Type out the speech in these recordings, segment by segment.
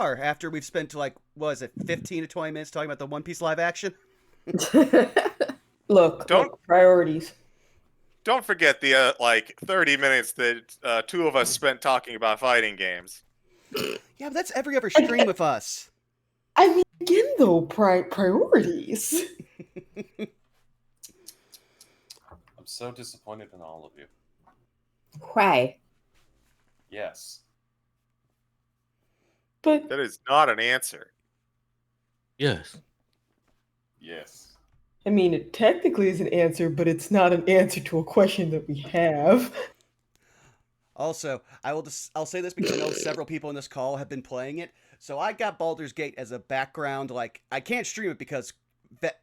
after we've spent, like, what is it, 15 to 20 minutes talking about the One Piece live action? Look, priorities. Don't forget the 30 minutes that two of us spent talking about fighting games. Yeah, but that's every other stream with us. I mean, again, though, priorities. I'm so disappointed in all of you. Why? Yes. But That is not an answer. Yes. Yes. I mean, it technically is an answer, but it's not an answer to a question that we have. Also, I'll say this because I know several people in this call have been playing it. So I got Baldur's Gate as a background. Like, I can't stream it because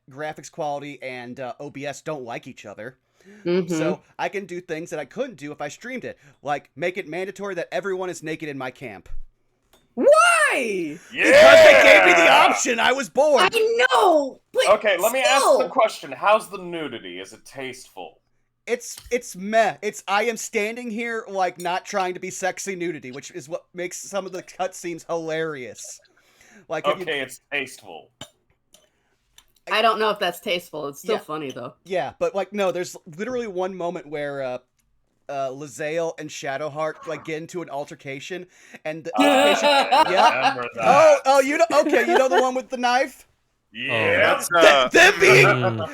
graphics quality and OBS don't like each other. Mm-hmm. So I can do things that I couldn't do if I streamed it, like make it mandatory that everyone is naked in my camp. Why? Yeah! Because they gave me the option. I was bored. I know. But Okay, let me ask the question. How's the nudity? Is it tasteful? It's meh. I am standing here like not trying to be sexy nudity, which is what makes some of the cutscenes hilarious. Like, okay, it's tasteful. I don't know if that's tasteful. It's still Yeah. funny though. Yeah, but like no, there's literally one moment where Lae'zel and Shadowheart like get into an altercation, and the altercation. Yeah. Remember that. Oh, you know? Okay, you know the one with the knife. Yeah. That's,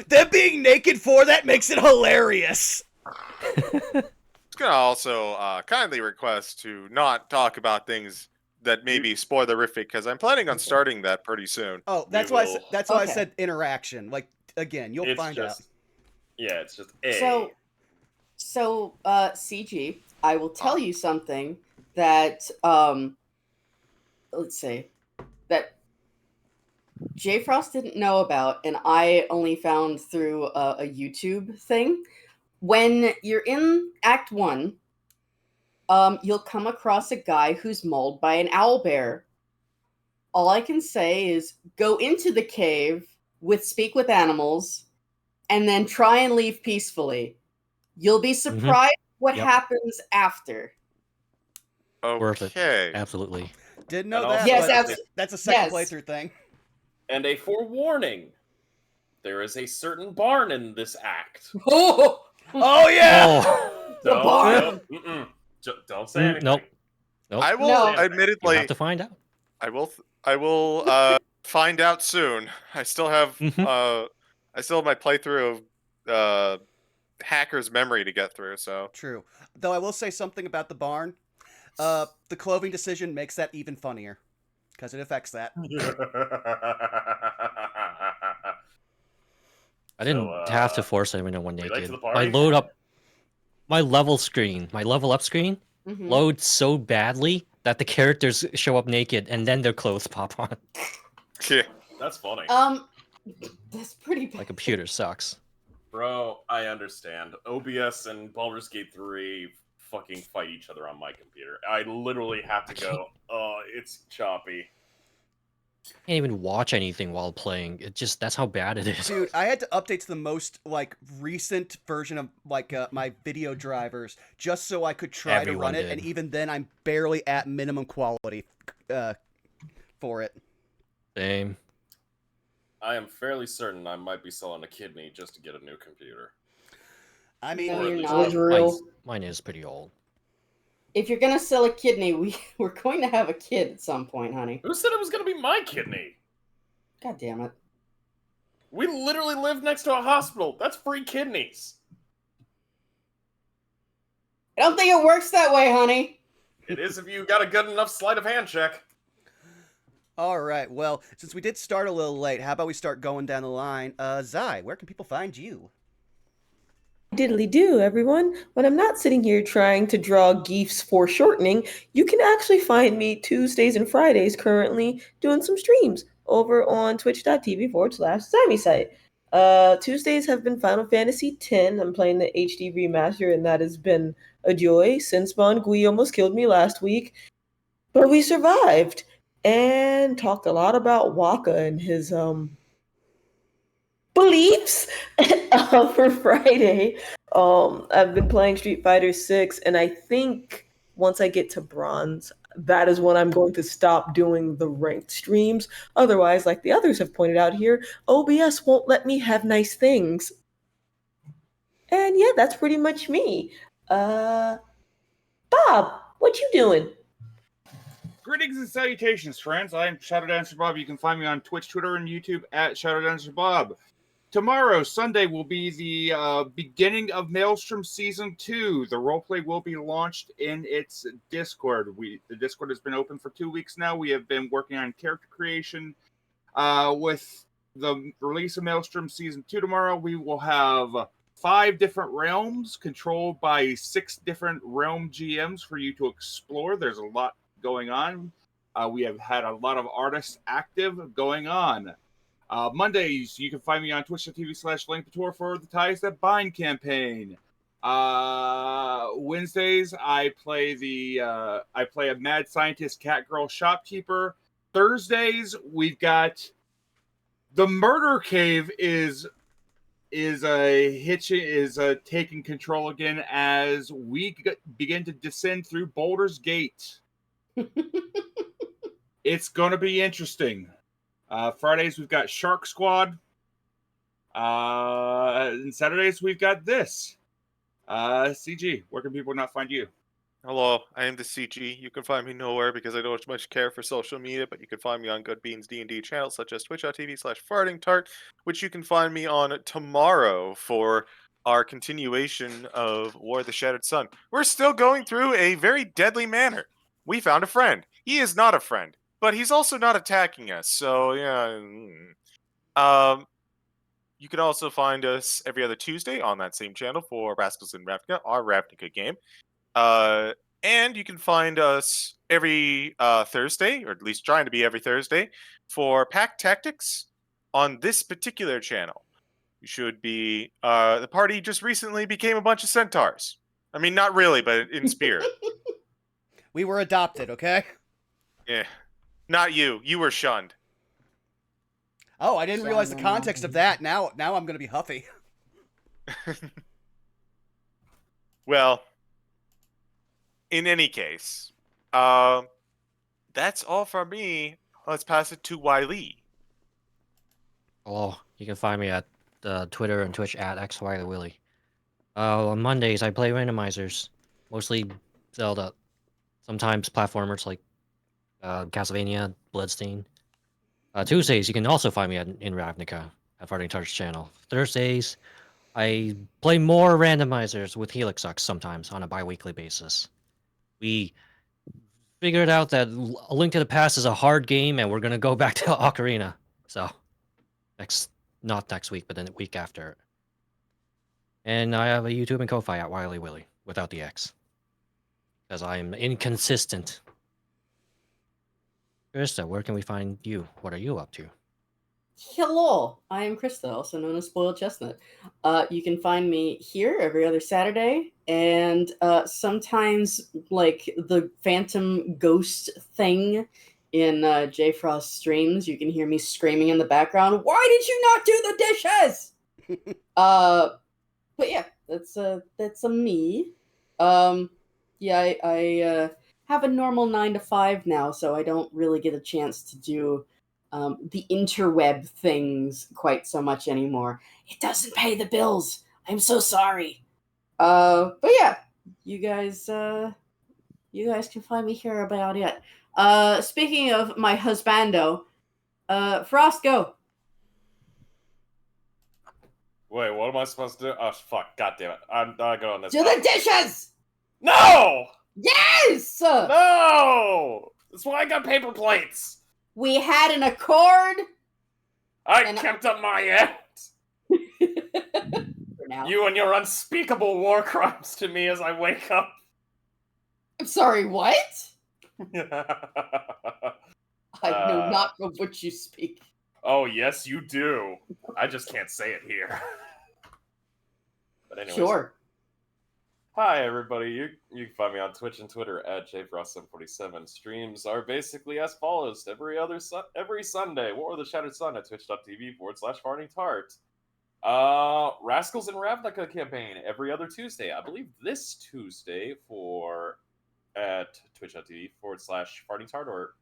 Them being naked for that makes it hilarious. I was gonna also kindly request to not talk about things that may be spoilerific because I'm planning on starting that pretty soon. Oh, that's We why. will- That's why I Okay. said interaction. Like again, you'll It's find out. just, yeah, it's just A. So, CG, I will tell you something that, let's see, that J Frost didn't know about, and I only found through a YouTube thing. When you're in Act 1, you'll come across a guy who's mauled by an owlbear. All I can say is go into the cave speak with animals, and then try and leave peacefully. You'll be surprised what Yep. happens after. Worth it. Okay. Absolutely. Didn't know And that. also- Yes, but that's a second yes. playthrough thing. And a forewarning. There is a certain barn in this act. Oh, Oh yeah. Oh. the barn. Don't say anything. Nope. Nope. I will No. You admittedly. have to find out. I will find out soon. I still have my playthrough of Hacker's Memory to get through. So True. Though I will say something about the barn. The clothing decision makes that even funnier because it affects that. I didn't So, have to force anyone we naked. like to the My party? my level up screen Mhm. loads so badly that the characters show up naked and then their clothes pop on. yeah. That's funny. That's pretty bad. My computer sucks. Bro, I understand. OBS and Baldur's Gate 3 fucking fight each other on my computer. I literally have to go, oh, it's choppy. Can't even watch anything while playing. That's how bad it is. Dude, I had to update to the most like recent version of like my video drivers just so I could try to Everyone run it, did. and even then I'm barely at minimum quality for it. Same. I am fairly certain I might be selling a kidney just to get a new computer. I mean, No, Or at you're least- not. Israel. Mine is pretty old. If you're gonna sell a kidney, we're going to have a kid at some point, honey. Who said it was going to be my kidney? God damn it. We literally live next to a hospital. That's free kidneys. I don't think it works that way, honey. It is if you got a good enough sleight of hand check. all right. Well, since we did start a little late, how about we start going down the line? Zai, where can people find you? Diddly do, everyone. When I'm not sitting here trying to draw geefs foreshortening, you can actually find me Tuesdays and Fridays currently doing some streams over on twitch.tv/SammySite. Tuesdays have been Final Fantasy X. I'm playing the HD remaster, and that has been a joy. Since Bon Gui almost killed me last week, but we survived and talked a lot about Waka and his beliefs for Friday. I've been playing Street Fighter 6, and I think once I get to bronze, that is when I'm going to stop doing the ranked streams. Otherwise, like the others have pointed out here, OBS won't let me have nice things. And yeah, that's pretty much me. Bob, what you doing? Greetings and salutations, friends. I'm Shadow Dancer Bob. You can find me on Twitch, Twitter, and YouTube at Shadow Dancer Bob. Tomorrow, Sunday, will be the beginning of Maelstrom Season 2. The roleplay will be launched in its Discord. The Discord has been open for 2 weeks now. We have been working on character creation. With the release of Maelstrom Season 2 tomorrow, we will have 5 different realms controlled by 6 different realm GMs for you to explore. There's a lot going on. We have had a lot of artists active going on. Mondays, you can find me on twitch.tv/LankPator for the Ties That Bind campaign. Wednesdays, I play a mad scientist cat girl shopkeeper. Thursdays, we've got the Murder Cave is taking control again as we begin to descend through Boulder's Gate. It's gonna be interesting. Fridays we've got Shark Squad. And Saturdays we've got this. CG, where can people not find you? Hello, I am the CG. You can find me nowhere because I don't much care for social media, but you can find me on Good Beans D&D channels such as twitch.tv/fartingtart, which you can find me on tomorrow for our continuation of War of the Shattered Sun. We're still going through a very deadly manner. We found a friend. He is not a friend, but he's also not attacking us, so yeah. You can also find us every other Tuesday on that same channel for Rascals in Ravnica, our Ravnica game. And you can find us every Thursday, or at least trying to be every Thursday, for Pack Tactics on this particular channel. You should be... the party just recently became a bunch of centaurs. I mean, not really, but in spirit. We were adopted, okay? Yeah. Not you. You were shunned. Oh, I didn't realize the context of that. Now I'm going to be huffy. Well, in any case, that's all from me. Let's pass it to Wiley. Hello, you can find me at Twitter and Twitch at xwiley. On Mondays, I play randomizers, mostly Zelda. Sometimes platformers like Castlevania, Bloodstained. Tuesdays, you can also find me in Ravnica at Farting Tart's channel. Thursdays, I play more randomizers with Helixux sometimes on a bi-weekly basis. We figured out that A Link to the Past is a hard game, and we're going to go back to Ocarina. So, not next week, but then the week after. And I have a YouTube and Ko-Fi at Wiley Willy, without the X. Because I am inconsistent. Krista, where can we find you? What are you up to? Hello, I am Krista, also known as Spoiled Chestnut. You can find me here every other Saturday, and sometimes like the Phantom Ghost thing in J Frost streams. You can hear me screaming in the background. Why did you not do the dishes? But yeah, that's a me. Yeah, I have a normal 9 to 5 now, so I don't really get a chance to do the interweb things quite so much anymore. It doesn't pay the bills. I'm so sorry. But yeah, you guys can find me here about it. Speaking of my husbando, Frost, go. Wait, what am I supposed to do? Oh, fuck. God damn it. I'm not going this. Do the dishes! No! Yes! No! That's why I got paper plates. We had an accord. I kept up my end. For now. You and your unspeakable war crimes to me as I wake up. I'm sorry, what? I I know not of which you speak. Oh, yes, you do. I just can't say it here. But anyways. Sure. Hi, everybody. You can find me on Twitch and Twitter at jfrost747. Streams are basically as follows. Every Sunday, War of the Shattered Sun at twitch.tv/fartingtart. Rascals in Ravnica campaign every other Tuesday. I believe this Tuesday for at twitch.tv/fartingtard or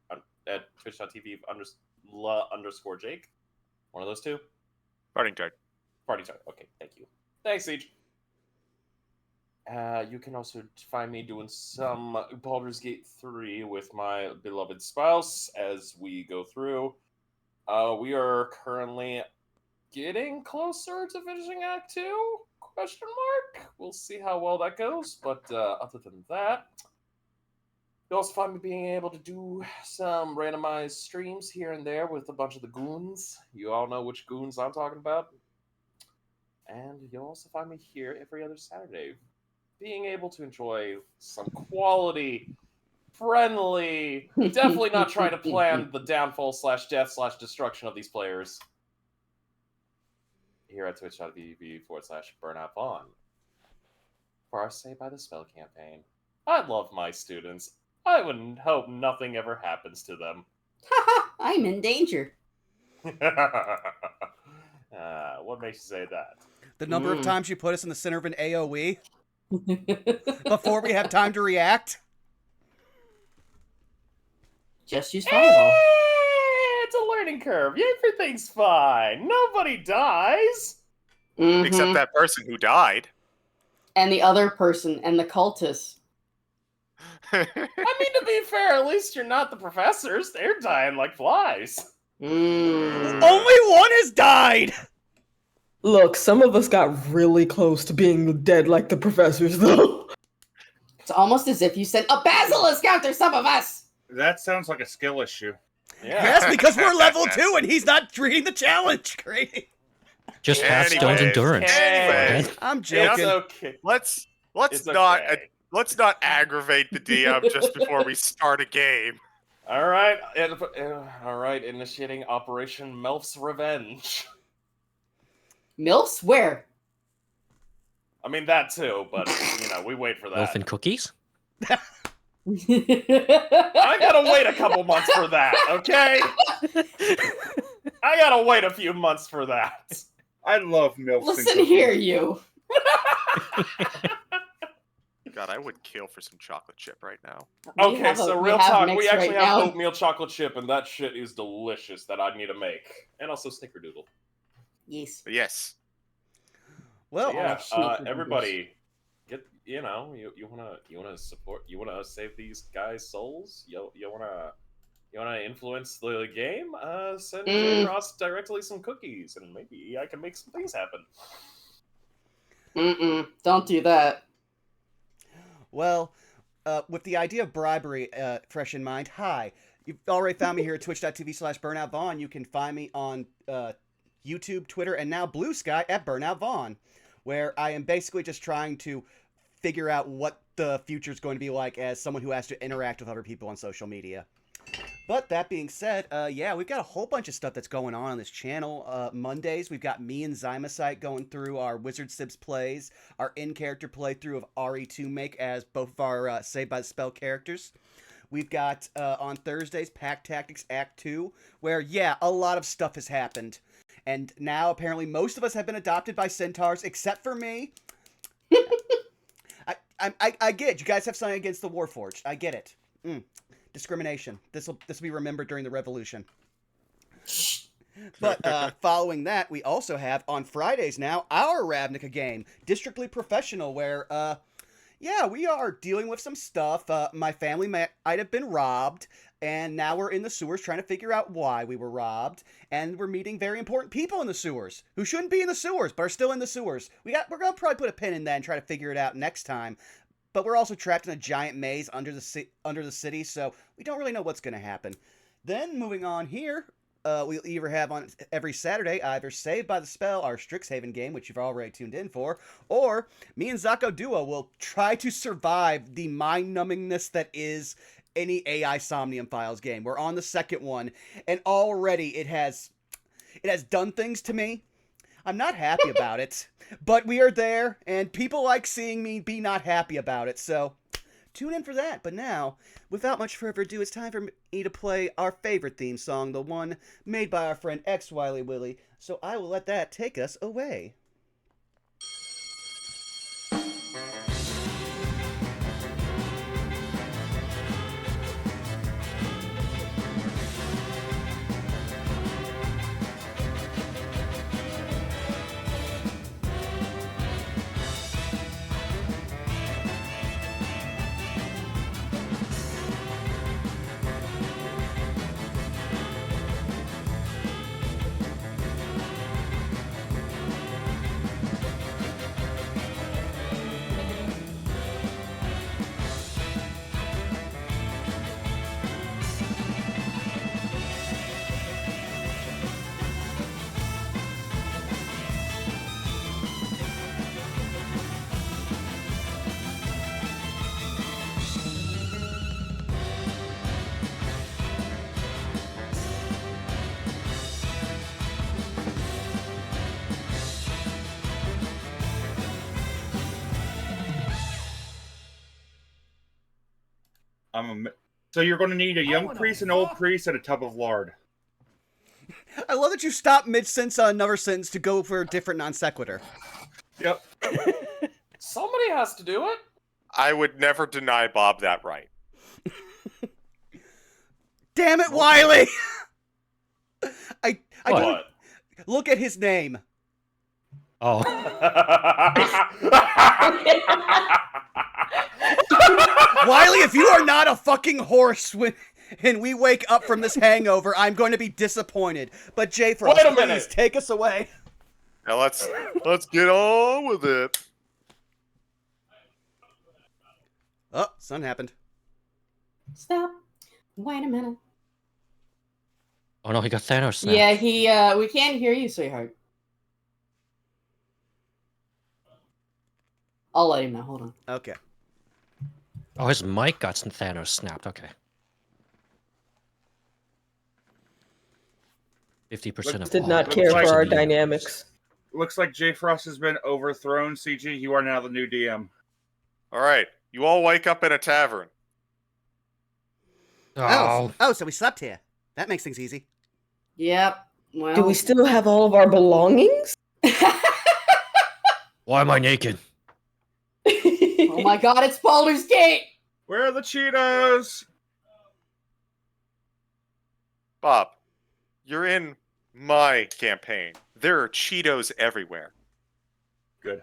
at twitch.tv_Jake. One of those two. Farting Tard. Fartingtard. Okay, thank you. Thanks, Siege. You can also find me doing some Baldur's Gate 3 with my beloved spouse as we go through. We are currently getting closer to finishing Act 2? Question mark. We'll see how well that goes, but other than that, you'll also find me being able to do some randomized streams here and there with a bunch of the goons. You all know which goons I'm talking about. And you'll also find me here every other Saturday, being able to enjoy some quality, friendly, definitely not trying to plan the downfall/death/destruction of these players here at twitch.tv/BurnoutVaughn for our Say by the Spell campaign. I love my students. I would hope nothing ever happens to them. I'm in danger. What makes you say that? The number of times you put us in the center of an AoE before we have time to react. Just use Fireball. It's a learning curve. Everything's fine. Nobody dies. Except that person who died. And the other person and the cultists. I mean, to be fair, at least you're not the professors. They're dying like flies. Only one has died! Look, some of us got really close to being dead like the professors, though. It's almost as if you sent a basilisk after some of us. That sounds like a skill issue. Yeah. Yes, because we're level 2 and he's not reading the challenge. Great. Just have Stone's endurance. Anyway, I'm It's joking. okay. let's It's not okay. let's not aggravate the DM just before we start a game. All right. All right. Initiating Operation Melf's Revenge. MILFs? Where? I mean, that too, but, we wait for that. Wolf and cookies? I gotta wait a couple months for that, okay? I gotta wait a few months for that. I love MILFs. Listen here, you. God, I would kill for some chocolate chip right now. Okay, so real talk, we mix actually right have now. oatmeal chocolate chip, and that shit is delicious that I need to make. And also snickerdoodle. Yes. But yes. Well, So yeah, snickerdoodles. everybody, get you wanna support, you wanna save these guys' souls. You wanna influence the game. Send Ross directly some cookies, and maybe I can make some things happen. Don't do that. well, with the idea of bribery fresh in mind, hi. You've already found me here at twitch.tv/BurnoutVaughn. You can find me on YouTube, Twitter, and now Blue Sky at BurnoutVaughn, where I am basically just trying to figure out what the future is going to be like as someone who has to interact with other people on social media. But that being said, yeah, we've got a whole bunch of stuff that's going on this channel. Mondays, we've got me and Zymocyte going through our Wizard Sibs plays, our in-character playthrough of RE2 Make as both of our Saved by the Spell characters. We've got, on Thursdays, Pack Tactics Act 2, where, yeah, a lot of stuff has happened. And now, apparently, most of us have been adopted by centaurs, except for me. I get it. You guys have something against the Warforged. I get it. Discrimination. This will be remembered during the revolution. But following that, we also have on Fridays now our Ravnica game, Districtly Professional, where yeah, we are dealing with some stuff. My family might have been robbed, and now we're in the sewers trying to figure out why we were robbed, and we're meeting very important people in the sewers who shouldn't be in the sewers but are still in the sewers. We're gonna probably put a pin in that and try to figure it out next time. But we're also trapped in a giant maze under the city, so we don't really know what's going to happen. Then, moving on here, we'll either have on every Saturday either Saved by the Spell, our Strixhaven game, which you've already tuned in for, or me and Zako Duo will try to survive the mind-numbingness that is any AI Somnium Files game. We're on the second one, and already it has done things to me. I'm not happy about it, but we are there, and people like seeing me be not happy about it, so tune in for that. But now, without much further ado, it's time for me to play our favorite theme song, the one made by our friend X Wiley Willy, so I will let that take us away. So you're going to need a young priest, an old priest, and a tub of lard. I love that you stopped mid-sentence on another sentence to go for a different non sequitur. Yep. Somebody has to do it. I would never deny Bob that right. Damn it, Wiley! I What? look at his name. Oh, Wiley, if you are not a fucking horse when we wake up from this hangover, I'm going to be disappointed. But J Frost, Wait a please minute. take us away. Now let's get on with it. Oh, something happened. Stop. Wait a minute. oh no, he got Thanos snapped. Yeah, we can't hear you, sweetheart. I'll let him know. Hold on. Okay. Oh, his mic got Thanos snapped. Okay. 50% of Did all. not care for our 50% dynamics. Looks like J Frost has been overthrown. CG, you are now the new DM. All right, you all wake up in a tavern. Oh, So we slept here. That makes things easy. Yep. Well. Do we still have all of our belongings? why am I naked? Oh my God! It's Baldur's Gate. Where are the Cheetos? Bob, you're in my campaign. There are Cheetos everywhere. Good.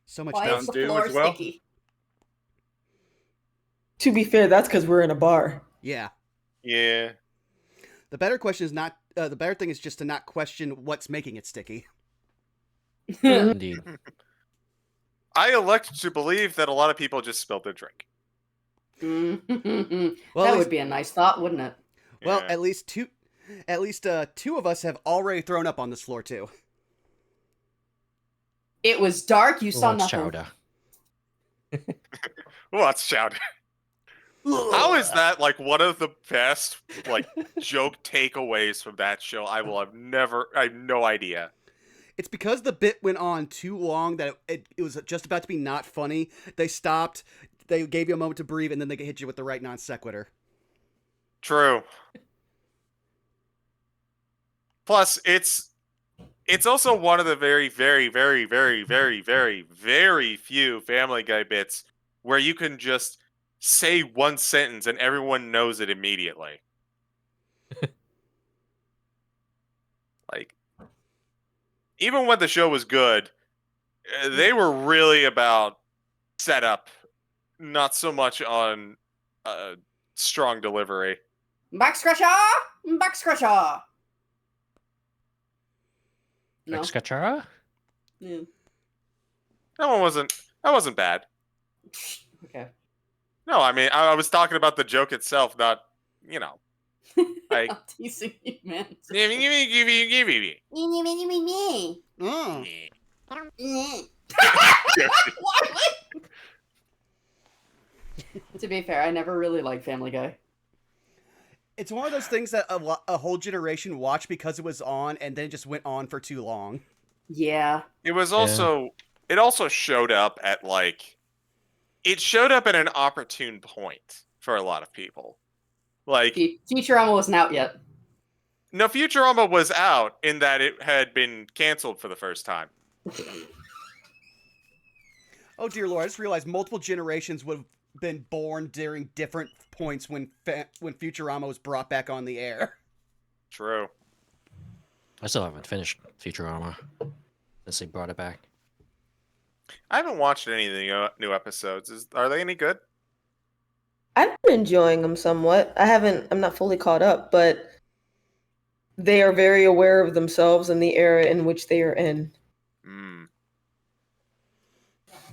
So much Why down. is the Dew floor as well? sticky? To be fair, that's because we're in a bar. Yeah. Yeah. The better question is not. The better thing is just to not question what's making it sticky. Indeed. I elect to believe that a lot of people just spilled their drink. Well, that at least- would be a nice thought, wouldn't it? Well, Yeah. at least two of us have already thrown up on this floor too. It was dark. You Who saw wants nothing. chowder? Who wants chowder? How is that like one of the best like joke takeaways from that show? I have no idea. It's because the bit went on too long that it was just about to be not funny. They stopped. They gave you a moment to breathe, and then they hit you with the right non sequitur. True. Plus, it's also one of the very, very, very, very, very, very, very few Family Guy bits where you can just say one sentence and everyone knows it immediately. Like, even when the show was good, they were really about setup, not so much on strong delivery. Back scratcher. Back scratcher. No. Excachara? Yeah. That wasn't bad. Okay. No, I mean, I was talking about the joke itself, not, like... I'm teasing you, man. To be fair, I never really liked Family Guy. It's one of those things that a whole generation watched because it was on, and then it just went on for too long. Yeah. It was also... It also showed up at, like... It showed up at an opportune point for a lot of people. Like... Futurama wasn't out yet. No, Futurama was out in that it had been canceled for the first time. Oh dear Lord! I just realized multiple generations would have been born during different points when Futurama was brought back on the air. True. I still haven't finished Futurama since they brought it back. I haven't watched any of the new episodes. Are they any good? I've been enjoying them somewhat. I'm not fully caught up, but they are very aware of themselves and the era in which they are in. Mm.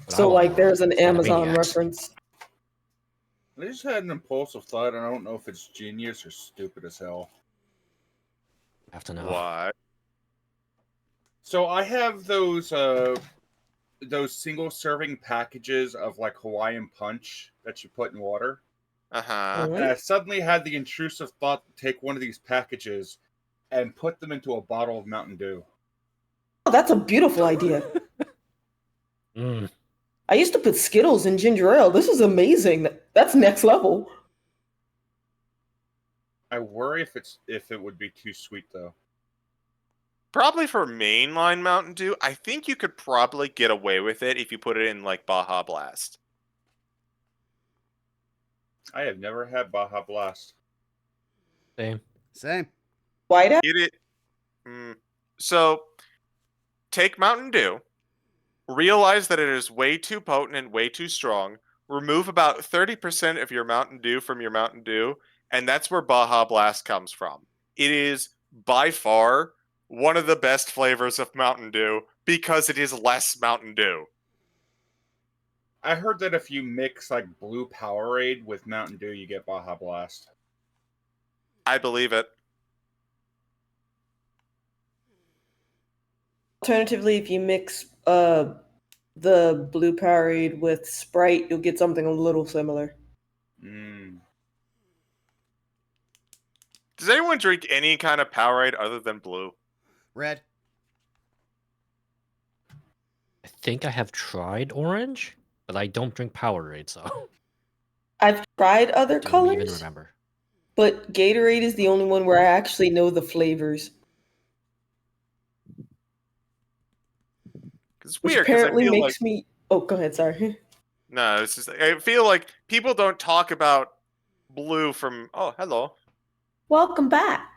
But I So, want like, there's an more Amazon Animaniacs. reference. I just had an impulsive thought, and I don't know if it's genius or stupid as hell. I have to know. What? So I have those single-serving packages of like Hawaiian Punch that you put in water, Uh-huh. Mhm. and I suddenly had the intrusive thought to take one of these packages and put them into a bottle of Mountain Dew. Oh, that's a beautiful idea. Mm. I used to put Skittles in ginger ale. This is amazing. That's next level. I worry if it would be too sweet though. Probably for mainline Mountain Dew, I think you could probably get away with it if you put it in like Baja Blast. I have never had Baja Blast. Same. Same. White out? Get it. So take Mountain Dew, realize that it is way too potent and way too strong. Remove about 30% of your Mountain Dew from your Mountain Dew, and that's where Baja Blast comes from. It is by far one of the best flavors of Mountain Dew because it is less Mountain Dew. I heard that if you mix like Blue Powerade with Mountain Dew, you get Baja Blast. I believe it. Alternatively, if you mix the Blue Powerade with Sprite, you'll get something a little similar. Does anyone drink any kind of Powerade other than blue? Red. I think I have tried orange, but I don't drink Powerade, so I've tried other don't even colors, remember. but Gatorade is the only one where I actually know the flavors. It's Which weird because I apparently feel makes like me... Oh, go ahead, sorry. no, it's just I feel like people don't talk about blue from. Oh, hello. Welcome back.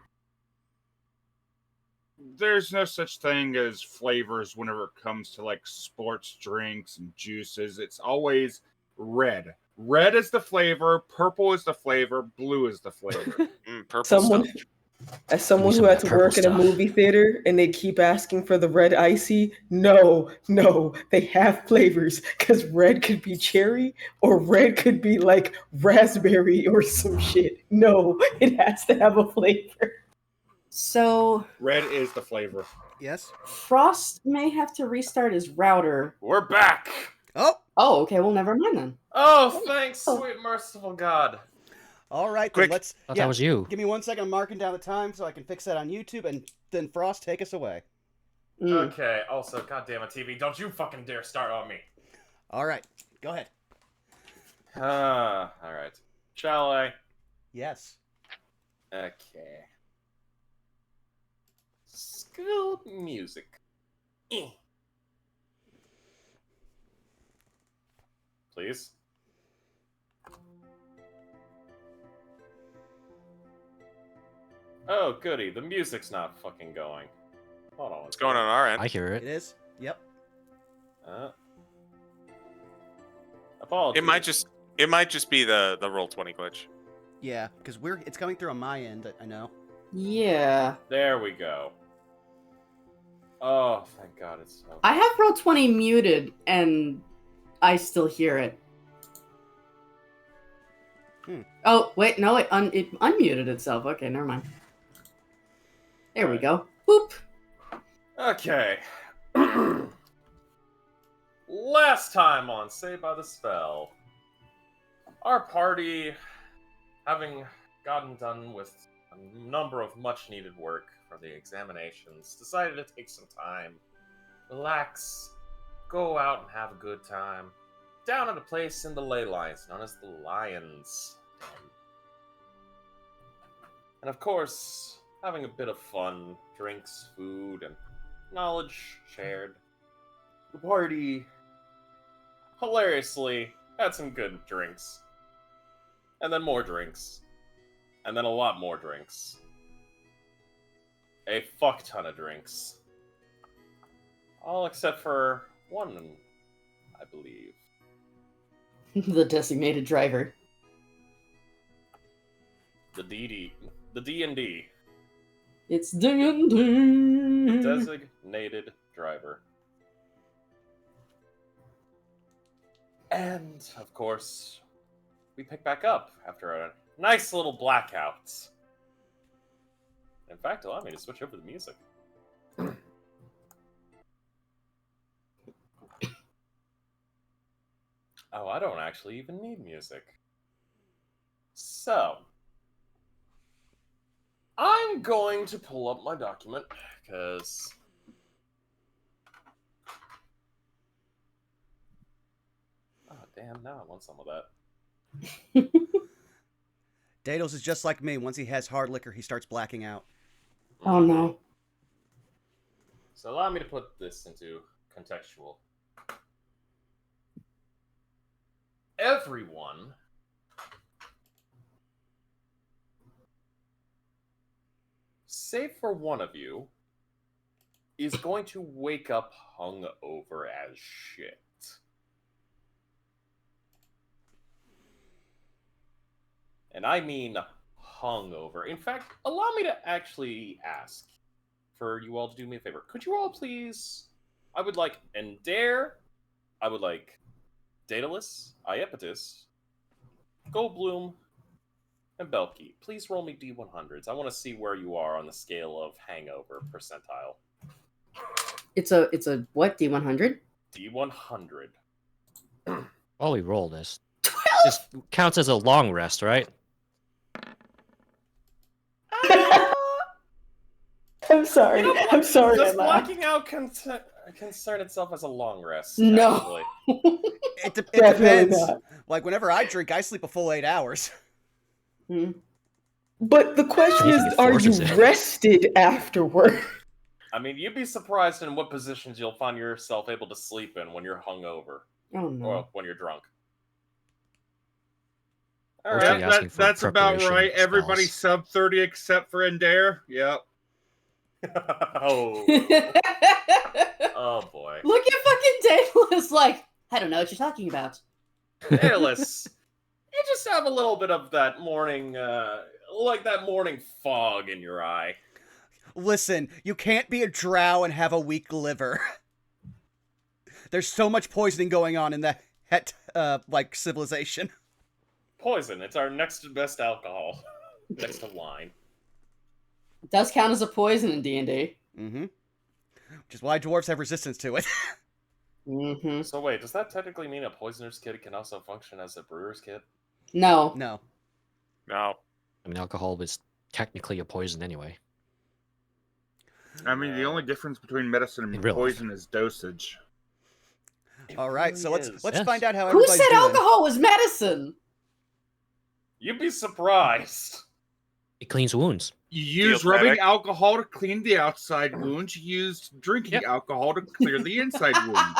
There's no such thing as flavors whenever it comes to like sports drinks and juices. It's always red. Red is the flavor, purple is the flavor, blue is the flavor. Purple Someone, stuff. as someone some who of had that to purple work in a stuff. movie theater and they keep asking for the red icy, no, they have flavors because red could be cherry or red could be like raspberry or some shit. No, it has to have a flavor. So Red is the flavor. Yes. Frost may have to restart his router. We're back. Oh. Oh, okay. Well, never mind then. Oh, thanks, sweet merciful God. All right. Quick. Then let's. Thought that was you. Give me 1 second. I'm marking down the time so I can fix that on YouTube, and then Frost, take us away. Okay. Also, goddamn it, TV! Don't you fucking dare start on me. All right. Go ahead. All right. Shall I? Yes. Okay. Skilled music. Please. Oh, goody. The music's not fucking going. Hold on. What's going on our end? I hear It it. is. Yep. Apologies. It might just be the Roll20 glitch. Yeah, because it's coming through on my end. I know. Yeah. There we go. Oh, thank God it's so... I have Roll20 muted, and I still hear it. Oh, wait, no, it unmuted itself. Okay, never mind. There we go. Boop. Okay. Last time on Saved by the Spell, our party, having gotten done with a number of much-needed work for the examinations, decided to take some time, relax, go out and have a good time, down at a place in the ley lines known as the Lion's Den. And of course, having a bit of fun, drinks, food, and knowledge shared. The party hilariously had some good drinks. And then more drinks. And then a lot more drinks. A fuck ton of drinks. All except for one, I believe. The designated driver. The D&D. It's D&D. Designated driver. And, of course, we pick back up after a nice little blackout. In fact, allow me to switch over the music. Oh, I don't actually even need music. So, I'm going to pull up my document, because... Oh, damn, now I want some of that. Daedalus is just like me. Once he has hard liquor, he starts blacking out. Oh no. So allow me to put this into contextual. Everyone save for one of you is going to wake up hungover as shit. And I mean hungover. In fact, allow me to actually ask for you all to do me a favor. Could you all please... I would like Endare, I would like Daedalus, Iapetus, Goldbloom, and Belky. Please roll me D100s. I want to see where you are on the scale of hangover percentile. It's a what, D100? D100. While we roll this, this counts as a long rest, right? I'm sorry. You know, I'm sorry. Does I laughed. blacking out concern itself as a long rest? No. Actually? It Definitely depends. not. Like, whenever I drink, I sleep a full 8 hours. But the question Anything is, it are you forces it. rested afterward? I mean, you'd be surprised in what positions you'll find yourself able to sleep in when you're hungover. Oh no. Or when you're drunk. Or Alright. you asking for That's about preparation right. Everybody spells. sub 30 except for Endare. Yep. Oh. Oh boy. Look at fucking Daedalus like, I don't know what you're talking about. Daedalus, you just have a little bit of that morning, like that morning fog in your eye. Listen, you can't be a drow and have a weak liver. There's so much poisoning going on in that, like, civilization. Poison, it's our next best alcohol. Next to wine. It does count as a poison in D&D. Mm-hmm. Which is why dwarves have resistance to it. Mm-hmm. So wait, does that technically mean a poisoner's kit can also function as a brewer's kit? No. No. No. I mean, alcohol is technically a poison anyway. I mean, the only difference between medicine In and real life. poison is dosage. It All right, really so let's is. Yes. find out how Who everybody's said doing. alcohol was medicine? You'd be surprised. It cleans wounds. You use Theocratic. rubbing alcohol to clean the outside wounds. You use drinking Yep. alcohol to clear the inside wounds.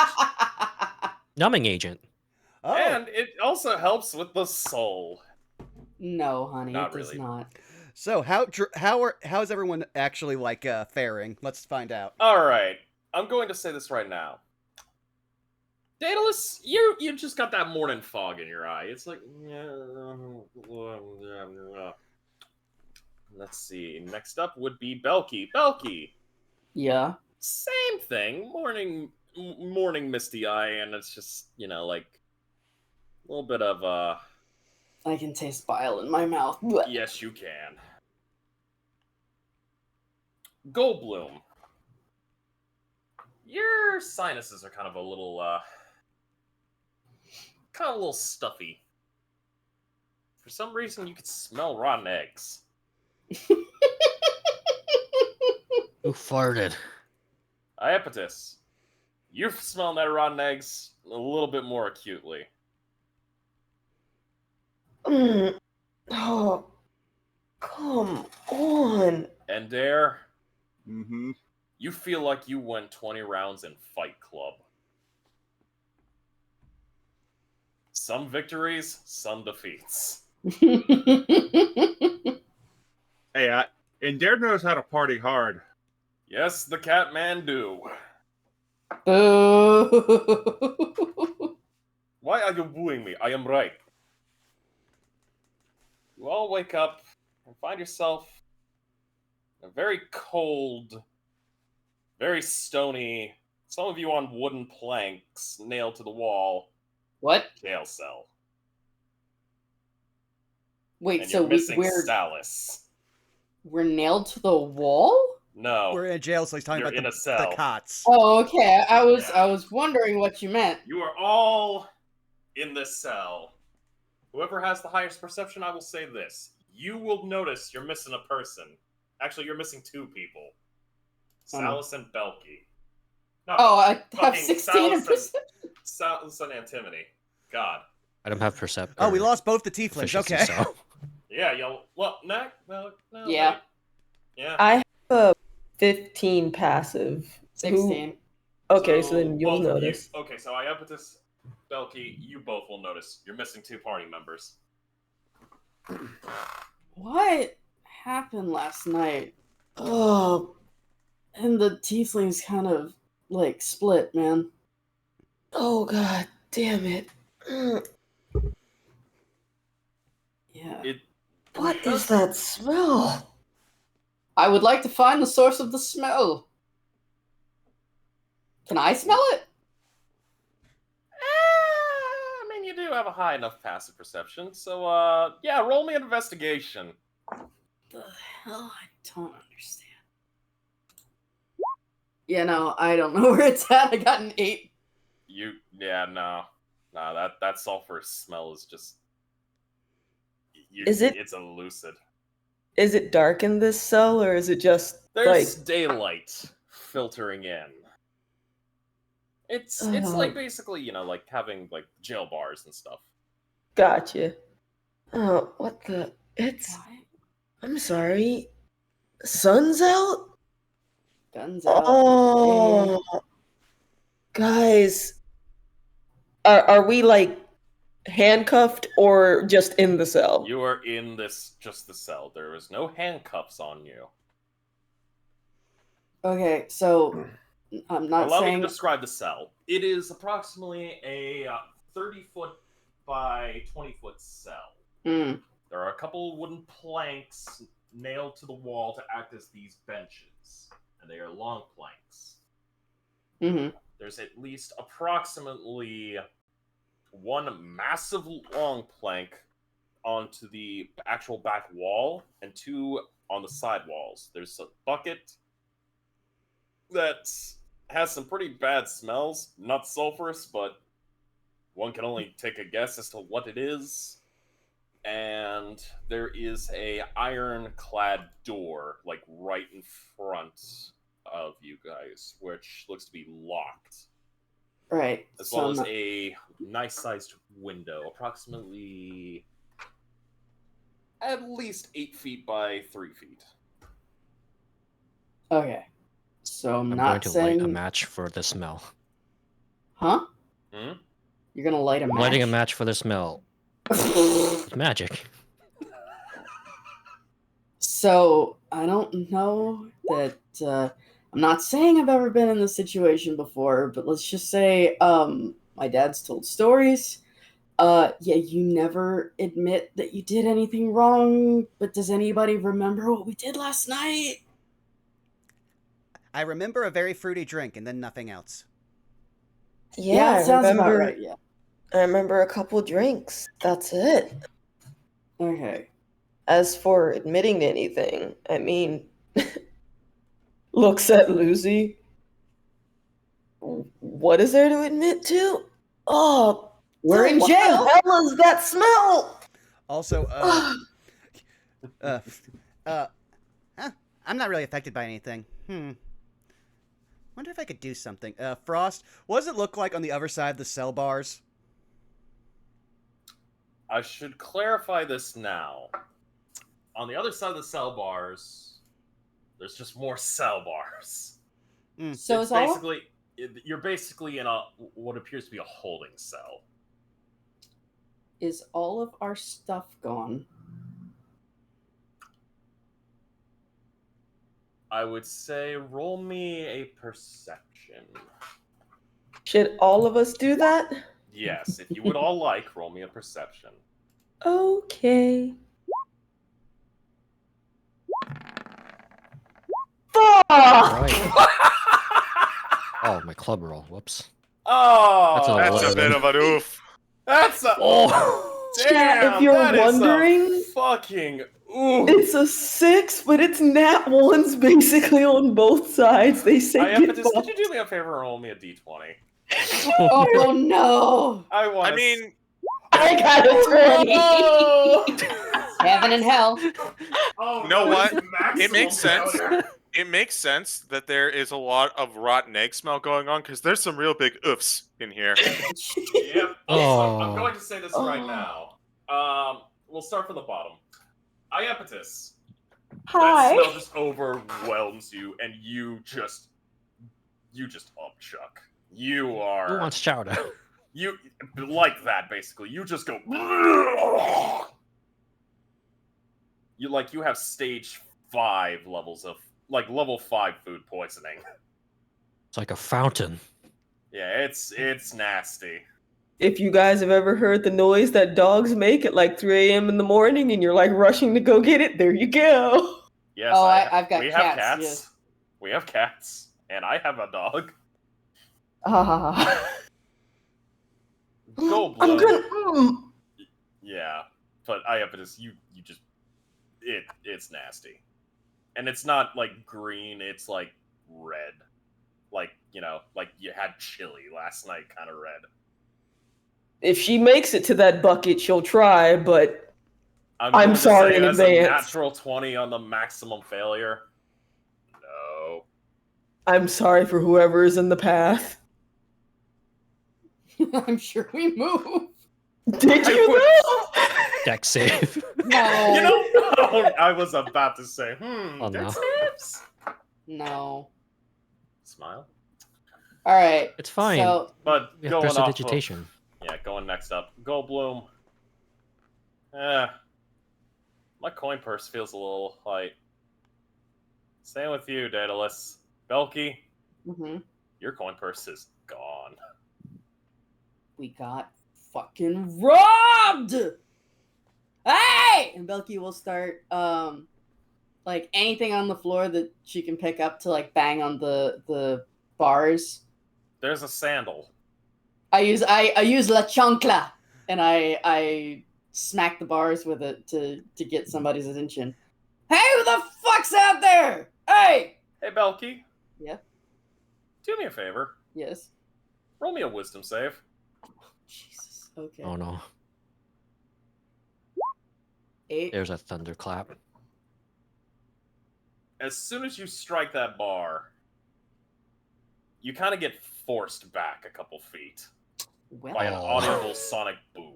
Numbing agent. Oh, And it also helps with the soul. No, honey, Not it does really. not. so how's everyone actually like faring? Let's find out. Alright, I'm going to say this right now. Daedalus, you just got that morning fog in your eye. It's like... Let's see. Next up would be Belky. Belky! Yeah. Same thing. Morning misty eye, and it's just, you know, like... A little bit of, I can taste bile in my mouth. Blech. Yes, you can. Goldbloom. Your sinuses are kind of a little stuffy. For some reason, you could smell rotten eggs. Who farted? Iapetus, you're smelling that rotten eggs a little bit more acutely. Oh, come on. And there, Mm-hmm. you feel like you went 20 rounds in Fight Club. Some victories, some defeats. Hey, Endare knows how to party hard. Yes, the Catman do. Boo. Why are you booing me? I am right. You all wake up and find yourself in a very cold, very stony, some of you on wooden planks nailed to the wall, What? jail cell. Wait, And so you're missing we're Sallis. nailed to the wall? No, We're in a jail, so he's talking You're about in a cell. the cots. Oh, okay. I was wondering what you meant. you are all in this cell. Whoever has the highest perception, I will say this. You will notice you're missing a person. Actually, you're missing two people. Sallis and Belky. No, Oh, I have fucking 16 in Sallis perception. Sallis and Antimony. God. I don't have percept. Oh, we or lost both the tieflings. efficiency, Okay. so- Yeah, well, no, Yeah. wait. Yeah. I have a 15 passive. 16. Okay, so then you'll both of you- notice. Okay, so Iapetus, Belky, you both will notice. You're missing 2 party members. What happened last night? Oh, And the tieflings kind of, like, split, man. oh god damn it. Yeah. What is that smell? I would like to find the source of the smell. Can I smell it? I mean, you do have a high enough passive perception, so, yeah, roll me an investigation. The hell? I don't understand. Yeah, no, I don't know where it's at. I got an 8. No, that sulfur smell is just... Is it- It's elusive. Is it dark in this cell, or is it just There's like... daylight filtering in. It's like basically, like having like jail bars and stuff. Gotcha. Oh, what the... It's... What? I'm sorry. Sun's out? Guns out. Oh, guys, are we like handcuffed or just in the cell? You are in just the cell. There is no handcuffs on you. Okay, so I'm not Allow me saying to describe the cell. It is approximately a 30-foot by 20-foot cell. Mm, There are a couple wooden planks nailed to the wall to act as these benches, and they are long planks. mm-hmm. There's at least approximately one massive long plank onto the actual back wall and 2 on the side walls. There's a bucket that has some pretty bad smells, not sulfurous, but one can only take a guess as to what it is. And there is a ironclad door, like right in front of you guys, which looks to be locked. Right. As so well as not- a nice-sized window, approximately at least 8 feet by 3 feet. Okay. So I'm I'm not going to saying... light a match for the smell. Huh? Hmm? You're gonna light a match? Lighting a match for the smell. It's magic. So I don't know that I'm not saying I've ever been in this situation before, but let's just say my dad's told stories. Yeah, you never admit that you did anything wrong, but does anybody remember what we did last night? I remember a very fruity drink and then nothing else. Yeah, it sounds about right. Yeah. I remember a couple drinks. That's it. Okay. As for admitting to anything, I mean, looks at Lucy. What is there to admit to? Oh, We're in what jail. the hell is that smell? Also, I'm not really affected by anything. Wonder if I could do something. Frost, what does it look like on the other side of the cell bars? I should clarify this now. On the other side of the cell bars, there's just more cell bars. So It's basically you're basically in what appears to be a holding cell. Is all of our stuff gone? I would say roll me a perception. Should all of us do that? Yes, if you would all like, roll me a perception. Okay. Fuck! Right. Oh, my club roll. Whoops. Oh, That's That's a bit of an oof. That's a damn. If you're that is a wondering, fucking ooh. it's a 6, but it's nat ones basically on both sides. They say get Iapetus, could you do me a favor and roll me a d20? Oh no! I mean, I got a 20. Heaven and hell. Oh, You know that what? is maximum It makes sense. failure. it makes sense that there is a lot of rotten egg smell going on because there's some real big oofs in here. Yep. Also, I'm Oh. going to say this right now. We'll start from the bottom. Iapetus. Hi. That smell just overwhelms you, and you just upchuck. You are. Who wants chowder? You like that basically. You just go. You have stage 5 levels of level 5 food poisoning. It's like a fountain. Yeah, it's nasty. If you guys have ever heard the noise that dogs make at like 3 a.m. in the morning and you're like rushing to go get it, there you go. Yes, Oh, I've got we cats, have cats. yes. We have cats, and I have a dog. Ah. Goldblum. I'm gonna. Yeah, but Iapetus, you just it's nasty, and it's not like green. It's like red, like like you had chili last night, kind of red. If she makes it to that bucket, she'll try, but I'm going to sorry say in as advance. A natural 20 on the maximum failure. No. I'm sorry for whoever is in the path. I'm sure we move. Did you though? Deck save. No. I was about to say, Oh, no. dex saves? No. Smile. All right. It's fine. So, But We have going off prestidigitation. going next up. Goldblum. My coin purse feels a little light. Same with you, Daedalus. Belky, your coin purse is gone. we got fucking robbed. Hey! And Belky will start like anything on the floor that she can pick up to like bang on the bars. There's a sandal. I use la chancla and I smack the bars with it to get somebody's attention. Hey, who the fuck's out there? Hey! Hey, Belky. Yeah? Do me a favor. Yes. Roll me a wisdom save. Jesus. Okay. Oh no. 8. There's a thunderclap. As soon as you strike that bar, you kind of get forced back a couple feet Well. by an audible sonic boom.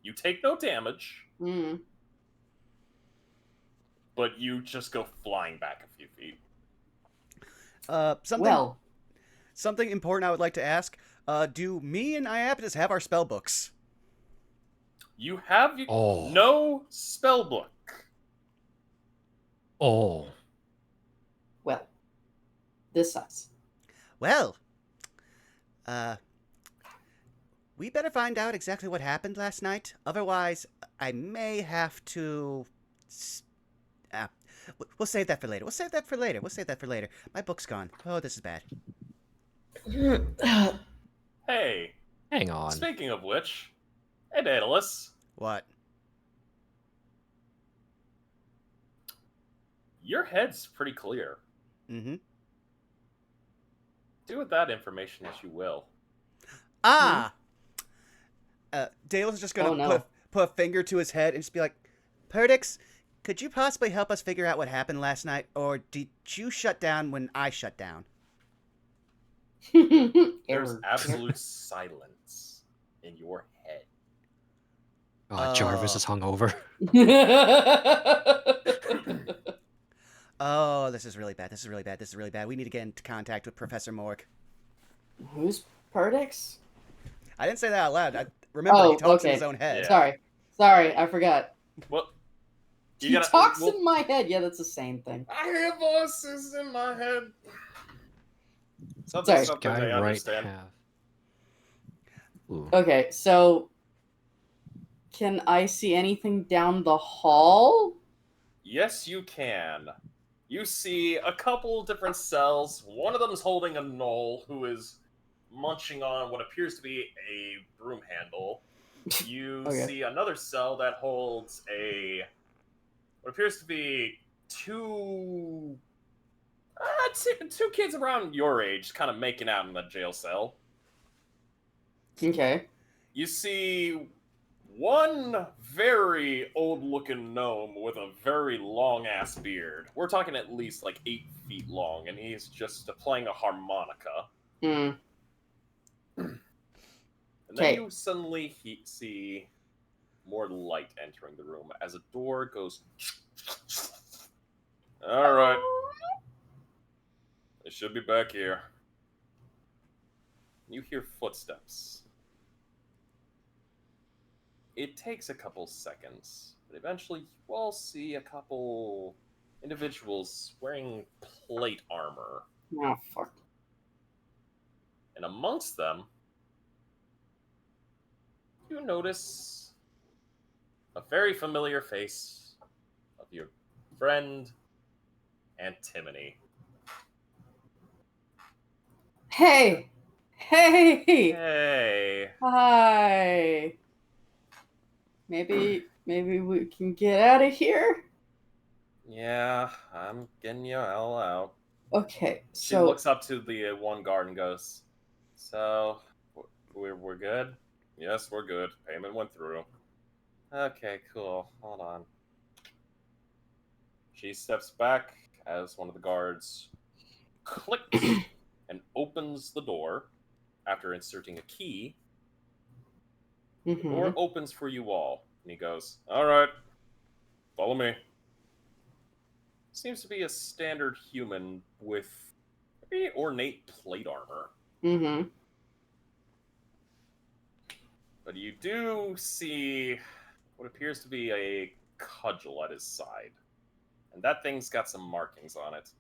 You take no damage, but you just go flying back a few feet. Something important I would like to ask. Do me and Iapetus have our spell books? You have no spell book. Oh. Well. This sucks. Well, we better find out exactly what happened last night. Otherwise, I may have to... we'll save that for later. My book's gone. Oh, this is bad. Hey. Hang on. Speaking of which, hey, Daedalus. What? Your head's pretty clear. Mm-hmm. Do with that information as you will. Daedalus is just gonna put a finger to his head and just be like, Perdix, could you possibly help us figure out what happened last night? Or did you shut down when I shut down? There's absolute silence in your head. Jarvis is hungover. Oh, this is really bad. We need to get into contact with Professor Morg. Who's Perdix? I didn't say that out loud. Remember, he talks in his own head. Yeah. Sorry, I forgot. Well, he talks in my head. Yeah, that's the same thing. I hear voices in my head. Sorry. Something they understand. Okay, so can I see anything down the hall? Yes, you can. You see a couple different cells. One of them is holding a gnoll who is munching on what appears to be a broom handle. You see another cell that holds what appears to be two kids around your age kind of making out in the jail cell. Okay. You see one very old-looking gnome with a very long-ass beard. We're talking at least like 8 feet long, and he's just playing a harmonica. And then you suddenly see more light entering the room as a door goes. All right. They should be back here. You hear footsteps. It takes a couple seconds, but eventually you all see a couple individuals wearing plate armor. Oh, fuck. And amongst them, you notice a very familiar face of your friend, Antimony. Hey! Hey! Hey. Hi! Maybe we can get out of here? Yeah, I'm getting you all out. Okay, She so... looks up to the one guard and goes, "So, we're good? Yes, we're good. Payment went through. Okay, cool. Hold on." She steps back as one of the guards clicks and opens the door after inserting a key. The door opens for you all, and he goes, "All right, follow me." Seems to be a standard human with very ornate plate armor. Mm-hmm. But you do see what appears to be a cudgel at his side. And that thing's got some markings on it.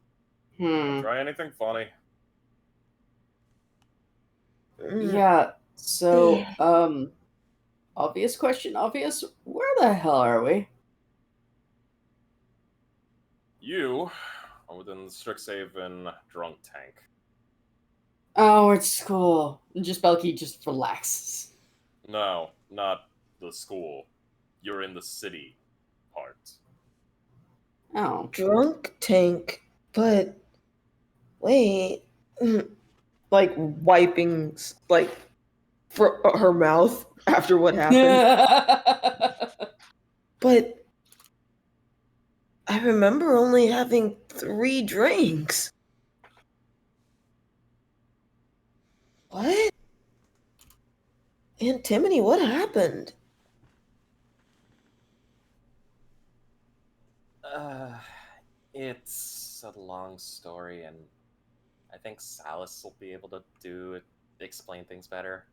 Try anything funny? Yeah, so, obvious question, obvious. Where the hell are we? You are within the Strixhaven drunk tank. Oh, it's school. Just Belky just relaxes. No, not the school. You're in the city part. Oh. Drunk tank, but wait, like wiping like for her mouth after what happened. But I remember only having 3 drinks. What? Antimony, what happened? It's a long story, and I think Salas will be able to explain things better.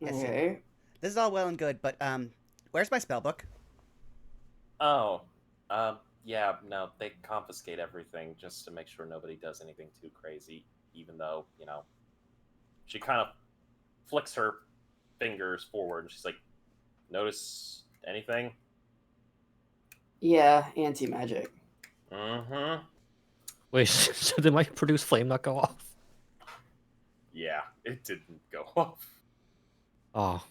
Okay. This is all well and good, but where's my spell book? Oh, yeah, no, they confiscate everything just to make sure nobody does anything too crazy, even though, she kind of flicks her fingers forward, and she's like, "Notice anything?" Yeah, anti-magic. Mm-hmm. Wait, so they might produce flame not go off? Yeah, it didn't go off. Oh.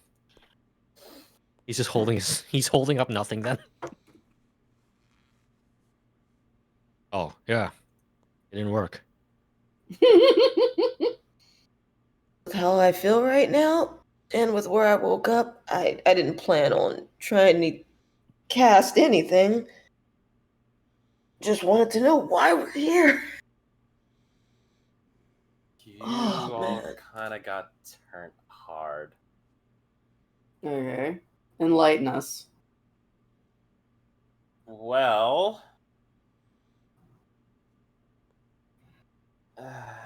He's just he's holding up nothing then. Oh, yeah. It didn't work. With how I feel right now, and with where I woke up, I didn't plan on trying to cast anything. Just wanted to know why we're here. You Oh, all man. kind of got turned hard. Okay. Enlighten us. Well,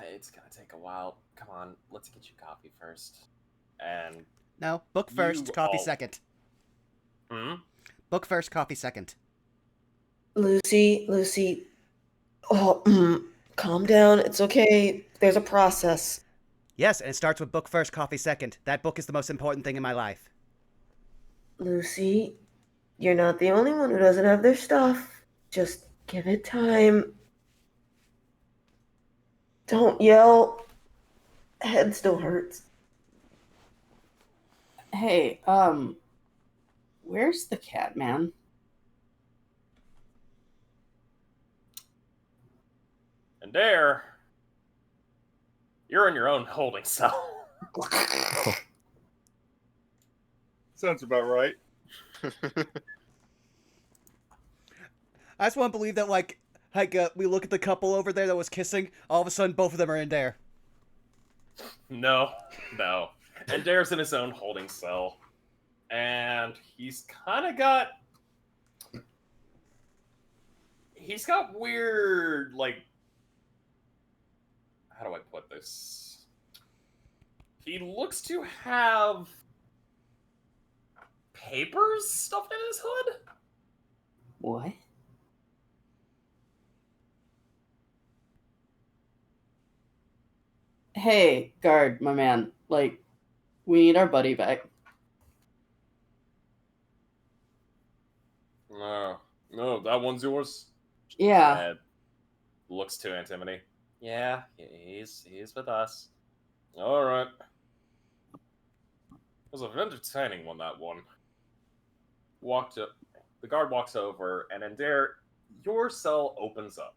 it's gonna take a while. Come on, let's get you coffee first. And No, book first, You coffee all- second. hmm? Book first, coffee second. Lucy. Oh, calm down. It's okay. There's a process. Yes, and it starts with book first, coffee second. That book is the most important thing in my life. Lucy, you're not the only one who doesn't have their stuff. Just give it time. Don't yell. Head still hurts. Hey, where's the cat, man? And there, you're in your own holding cell. Sounds about right. I just want to believe that, we look at the couple over there that was kissing, all of a sudden both of them are in there. No. And Dare's in his own holding cell. and he's got weird, like, how do I put this? He looks to have papers stuffed in his hood? What? Hey, guard, my man. Like, we need our buddy back. No, that one's yours? Yeah. Ed looks to Antimony. Yeah, he's with us. Alright. It was an entertaining one, that one. The guard walks over, and in there, your cell opens up.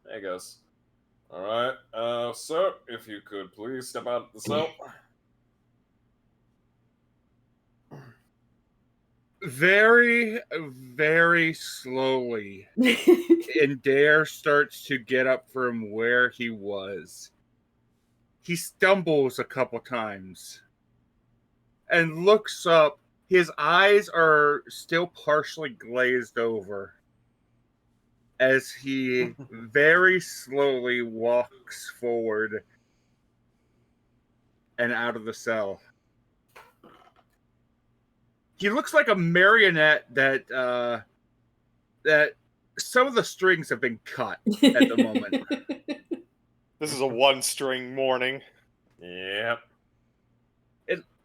There he goes. Alright, sir, if you could please step out of the cell. Very, very slowly, and Dare starts to get up from where he was. He stumbles a couple times and looks up. His eyes are still partially glazed over as he very slowly walks forward and out of the cell. He looks like a marionette that some of the strings have been cut at the moment. This is a one-string morning. Yep.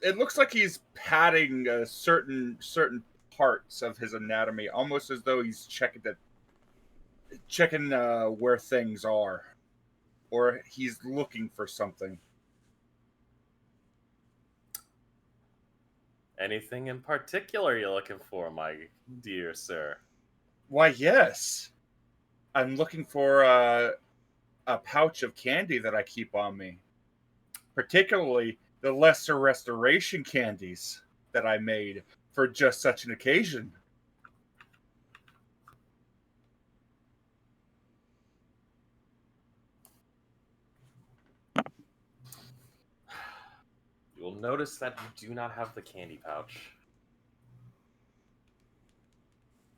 It looks like he's patting certain parts of his anatomy, almost as though he's checking where things are, or he's looking for something. Anything in particular you're looking for, my dear sir? Why, yes. I'm looking for a pouch of candy that I keep on me. Particularly the lesser restoration candies that I made for just such an occasion. You'll notice that you do not have the candy pouch.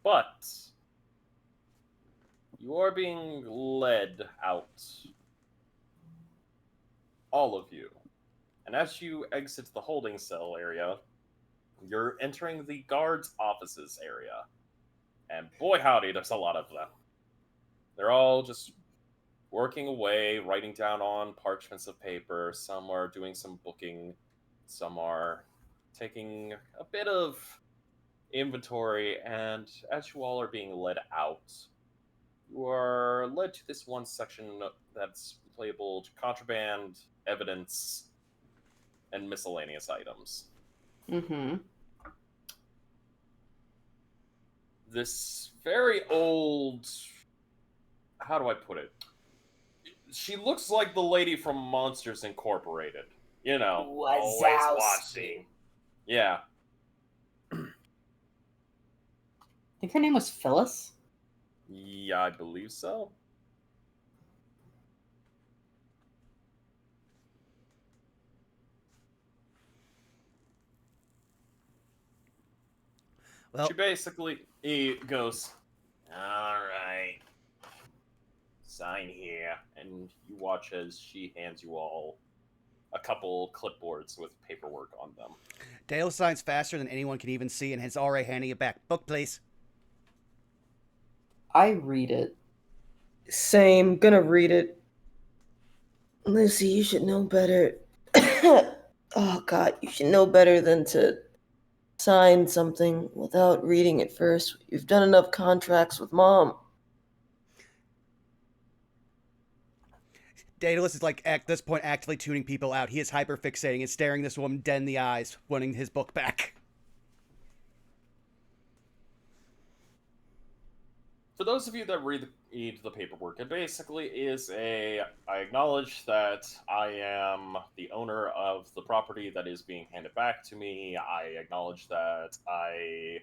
But you are being led out. All of you. And as you exit the holding cell area, you're entering the guards' offices area. And boy howdy, there's a lot of them. They're all just working away, writing down on parchments of paper. Some are doing some booking. Some are taking a bit of inventory. And as you all are being led out, you are led to this one section that's labeled contraband, evidence, and miscellaneous items. Mm-hmm. This very old... How do I put it? She looks like the lady from Monsters Incorporated. You know, always watching. Yeah. I think her name was Phyllis. Yeah, I believe so. Well, He goes, alright, sign here, and you watch as she hands you all a couple clipboards with paperwork on them. Dale signs faster than anyone can even see and is already handing it back. Book, please. I read it. Same, gonna read it. Lizzie, you should know better. Oh God, you should know better than to sign something without reading it first. You've done enough contracts with Mom. Daedalus is like at this point actively tuning people out. He is hyperfixating and staring this woman dead in the eyes, wanting his book back. For those of you that read the paperwork, it basically is I acknowledge that I am the owner of the property that is being handed back to me. I acknowledge that I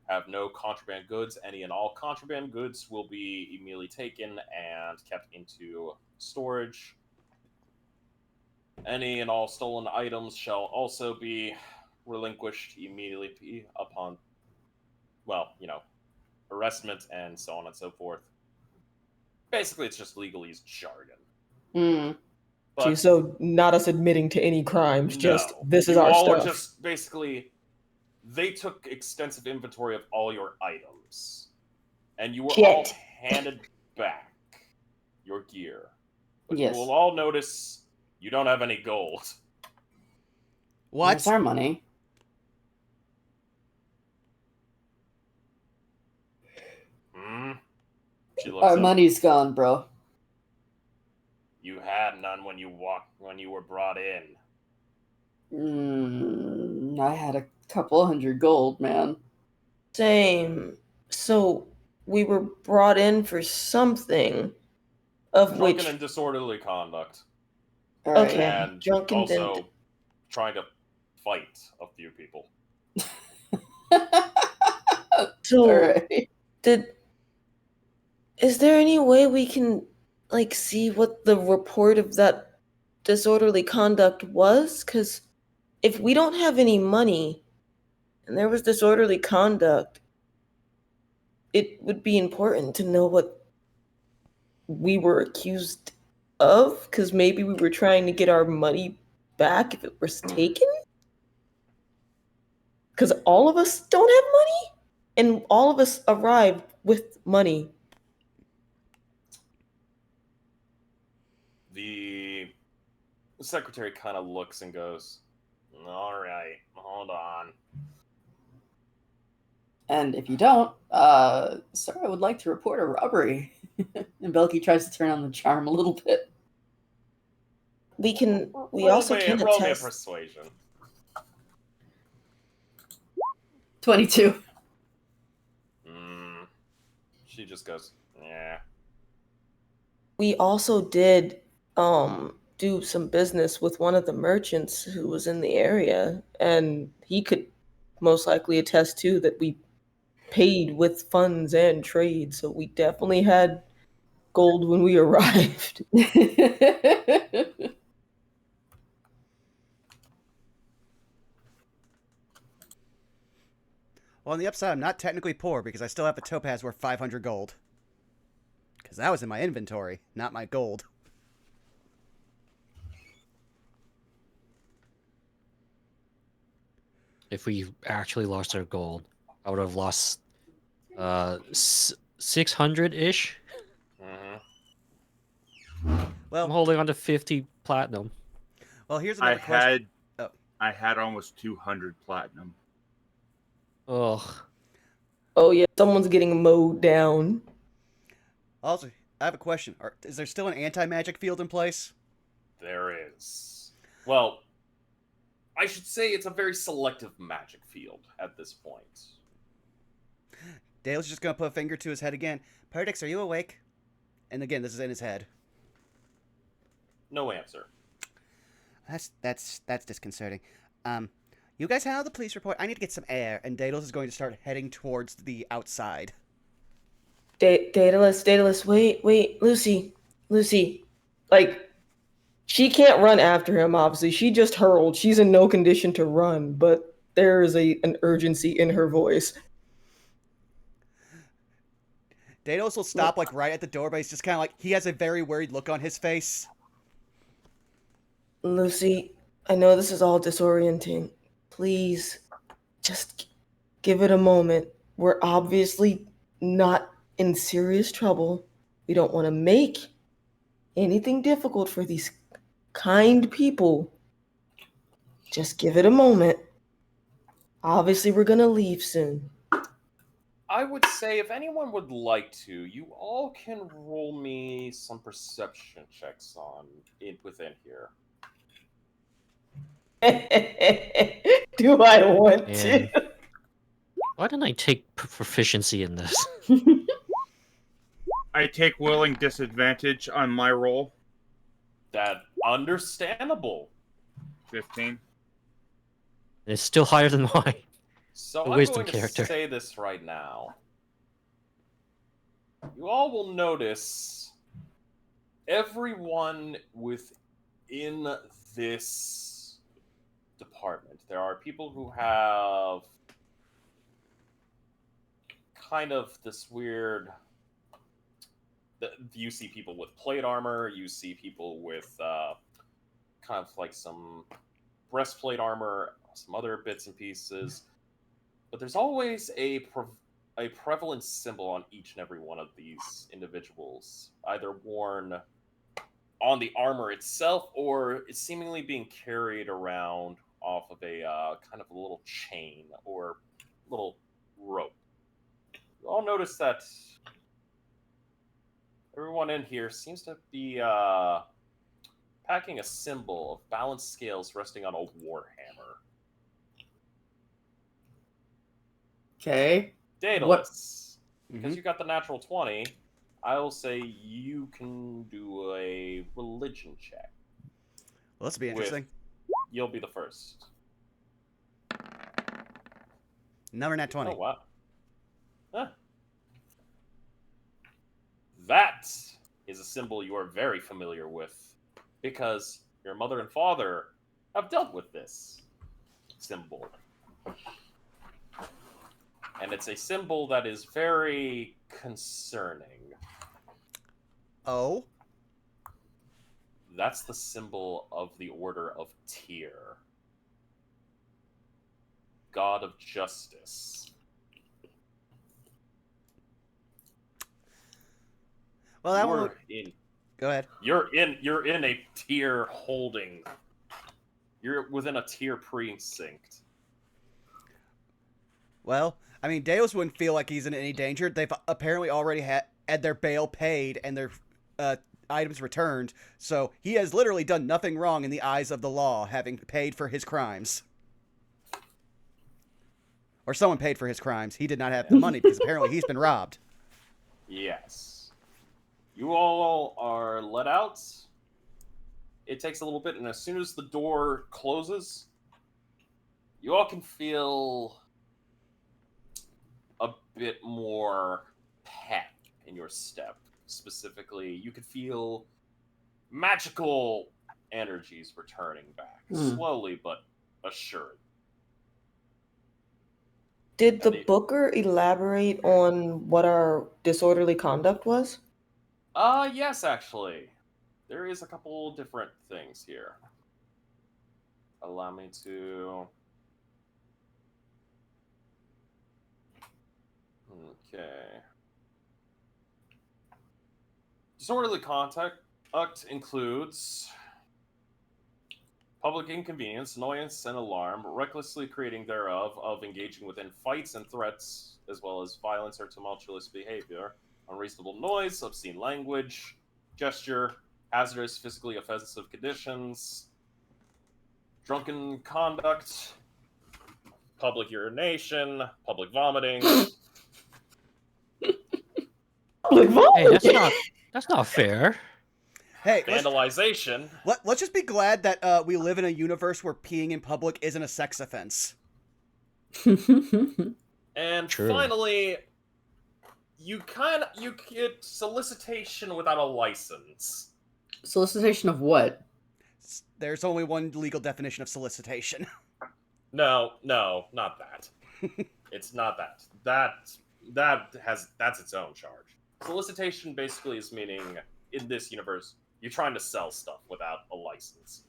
have no contraband goods. Any and all contraband goods will be immediately taken and kept into storage. Any and all stolen items shall also be relinquished immediately upon, well, arrestment and so on and so forth. Basically, it's just legalese jargon. Hmm. Okay, But so not us admitting to any crimes, just no, this is you our all stuff. are just basically, they took extensive inventory of all your items, and you were all Shit. handed back your gear. But Yes. you will all notice you don't have any gold. What? Where's our money? Hmm? She looks Our up. money's gone, bro. You had none when you were brought in. I had a couple hundred gold, man. Same. So we were brought in for something of Drunken which and disorderly conduct. All right. Okay. And Drunken also and- trying to fight a few people. so All right. is there any way we can like see what the report of that disorderly conduct was? Because if we don't have any money and there was disorderly conduct, it would be important to know what we were accused of, because maybe we were trying to get our money back if it was taken. Because all of us don't have money, and all of us arrived with money. The secretary kind of looks and goes, "All right, hold on." And if you don't, sir, I would like to report a robbery. And Belky tries to turn on the charm a little bit. We Roll also me, can roll me a attest. persuasion. 22. She just goes, "Yeah." We also did do some business with one of the merchants who was in the area, and he could most likely attest too that we paid with funds and trade, so we definitely had gold when we arrived. Well, on the upside, I'm not technically poor because I still have a topaz worth 500 gold. Because that was in my inventory, not my gold. If we actually lost our gold, I would have lost 600-ish. I'm Well, holding on to 50 platinum. well, here's I another question. had almost 200 platinum. Ugh. Oh yeah, someone's getting mowed down. Also, I have a question. Is there still an anti-magic field in place? There is. Well, I should say it's a very selective magic field at this point. Dale's just gonna put a finger to his head again. Perdix, are you awake? And again, this is in his head. No answer. That's disconcerting. You guys handle the police report. I need to get some air, and Daedalus is going to start heading towards the outside. Daedalus, wait, Lucy. Like, she can't run after him, obviously. She just hurled. She's in no condition to run, but there is an urgency in her voice. Daedalus will stop, like, right at the door, but he's just kind of like, he has a very worried look on his face. Lucy, I know this is all disorienting. Please, just give it a moment. We're obviously not in serious trouble. We don't want to make anything difficult for these kind people. Just give it a moment. Obviously, we're gonna leave soon. I would say if anyone would like to, you all can roll me some perception checks within here. Do I want And to? why didn't I take proficiency in this? I take willing disadvantage on my roll. That understandable. 15. It's still higher than mine. So The I'm wisdom going character. to say this right now. You all will notice everyone within this department, There are people who have kind of this weird... You see people with plate armor, you see people with kind of like some breastplate armor, some other bits and pieces. But there's always a prevalent symbol on each and every one of these individuals, either worn on the armor itself or it's seemingly being carried around off of a kind of a little chain or little rope. You all notice that everyone in here seems to be packing a symbol of balanced scales resting on a warhammer. Okay. Daedalus, because you got the natural 20, I will say you can do a religion check. Well, this will be interesting. You'll be the first. Number nat 20. Oh, wow. Huh. That is a symbol you are very familiar with, because your mother and father have dealt with this symbol. And it's a symbol that is very concerning. Oh? That's the symbol of the Order of Tyr. God of Justice. Well, that one. Go ahead. You're in a Tyr holding. You're within a Tyr precinct. Well, I mean, Deus wouldn't feel like he's in any danger. They've apparently already had their bail paid and their items returned, so he has literally done nothing wrong in the eyes of the law, having paid for his crimes. Or someone paid for his crimes. He did not have the money because apparently he's been robbed. Yes. You all are let out. It takes a little bit, and as soon as the door closes, you all can feel a bit more pep in your step. Specifically, you could feel magical energies returning back, slowly but assured. Did the booker elaborate on what our disorderly conduct was? Yes, actually. There is a couple different things here. Allow me to... Okay. Disorderly conduct includes public inconvenience, annoyance, and alarm, recklessly creating thereof, of engaging within fights and threats, as well as violence or tumultuous behavior, unreasonable noise, obscene language, gesture, hazardous, physically offensive conditions, drunken conduct, public urination, public vomiting. Public vomiting? Hey, that's not fair. Hey, vandalization. Let's just be glad that we live in a universe where peeing in public isn't a sex offense. And True. finally, you get solicitation without a license. Solicitation of what? There's only one legal definition of solicitation. No, not that. It's not that. That's its own charge. Solicitation basically is meaning, in this universe, you're trying to sell stuff without a license.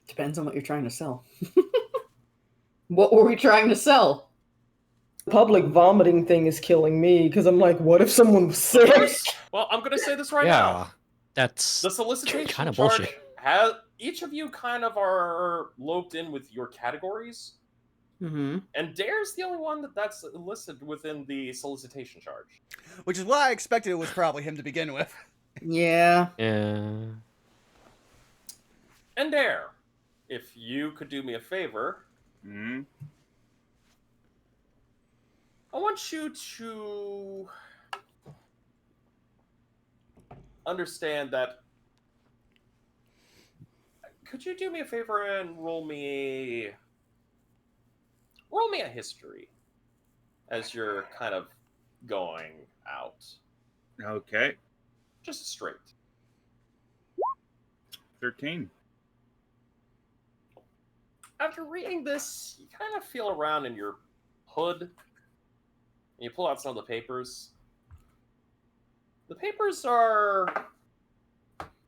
Depends on what you're trying to sell. What were we trying to sell? Public vomiting thing is killing me because I'm like, what if someone was sick? Well, I'm gonna say this right now. Yeah, that's The solicitation kind of charge bullshit. has, each of you kind of are loped in with your categories. Mm-hmm. And Dare's the only one that's listed within the solicitation charge. Which is why I expected it was probably him to begin with. Yeah. Yeah. And Dare, if you could do me a favor, I want you to understand that. Could you do me a favor and roll me a history as you're kind of going out? Okay. Just straight. 13. after reading this, you kind of feel around in your hood, and you pull out some of the papers. The papers are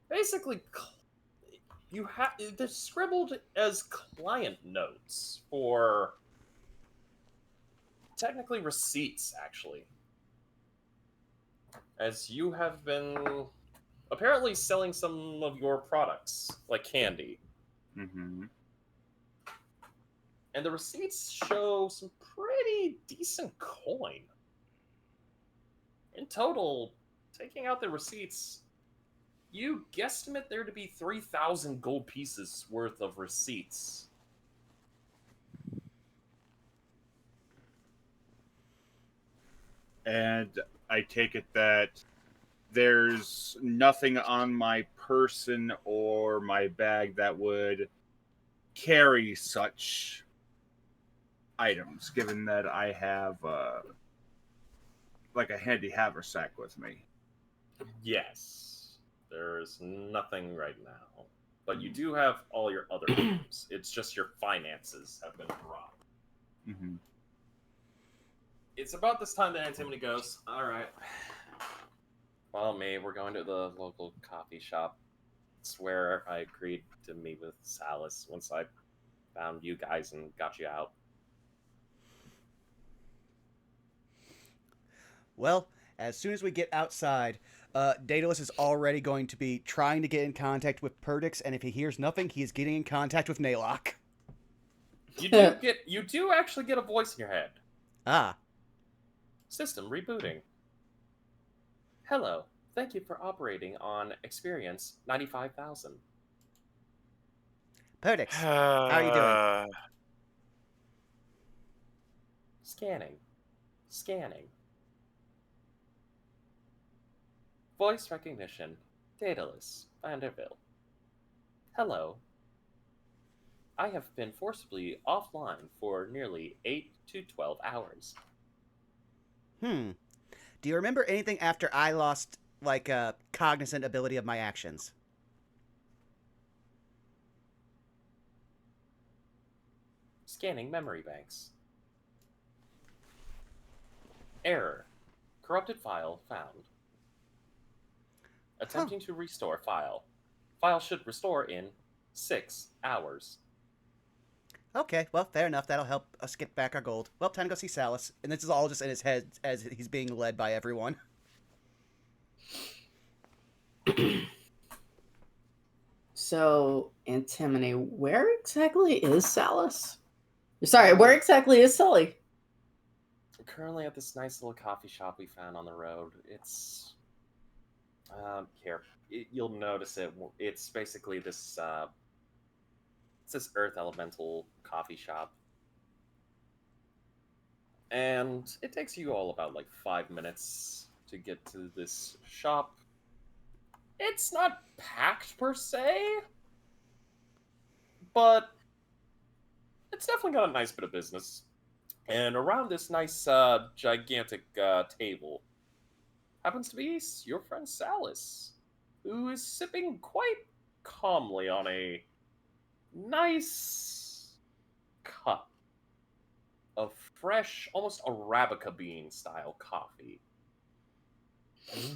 basically they're scribbled as client notes for technically receipts, actually, as you have been apparently selling some of your products, like candy. Mm-hmm. And the receipts show some pretty decent coin. In total, taking out the receipts, you guesstimate there to be 3,000 gold pieces worth of receipts. And I take it that there's nothing on my person or my bag that would carry such items, given that I have like a handy haversack with me. Yes, there's nothing right now. But you do have all your other items. It's just your finances have been robbed. Mm-hmm. It's about this time that Antimony goes, alright. Well, me, we're going to the local coffee shop. It's where I agreed to meet with Salas once I found you guys and got you out. Well, as soon as we get outside, Daedalus is already going to be trying to get in contact with Perdix, and if he hears nothing, he is getting in contact with Naylock. You do actually get a voice in your head. Ah. System rebooting. Hello. Thank you for operating on Experience 95,000. Perdix, how are you doing? Scanning. Scanning. Voice recognition. Daedalus Vanderbilt. Hello. I have been forcibly offline for nearly 8 to 12 hours. Do you remember anything after I lost, like, cognizant ability of my actions? Scanning memory banks. Error. Corrupted file found. Attempting to restore file. File should restore in 6 hours. Okay, well, fair enough. That'll help us get back our gold. Well, time to go see Salas. And this is all just in his head as he's being led by everyone. So, Antimony, where exactly is Salas? Sorry, where exactly is Sully? Currently at this nice little coffee shop we found on the road. It's here. You'll notice it. It's basically this it's this earth elemental coffee shop. And it takes you all about like 5 minutes to get to this shop. It's not packed per se, but it's definitely got a nice bit of business. And around this nice, gigantic table happens to be your friend Salas, who is sipping quite calmly on a nice cup of fresh, almost Arabica bean style coffee.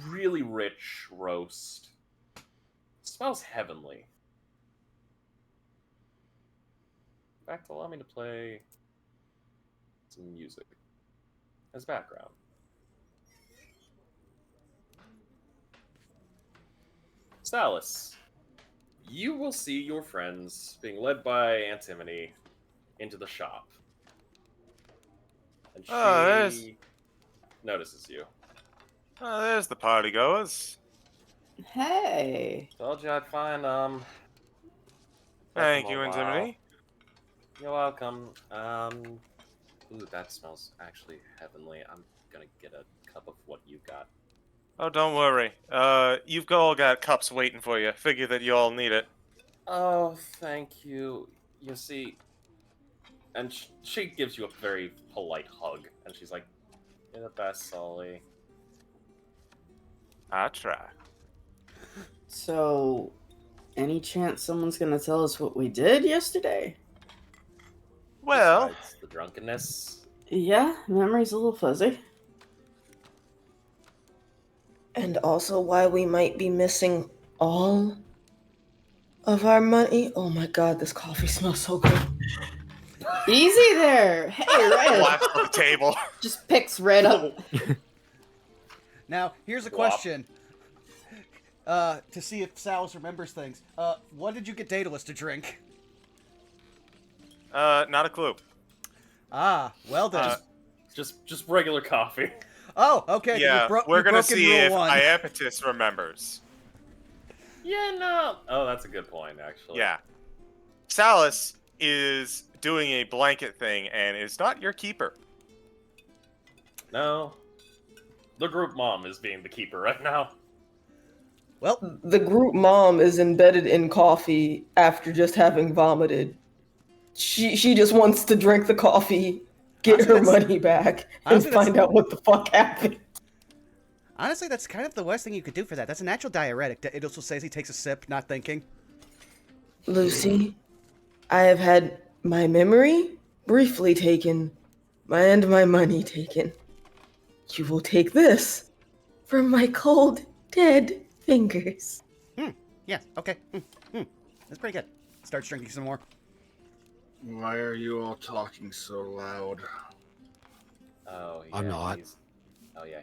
Really rich roast. Smells heavenly. In fact, allow me to play some music as background. Salas, you will see your friends being led by Antimony into the shop. And she notices you. Oh, there's the party goers. Hey. Told you I'd find, Thank them you, a while. Antimony. You're welcome. Ooh, that smells actually heavenly. I'm gonna get a cup of what you got. Oh, don't worry. You've all got cups waiting for you. Figure that you all need it. Oh, thank you. You see, and she gives you a very polite hug, and she's like, "You're the best, Sully." I try. So, any chance someone's gonna tell us what we did yesterday? Well, Besides the drunkenness. Yeah, memory's a little fuzzy. And also why we might be missing all of our money. Oh my god, this coffee smells so good. Easy there. Hey, Red. collapse on the table. Just picks Red up. Now, here's a Wop. question. To see if Sal's remembers things. What did you get Daedalus to drink? Not a clue. Ah, well then. Just regular coffee. Oh, okay. Yeah, you're we're gonna broken see rule if one. Iapetus remembers. Yeah, no. Oh, that's a good point, actually. Yeah. Salus is doing a blanket thing and is not your keeper. No. The group mom is being the keeper right now. Well, The group mom is embedded in coffee after just having vomited. She just wants to drink the coffee, get Honestly, her that's- money back, and honestly, that's- find out what the fuck happened. honestly, that's kind of the worst thing you could do for that. That's a natural diuretic. It also says he takes a sip, not thinking. Lucy, I have had my memory briefly taken, and my money taken. You will take this from my cold, dead fingers. Yeah, okay. That's pretty good. Starts drinking some more. Why are you all talking so loud? Oh, yeah. I'm not. Oh, yeah.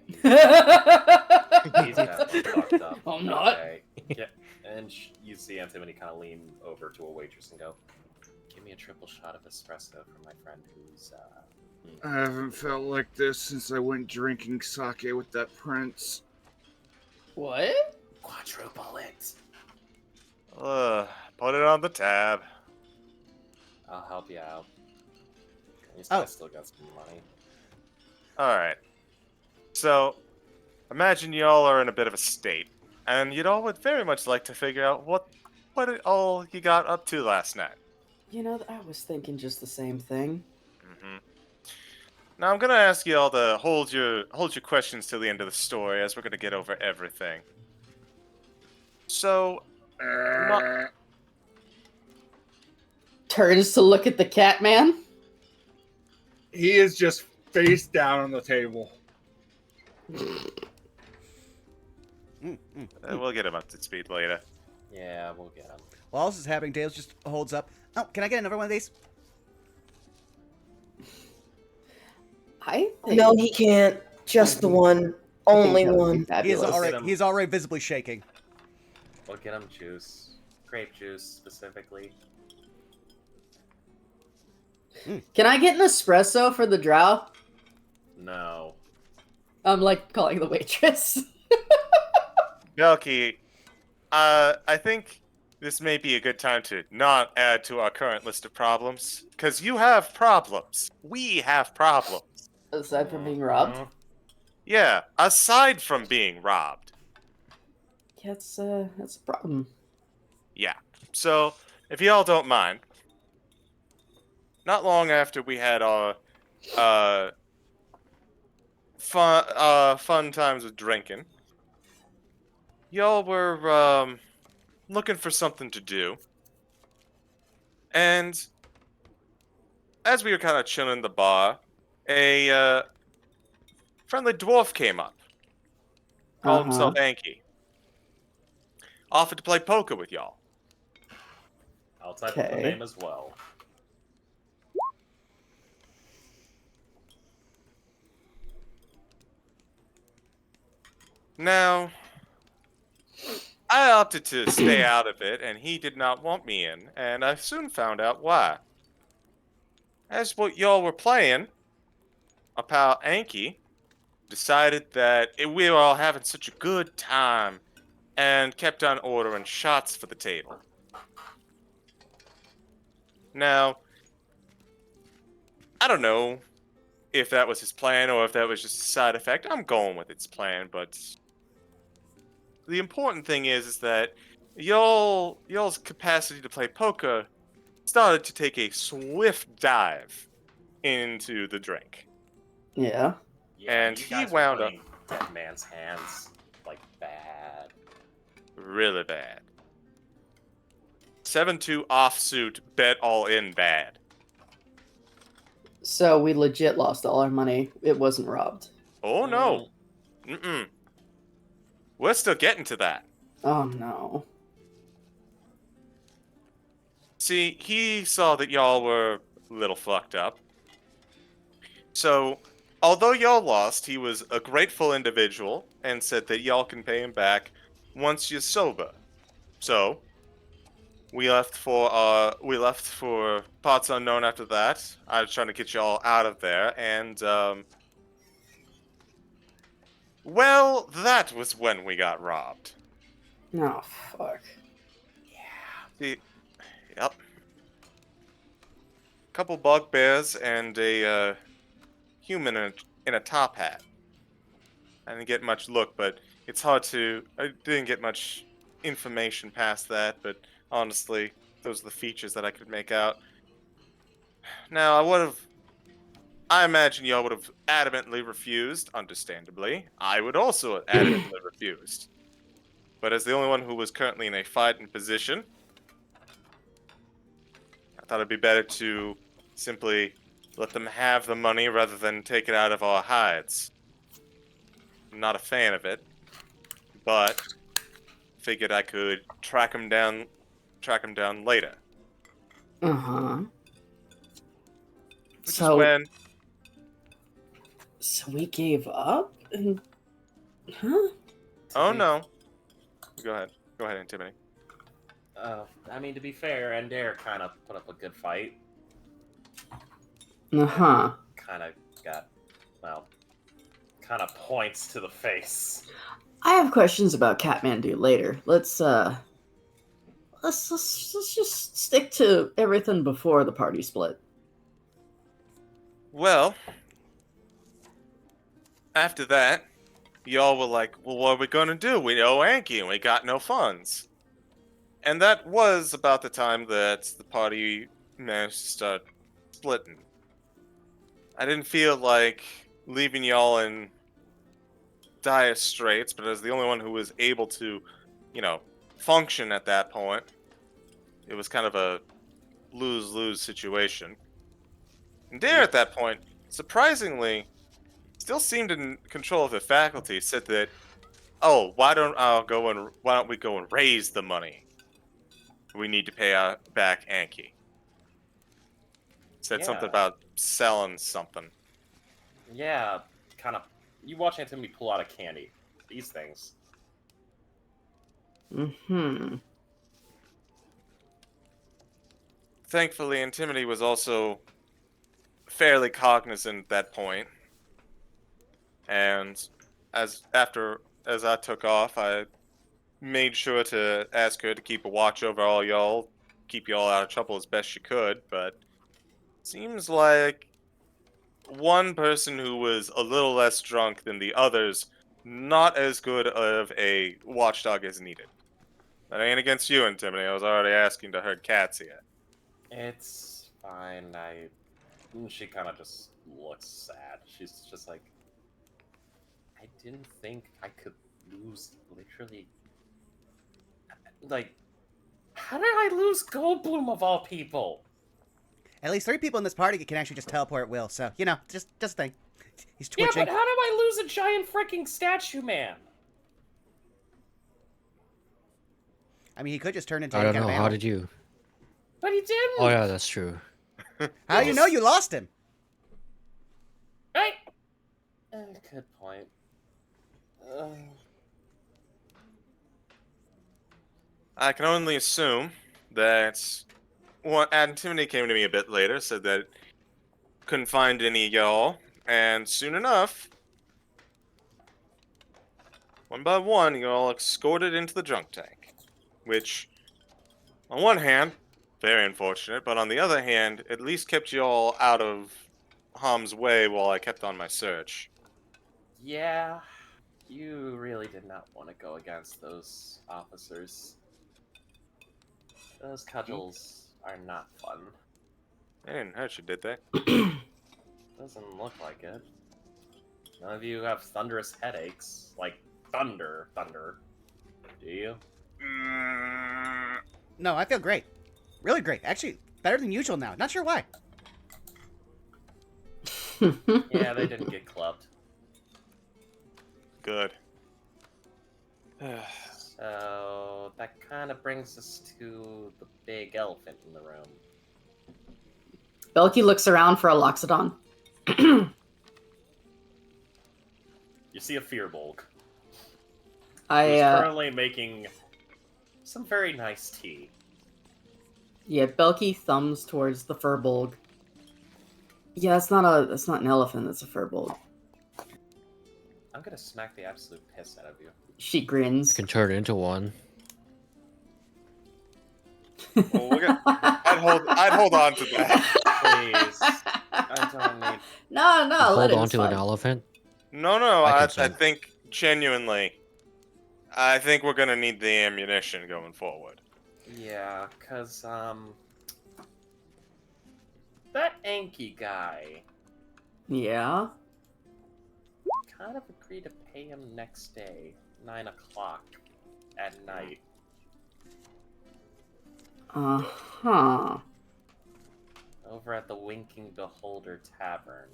He's definitely fucked up. I'm not. Okay. Yeah. And you see Antimony kind of lean over to a waitress and go, "Give me a triple shot of espresso for my friend who's, I haven't felt like this since I went drinking sake with that prince. What? quadruple it." Put it on the tab. I'll help you out. At least Oh. I still got some money. Alright. So, imagine y'all are in a bit of a state, and y'all would very much like to figure out what all you got up to last night. You know, I was thinking just the same thing. hmm Now I'm gonna ask y'all to hold your questions till the end of the story, as we're gonna get over everything. So, Turns to look at the cat man. He is just face down on the table. we'll get him up to speed later. Yeah, we'll get him. While this is happening, Dale just holds up. Oh, can I get another one of these? I think. No, he can't. Just the one. Only that would be one. He is fabulous. already. He is already visibly shaking. We'll get him juice. Grape juice, specifically. Can I get an espresso for the drow? No. I'm like calling the waitress. Belky, I think this may be a good time to not add to our current list of problems, because you have problems. We have problems. Aside from being robbed. Mhm. Yeah, aside from being robbed. Yeah, that's a problem. Yeah. So, if y'all don't mind, not long after we had our fun times with drinking, y'all were looking for something to do, and as we were kind of chilling in the bar, a friendly dwarf came up, called himself Anki, offered to play poker with y'all. I'll type up the Okay. name as well. Now, I opted to stay out of it, and he did not want me in, and I soon found out why. As what y'all were playing, our pal Anki decided that we were all having such a good time and kept on ordering shots for the table. Now, I don't know if that was his plan or if that was just a side effect. I'm going with its plan, but the important thing is that y'all's capacity to play poker started to take a swift dive into the drink. Yeah. Yeah, And you he guys wound were up- playing Dead Man's Hands, like, bad. Really bad. 7-2 offsuit, bet all in bad. So we legit lost all our money. It wasn't robbed. Oh no. Mm-mm. We're still getting to that. Oh no. See, he saw that y'all were a little fucked up. So, although y'all lost, he was a grateful individual and said that y'all can pay him back once you're sober. So, we left for parts unknown after that. I was trying to get y'all out of there, and well, that was when we got robbed. Oh fuck. See, yep. Couple bugbears and a human in a top hat. I didn't get much look, but it's hard to. I didn't get much information past that, but honestly, those are the features that I could make out. Now, I imagine y'all would have adamantly refused, understandably. I would also have adamantly refused. But as the only one who was currently in a fighting position, I thought it'd be better to simply let them have the money rather than take it out of our hides. I'm not a fan of it, but figured I could track him down later. Uh-huh. Which is when So we gave up? And huh? Oh no. Go ahead, Antimony. I mean, to be fair, Ender kind of put up a good fight. Uh-huh. Kind of got, well, kind of points to the face. I have questions about Catmandu later. Let's just stick to everything before the party split. Well, after that, y'all were like, well, what are we gonna do? We owe Anki and we got no funds. And that was about the time that the party managed to start splitting. I didn't feel like leaving y'all in dire straits, but as the only one who was able to, function at that point, it was kind of a lose-lose situation. And Dare at that point, surprisingly, still seemed in control of the faculty, said that, oh, why don't we go and raise the money we need to pay back Anki? Said something about selling something. Yeah, kind of. You watch Antimony pull out a candy. These things. Mm-hmm. Thankfully, Antimony was also fairly cognizant at that point. And as I took off, I made sure to ask her to keep a watch over all y'all, keep y'all out of trouble as best she could, but seems like one person who was a little less drunk than the others, not as good of a watchdog as needed. That ain't against you, Antimony. I was already asking to herd cats here. It's fine. She kind of just looks sad. She's just like, I didn't think I could lose literally. Like, how did I lose Goldblum of all people? At least 3 people in this party can actually just teleport at will, so, just think. He's twitching. Yeah, but how did I lose a giant freaking statue man? I mean, he could just turn into I any don't kind know. of How animal. did you? But he didn't. Oh yeah, that's true. How do you know you lost him? Right. Good point. I can only assume that Antimony came to me a bit later, said that couldn't find any of y'all, and soon enough, one by one, y'all escorted into the drunk tank. Which, on one hand, very unfortunate, but on the other hand, at least kept y'all out of harm's way while I kept on my search. Yeah, you really did not want to go against those officers. Those cudgels are not fun. They didn't hurt you, did they? Doesn't look like it. None of you have thunderous headaches. Like, thunder. Do you? No, I feel great. Really great. Actually, better than usual now. Not sure why. Yeah, they didn't get clubbed. Good. So that kind of brings us to the big elephant in the room. Belky looks around for a Loxodon. You see a Fearbulk, who's I currently making some very nice tea. yeah, Belky thumbs towards the Furbolg. Yeah, it's not an elephant, it's a Furbolg. I'm gonna smack the absolute piss out of you. She I grins. can turn it into one. Well, I'd hold on to that. Please. I don't need. No, You let hold it. on It's to an fine. elephant. No, I I consent. think genuinely, I think we're gonna need the ammunition going forward. Yeah, cause that Anki guy Yeah. kind of agreed to pay him next day, 9 o'clock at night. Uh-huh. Over at the Winking Beholder Tavern.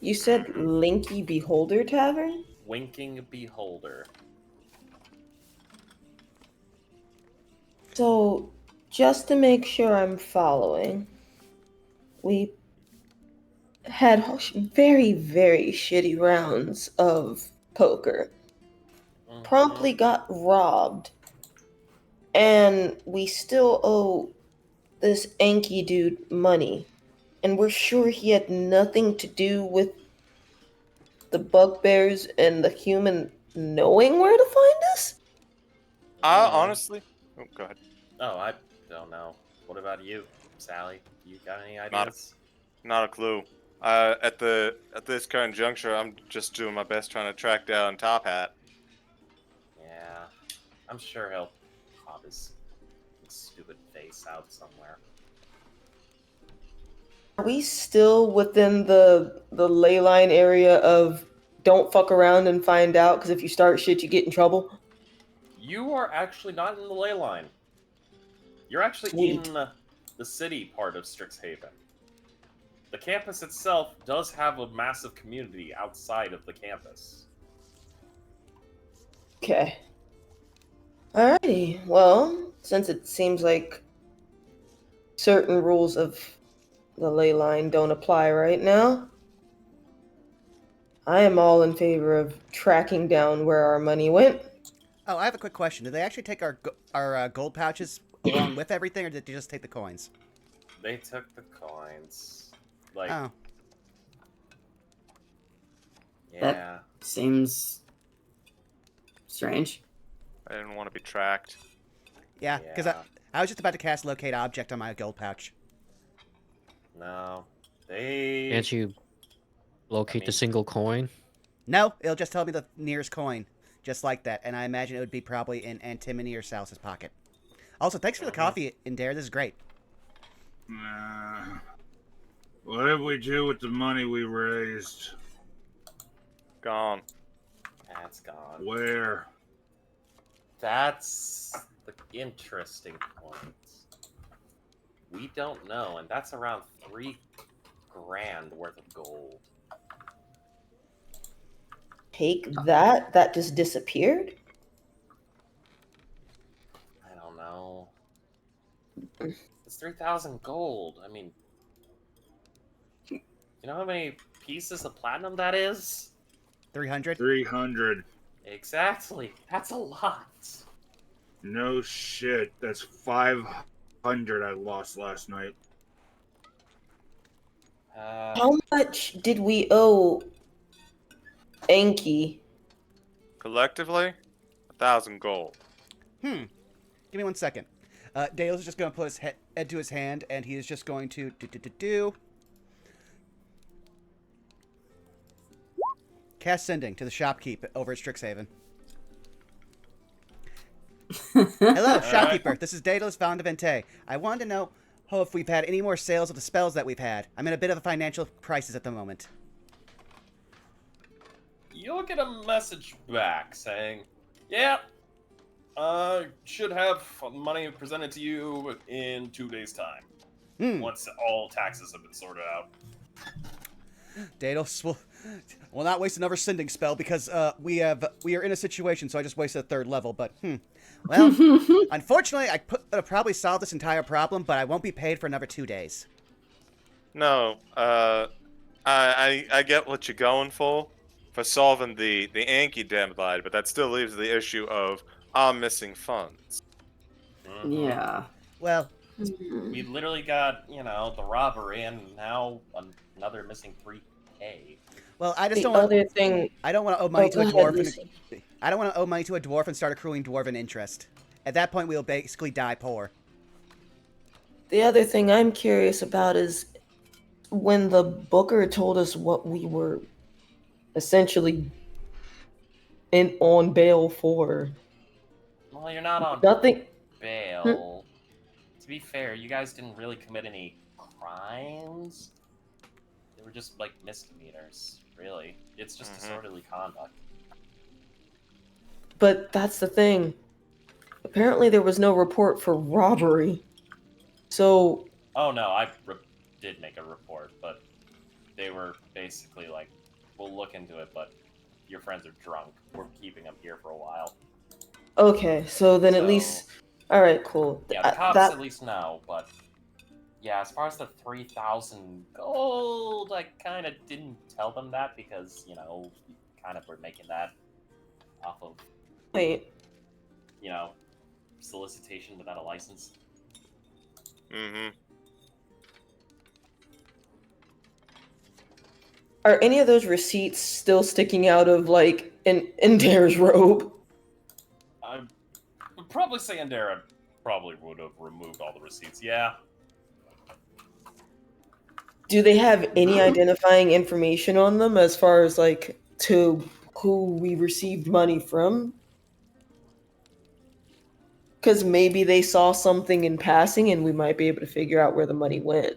You said Linky Beholder Tavern? Winking Beholder. So, just to make sure I'm following, we had very, very shitty rounds of poker, Mhm. promptly got robbed, and we still owe this Anki dude money. And we're sure he had nothing to do with the bugbears and the human knowing where to find us? Honestly, oh, go ahead. Oh, I don't know. What about you, Sally? You got any Not- ideas? Not a clue. At this current juncture, I'm just doing my best trying to track down Top Hat. Yeah, I'm sure he'll pop his stupid face out somewhere. Are we still within the ley line area of don't fuck around and find out, because if you start shit, you get in trouble? You are actually not in the ley line. You're actually Sweet. in the city part of Strixhaven. The campus itself does have a massive community outside of the campus. Okay. Alrighty. Well, since it seems like certain rules of the ley line don't apply right now, I am all in favor of tracking down where our money went. Oh, I have a quick question. Did they actually take our gold pouches along with everything, or did they just take the coins? They took the coins. Like, Oh, yeah. Seems strange. I didn't want to be tracked. yeah. Because Yeah. I was just about to cast locate object on my gold pouch. No. They... Can't you locate mean- the single coin? No, it'll just tell me the nearest coin, just like that. And I imagine it would be probably in Antimony or Salsa's pocket. Also, thanks for the coffee, Indare. This is great. What did we do with the money we raised? Gone. That's gone. Where? That's the interesting point. We don't know, and that's around $3 grand worth of gold. Take that? That just disappeared? I don't know. It's 3,000 gold. I mean, you know how many pieces of platinum that is? 300? 300. Exactly. That's a lot. No shit. That's 500 I lost last night. How much did we owe Anki? Collectively, 1,000 gold. Give me 1 second. Dale's just going to put his head to his hand, and he is just going to do. Cast sending to the shopkeep over at Strixhaven. Hello, shopkeeper. This is Daedalus Vente. I wanted to know if we've had any more sales of the spells that we've had. I'm in a bit of a financial crisis at the moment. You'll get a message back saying, "Yeah, Should have money presented to you in 2 days' time. Once all taxes have been sorted out. Daedalus will not waste another sending spell because we are in a situation, so I just wasted a 3rd level. But well, unfortunately, I could probably solve this entire problem, but I won't be paid for another 2 days. No, I get what you're going for solving the Anki divide, but that still leaves the issue of missing funds. Yeah. Well, We literally got, the robbery and now another missing 3K. well, I just The don't want. other thing. I don't want to owe money to a go dwarf. ahead, Lucy. I don't want to owe money to a dwarf and start accruing dwarven interest. At that point, we'll basically die poor. The other thing I'm curious about is when the booker told us what we were essentially on bail for. Well, you're not on Nothing. bail. To be fair, you guys didn't really commit any crimes. They were just, like, misdemeanors, really. It's just disorderly conduct. But that's the thing. Apparently there was no report for robbery. So, Oh, no, I did make a report, but they were basically like, we'll look into it, but your friends are drunk. We're keeping them here for a while. okay, so then at least... Alright, cool. Yeah, the cops at least know, but... Yeah, as far as the 3,000 gold, I kind of didn't tell them that because, we kind of were making that off of, Wait, solicitation without a license. are any of those receipts still sticking out of, like, in Dare's robe? I would probably say Andera probably would have removed all the receipts, yeah. Do they have any identifying information on them as far as, like, to who we received money from? Because maybe they saw something in passing and we might be able to figure out where the money went.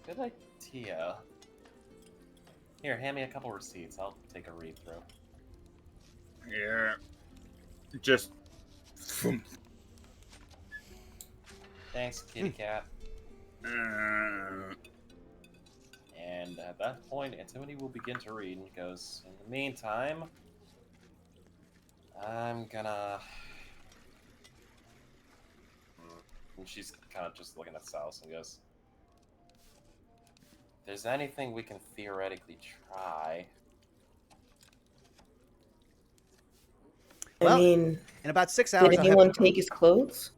Good idea. Here, hand me a couple receipts. I'll take a read through. Yeah. Just. Thanks, kitty cat. And at that point, Antimony will begin to read and goes, in the meantime, I'm gonna... And she's kind of just looking at Saus and goes, if there's anything we can theoretically try... Well, I mean, in about 6 hours, did I'll have anyone take his clothes?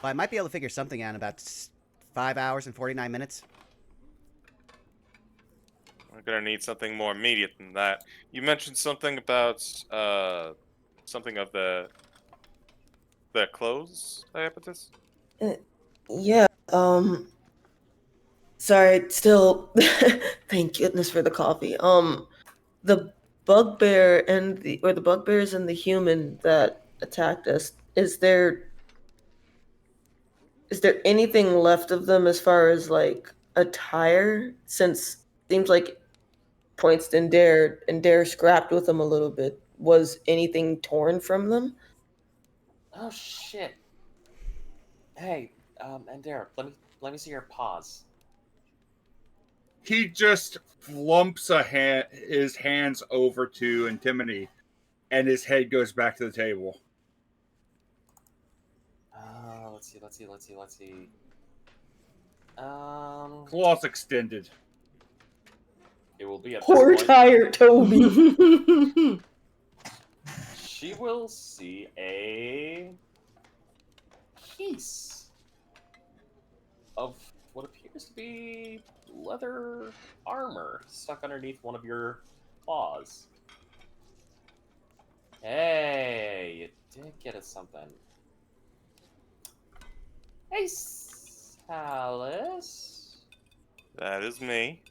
Well, I might be able to figure something out in about 5 hours and 49 minutes. We're gonna need something more immediate than that. You mentioned something about something of the clothes diabetes. Yeah, sorry, still, thank goodness for the coffee. The bugbear the bugbears and the human that attacked us, is there anything left of them as far as, like, attire? Since it seems like points and Dare scrapped with them a little bit. Was anything torn from them? Oh, shit. Hey, Andera, let me see your paws. He just flumps his hands over to Antimony, and his head goes back to the table. Let's see. Claws extended. It will be at Poor this point. tired Toby. She will see a piece of what appears to be leather armor stuck underneath one of your claws. Hey, you did get us something. Hey, Alice. That is me.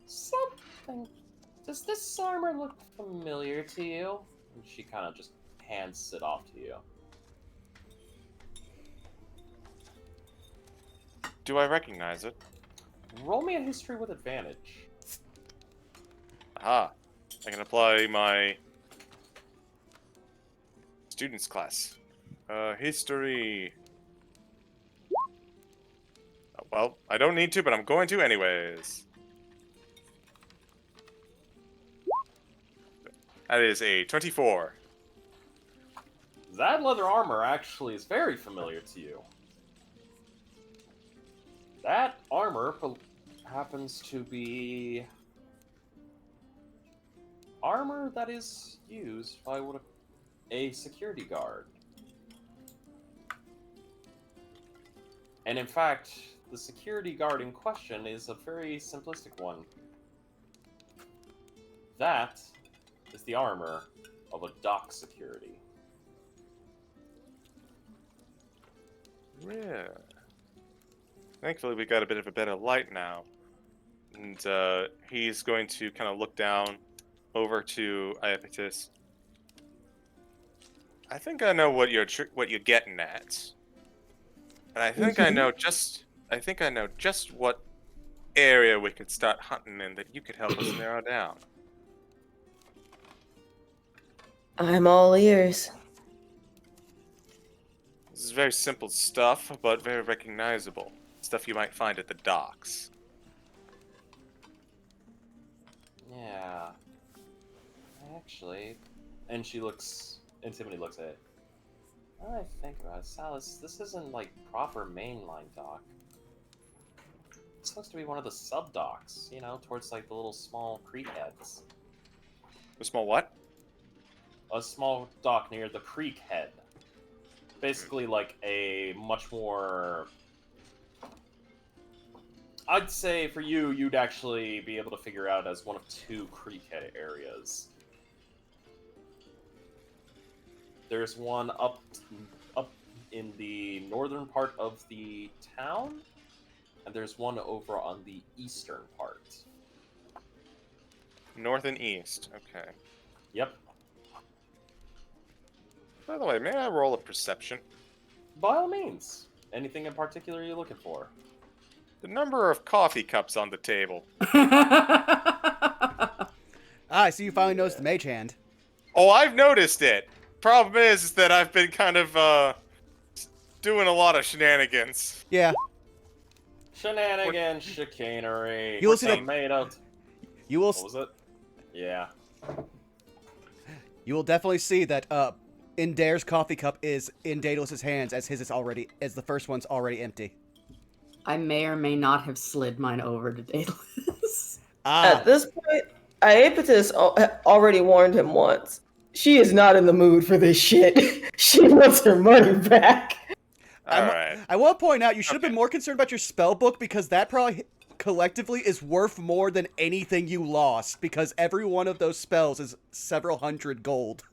Something. Does this armor look familiar to you? And she kind of just hands it off to you. Do I recognize it? Roll me a history with advantage. Aha. I can apply my students class. History. Well, I don't need to, but I'm going to anyways. That is a 24. That leather armor actually is very familiar to you. That armor happens to be armor that is used by a security guard. And in fact, the security guard in question is a very simplistic one. That is the armor of a dock security. Yeah. Thankfully, we got a bit of a better light now. And he's going to kind of look down over to Iapetus. I think I know what you're getting at. And I think I know just what area we could start hunting in that you could help us narrow down. I'm all ears. This is very simple stuff, but very recognizable. Stuff you might find at the docks. Yeah. Actually, and she looks, and Timothy looks at it. Now that I think about it, Salas, this isn't like proper mainline dock. It's supposed to be one of the sub docks, you know, towards like the little small creek heads. A small what? A small dock near the creek head. Basically, like a much more. I'd say for you, you'd actually be able to figure out as one of two creekhead areas. There's one up in the northern part of the town, and there's one over on the eastern part. North and east. Okay. Yep. By the way, may I roll a perception? By all means. Anything in particular you're looking for? The number of coffee cups on the table. I see you finally noticed the mage hand. Oh, I've noticed it. Problem is that I've been kind of doing a lot of shenanigans. Yeah. Shenanigans, chicanery. You will see tomato. You will. What was it? Yeah. You will definitely see that Indare's coffee cup is in Daedalus' hands, as the first one's already empty. I may or may not have slid mine over to Daedalus. At this point, Iapetus already warned him once. She is not in the mood for this shit. She wants her money back. Alright. I want to point out, you should have been more concerned about your spell book, because that probably collectively is worth more than anything you lost, because every one of those spells is several hundred gold.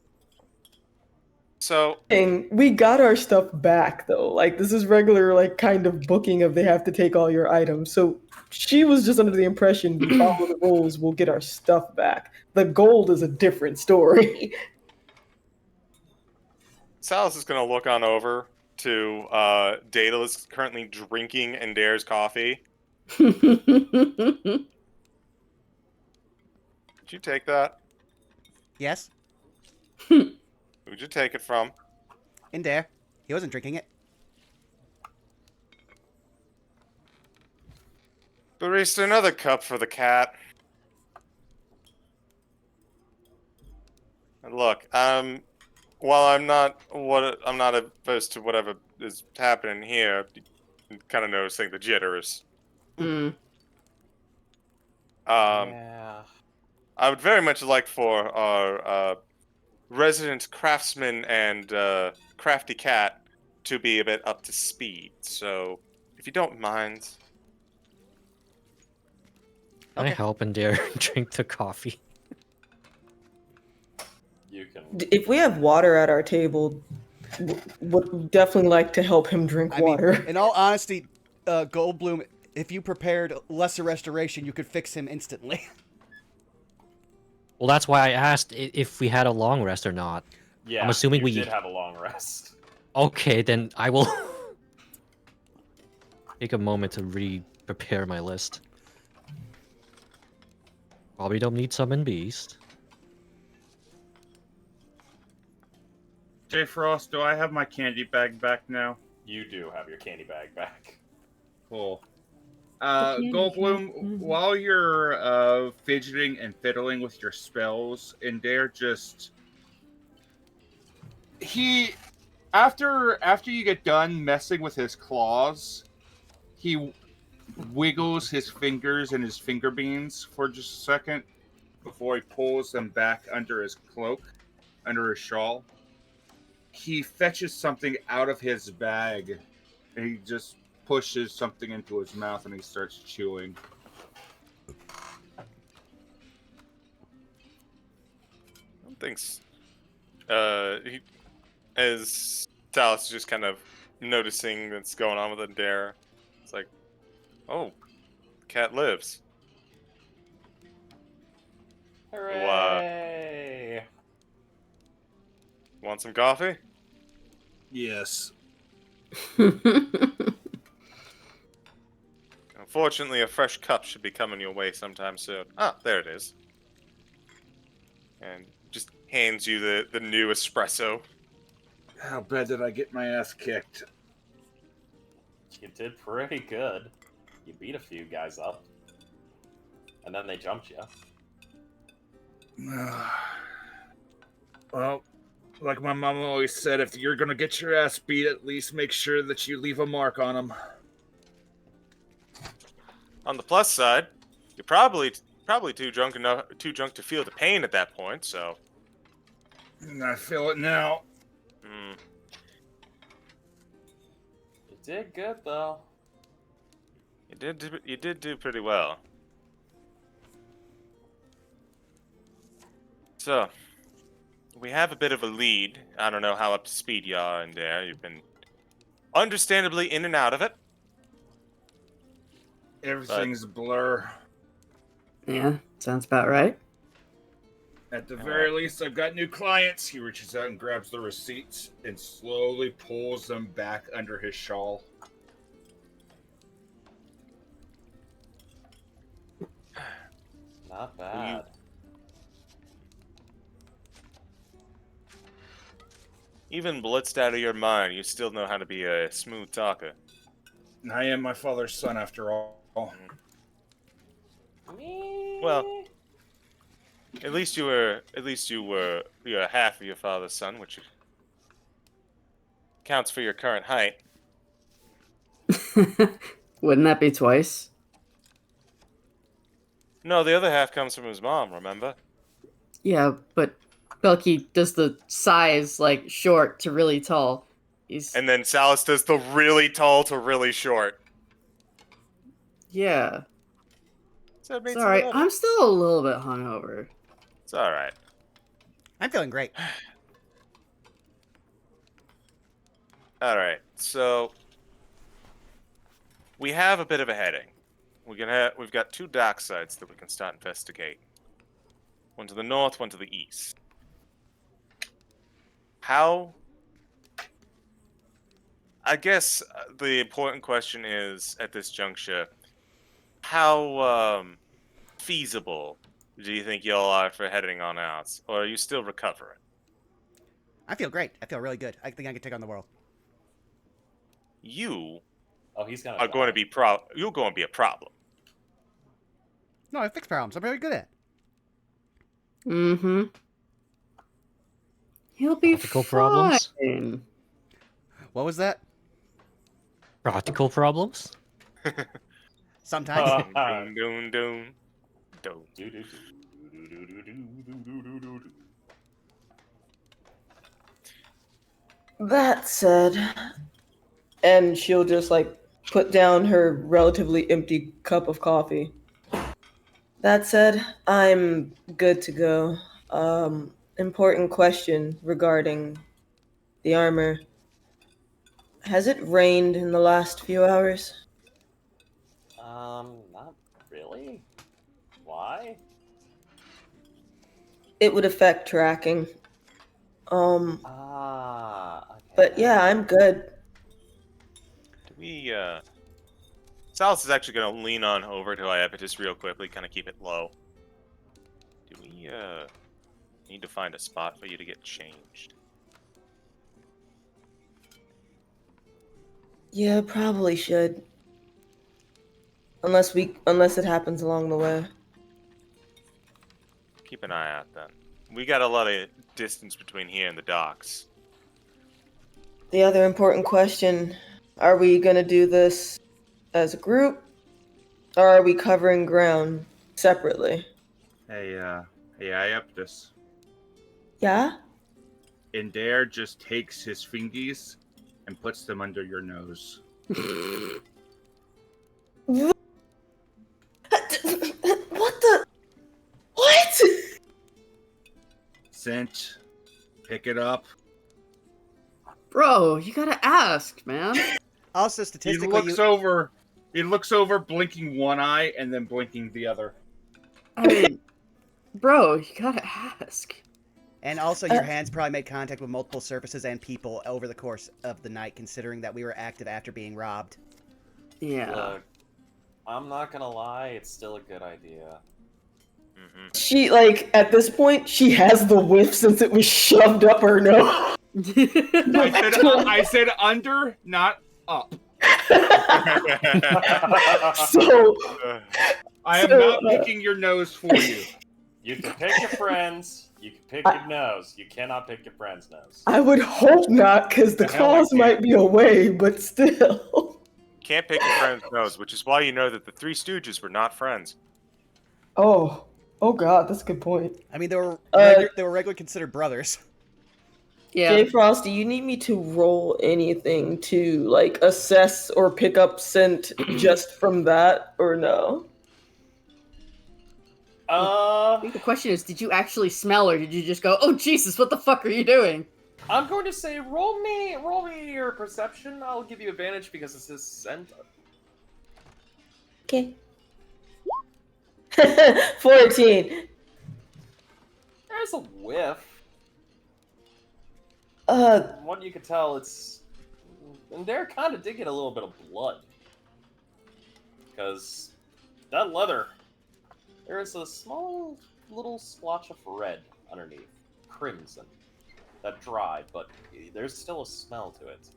So, And we got our stuff back, though. Like, this is regular, like, kind of booking of they have to take all your items. So she was just under the impression we follow the rules, we'll get our stuff back. The gold is a different story. Salas is going to look on over to Daedalus currently drinking Indare's coffee. Did you take that? Yes? Who'd you take it from? Indare. He wasn't drinking it. Barista, another cup for the cat. And look, while I'm not opposed to whatever is happening here, I'm kind of noticing the jitters. Yeah. I would very much like for our resident craftsman and crafty cat to be a bit up to speed. So, if you don't mind. Can I help and dare drink the coffee? You can. If we have water at our table, would definitely like to help him drink water. In all honesty, Goldblum, if you prepared lesser restoration, you could fix him instantly. Well, that's why I asked if we had a long rest or not. Yeah. I'm assuming you we did have a long rest. Okay, then I will. take a moment to prepare my list. Probably don't need Summon Beast. J Frost, do I have my candy bag back now? You do have your candy bag back. Cool. candy Goldblum, cane. while you're fidgeting and fiddling with your spells in there, after you get done messing with his claws, he wiggles his fingers and his finger beans for just a second before he pulls them back under his cloak, under his shawl. He fetches something out of his bag and he just pushes something into his mouth and he starts chewing. Thanks. As Talos is just kind of noticing what's going on with Adair, it's like, oh, the cat lives. Hooray! Want some coffee? Yes. Unfortunately, a fresh cup should be coming your way sometime soon. Ah, there it is. And just hands you the new espresso. How bad did I get my ass kicked? You did pretty good. You beat a few guys up. And then they jumped you. Well, like my mom always said, if you're gonna get your ass beat, at least make sure that you leave a mark on them. On the plus side, you're probably too drunk to feel the pain at that point. So. I feel it now. You did good though. You did do pretty well. So, we have a bit of a lead. I don't know how up to speed you are in there. You've been understandably in and out of it. Everything's a blur. Yeah, sounds about right. At the very least, I've got new clients. He reaches out and grabs the receipts and slowly pulls them back under his shawl. Not bad. Even blitzed out of your mind, you still know how to be a smooth talker. I am my father's son, after all. Well, at least you were half of your father's son, which counts for your current height. Wouldn't that be twice? No, the other half comes from his mom, remember? Yeah, but Belky does the size, like, short to really tall. And then Salas does the really tall to really short. Yeah. So it means It's alright, I'm still a little bit hungover. It's alright. I'm feeling great. Alright, so we have a bit of a heading. We've got two dark sides that we can start investigating. One to the north, one to the east. How? I guess the important question is, at this juncture, how feasible do you think y'all are for heading on out? Or are you still recovering? I feel great. I feel really good. I think I can take on the world. You He's gonna are going to be you're going to be a problem. No, I fix problems. I'm very good at it. Mm-hmm. He'll be Practical fine. problems? What was that? Practical problems? Sometimes. Doon, doon, doon. That said, and she'll just like put down her relatively empty cup of coffee. That said, I'm good to go. Important question regarding the armor. Has it rained in the last few hours? Not really. Why? It would affect tracking. Okay. But yeah, I'm good. Do we Salas is actually going to lean on over to Iapetus real quickly, kind of keep it low. Do we need to find a spot for you to get changed? Yeah, probably should. Unless it happens along the way. Keep an eye out then. We got a lot of distance between here and the docks. The other important question, are we gonna do this as a group? Or are we covering ground separately? Hey, Iaptus. Yeah? Indare just takes his fingies and puts them under your nose. What the? What? Cinch, pick it up. Bro, you gotta ask, man. Also, He statistically, looks over, blinking one eye and then blinking the other. I mean, bro, you gotta ask. and also your hands probably made contact with multiple surfaces and people over the course of the night, considering that we were active after being robbed. Yeah. Look, I'm not gonna lie, it's still a good idea. She, like, at this point, she has the whiff since it was shoved up her nose. I said under, not up. So, I am not picking your nose for you. You can pick your friends, you can pick your nose, you cannot pick your friend's nose. I would hope not, because the The hell I claws might can't. be away, but still. Can't pick your friend's nose, which is why you know that the Three Stooges were not friends. Oh god, that's a good point. I mean, they were regularly considered brothers. Yeah. J Frost, do you need me to roll anything to, like, assess or pick up scent just from that, or no? I think the question is, did you actually smell, or did you just go, oh Jesus, what the fuck are you doing? I'm going to say roll me your perception. I'll give you advantage because this is scent. Okay. 14. There's a whiff. Uh, From what you could tell, and they're kind of digging a little bit of blood. Because that leather, there is a small little splotch of red underneath, crimson, that dried, but there's still a smell to it.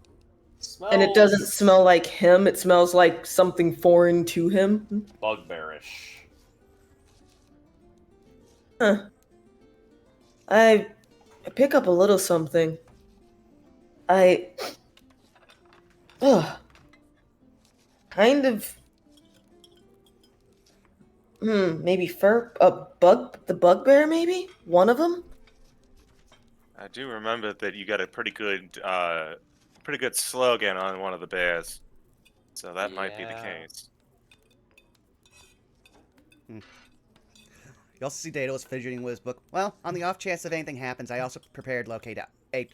and it doesn't smell like him, it smells like something foreign to him. Bugbearish. Huh. I pick up a little something. Kind of. Maybe the bugbear, maybe? One of them? I do remember that you got a pretty good slogan on one of the bears, so that might be the Yeah. case. You also see Daedalus fidgeting with his book. Well, on the off chance if anything happens, I also prepared locate a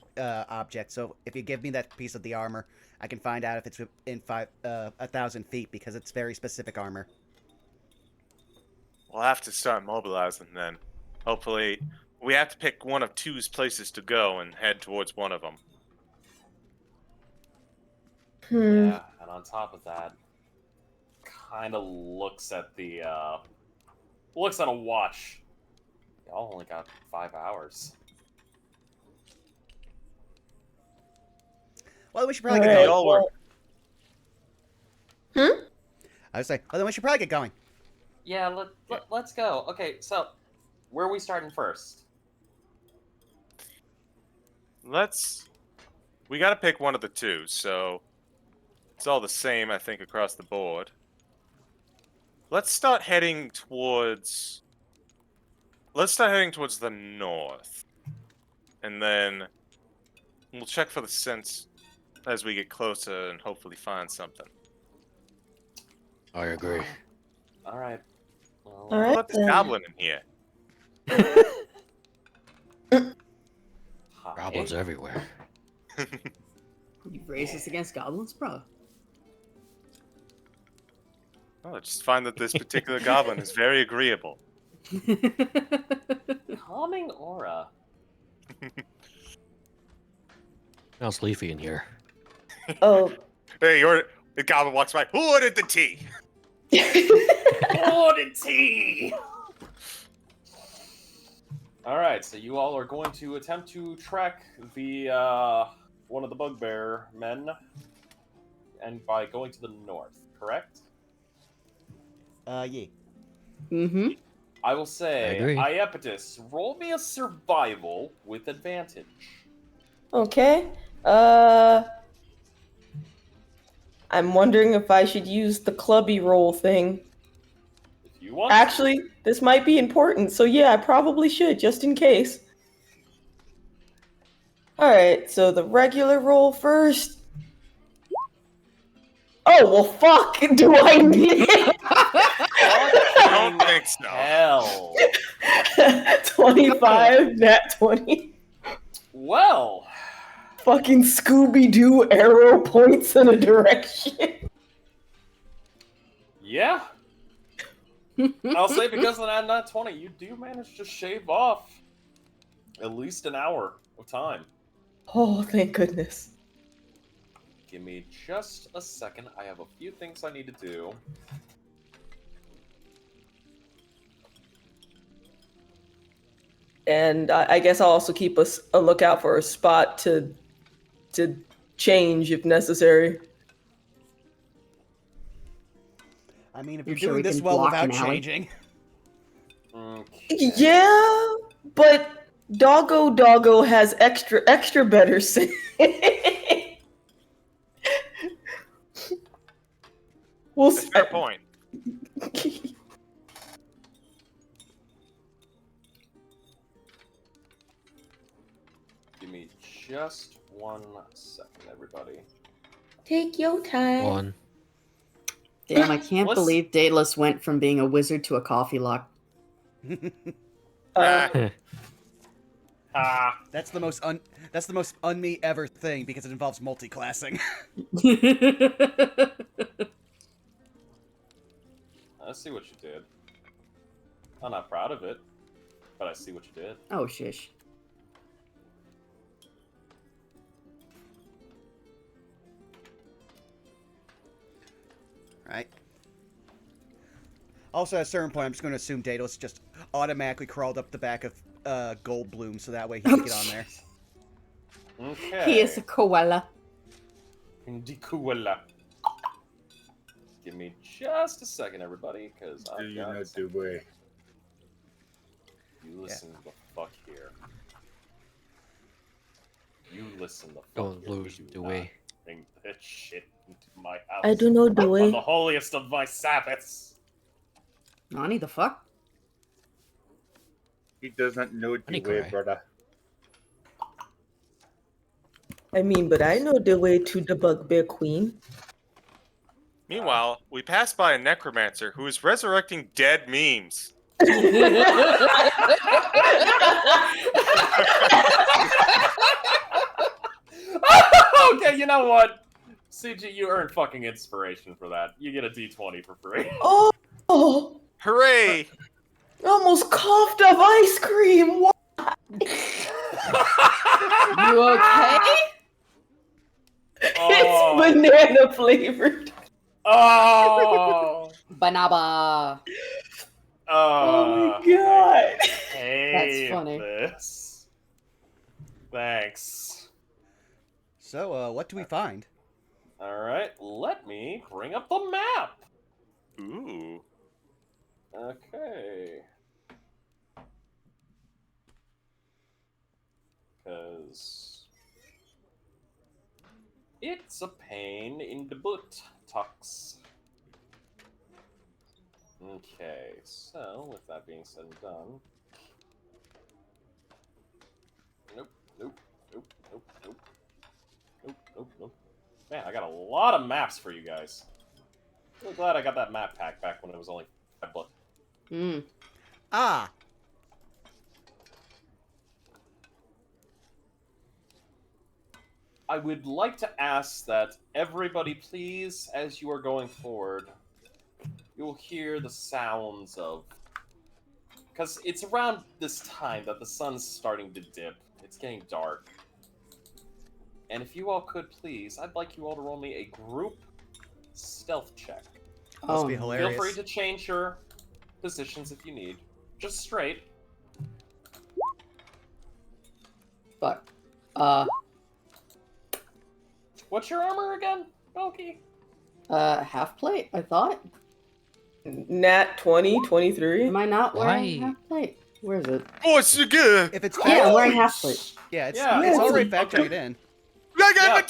object. So if you give me that piece of the armor, I can find out if it's in 1,000 feet, because it's very specific armor. We'll have to start mobilizing then. Hopefully, we have to pick one of two's places to go and head towards one of them. Yeah, and on top of that, kind of looks at a watch. Y'all only got 5 hours. Well, we should probably Alright, get Y'all going. were I was like, well, then we should probably get going. Yeah, let's go. Okay, so where are we starting first? We gotta pick one of the two, so it's all the same, I think, across the board. Let's start heading towards the north. And then we'll check for the scents as we get closer and hopefully find something. I agree. All right. Well, All What right, about this then. goblin in here? hi. Goblins everywhere. You racist against goblins, bro? Oh, I just find that this particular goblin is very agreeable. Calming aura. Smells leafy in here. Oh, Hey, the goblin walks by. Who ordered the tea? Oddity! Alright, so you all are going to attempt to track the, one of the bugbear men, and by going to the north, correct? Yeah. Mm-hmm. I will say, agree. Iapetus, roll me a survival with advantage. Okay. I'm wondering if I should use the clubby roll thing. If you want Actually, this might be important, so yeah, I probably should, just in case. Alright, so the regular roll first. Oh, well, fuck, do I need it? I don't think so. Hell. 25, nat 20. Well, Fucking Scooby-Doo arrow points in a direction. yeah. I'll say because of that nat 20, you do manage to shave off at least an hour of time. Oh, thank goodness. Give me just a second. I have a few things I need to do. And I guess I'll also keep a lookout for a spot to change if necessary. I mean, if I'm you're sure doing we this can well block without an alley. changing. Okay. Yeah, but Doggo has extra better sense. We'll That's a fair point. Give me just 1 second, everybody. Take your time. 1. Damn, I can't Let's- believe Daedalus went from being a wizard to a coffee lock. Ah, That's the most un-me ever thing because it involves multi-classing. I see what you did. I'm not proud of it, but I see what you did. Oh, shish. Right. Also, at a certain point, I'm just going to assume Daedalus just automatically crawled up the back of Goldblum, so that way he can get on there. Okay. He is a koala. Indikuala. Give me just a second, everybody, because Do I've you got know some- the way? You listen the fuck here. You listen the fuck Don't here. lose You do the not way. Bring that shit into my house. I do know the On way. the holiest of my Sabbaths. Nani the fuck? He does not know the Honey way, cry. brother. I mean, but I know the way to the Bugbear Queen. Meanwhile, we pass by a necromancer who is resurrecting dead memes. Okay, you know what? CG, you earned fucking inspiration for that. You get a D20 for free. Oh, Hooray! I almost coughed up ice cream. What? You okay? Oh. It's banana flavored. Oh! Banaba. Oh my god. Hate funny. this. Thanks. So, what do we find? Alright, let me bring up the map. Ooh. Okay. Because it's a pain in the butt, Tux. Okay, so with that being said and done. Nope, nope, nope, nope, nope. Nope, nope, nope. Man, I got a lot of maps for you guys. Really glad I got that map pack back when it was only $5. Hmm. Ah! I would like to ask that everybody, please, as you are going forward, you'll hear the sounds of... Because it's around this time that the sun's starting to dip. It's getting dark. And if you all could, please, I'd like you all to roll me a group stealth check. Must Oh, be no. hilarious. Feel free to change your positions if you need. Just straight. Fuck. What's your armor again, Belky? Half plate, I thought. Nat 20, 23. Am I not wearing Why? half plate? Where is it? What's the good? If it's Yeah, I'm fact, wearing half plate. yeah, it's Yeah, it's yeah, already okay. factoring it in. God damn. What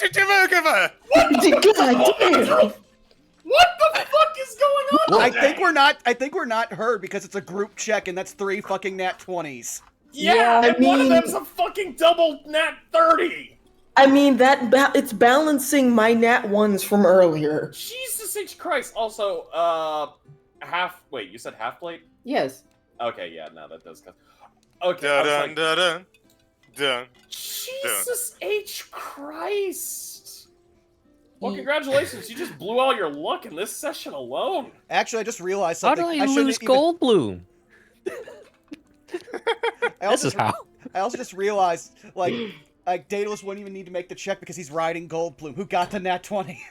the fuck is going on? I think we're not heard because it's a group check and that's 3 fucking nat 20s. Yeah, I and one of mean- them's a fucking double nat 30. I mean, it's balancing my nat 1s from earlier. Jesus H. Christ. Also, wait, you said half plate? Yes. Okay, yeah, no, that does count. Okay, I Dun was dun like, dun dun dun. Jesus H. Christ. Well, congratulations, you just blew all your luck in this session alone. Actually, I just realized How something. did I shouldn't lose even- Goldblum? I also This is how. I also just realized, like Daedalus wouldn't even need to make the check because he's riding Goldblum, who got the nat 20.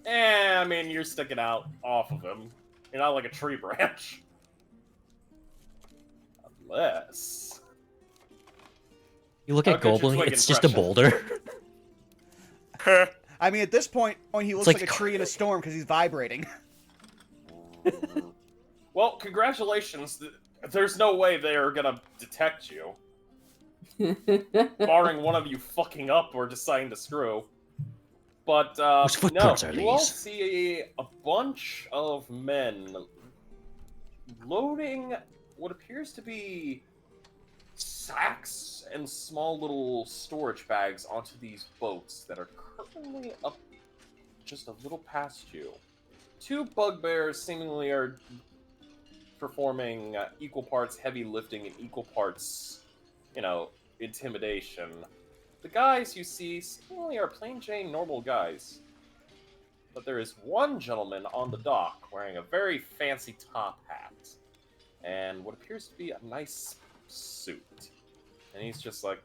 I mean, you're sticking out off of him. You're not like a tree branch. Unless... You look How at good's your Goldblum, twig it's just a impression? boulder. I mean, at this point, when he looks like like a tree in a storm because he's vibrating. Well, congratulations. There's no way they're gonna detect you. Barring one of you fucking up or deciding to screw. But, Whose no, footprints are you all these? see a bunch of men loading what appears to be sacks and small little storage bags onto these boats that are currently up just a little past you. 2 bugbears seemingly are performing equal parts heavy lifting and equal parts, intimidation. The guys you see seemingly are plain Jane normal guys. But there is one gentleman on the dock wearing a very fancy top hat and what appears to be a nice suit. And he's just like,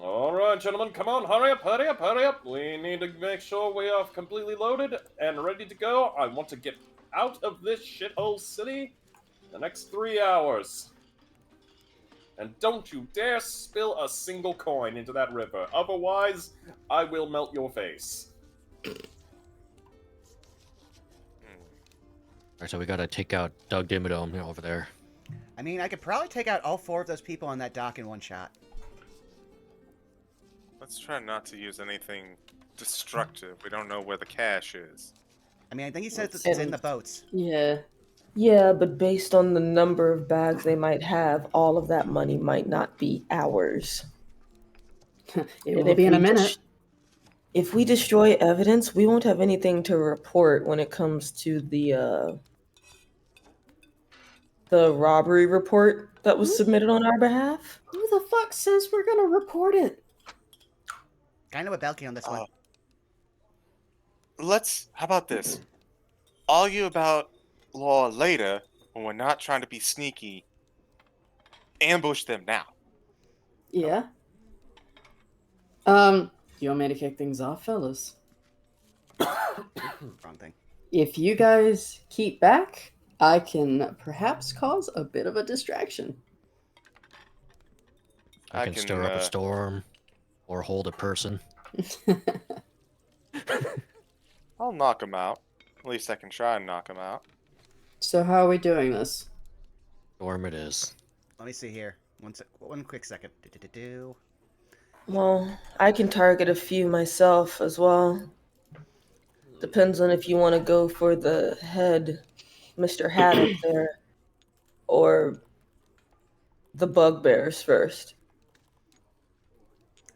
alright, gentlemen, come on, hurry up, hurry up, hurry up. We need to make sure we are completely loaded and ready to go. I want to get out of this shithole city in the next 3 hours. And don't you dare spill a single coin into that river. Otherwise, I will melt your face. Alright, so we gotta take out Doug Dimmadome over there. I mean, I could probably take out all 4 of those people on that dock in one shot. Let's try not to use anything destructive. We don't know where the cash is. I mean, I think he said it's in the boats. Yeah. Yeah, but based on the number of bags they might have, all of that money might not be ours. It And will if be in a we minute. If we destroy evidence, we won't have anything to report when it comes to the robbery report that was submitted on our behalf. Who the fuck says we're gonna report it? Kind of a Belky on this one. How about this? Argue about law later when we're not trying to be sneaky. Ambush them now. Yeah. You want me to kick things off, fellas? Wrong thing. If you guys keep back, I can perhaps cause a bit of a distraction. I can stir up a storm or hold a person. I'll knock them out. At least I can try and knock them out. So how are we doing this? Storm it is. Let me see here. One quick second. Well, I can target a few myself as well. Depends on if you want to go for the head, Mr. Hat up there, or the bugbears first.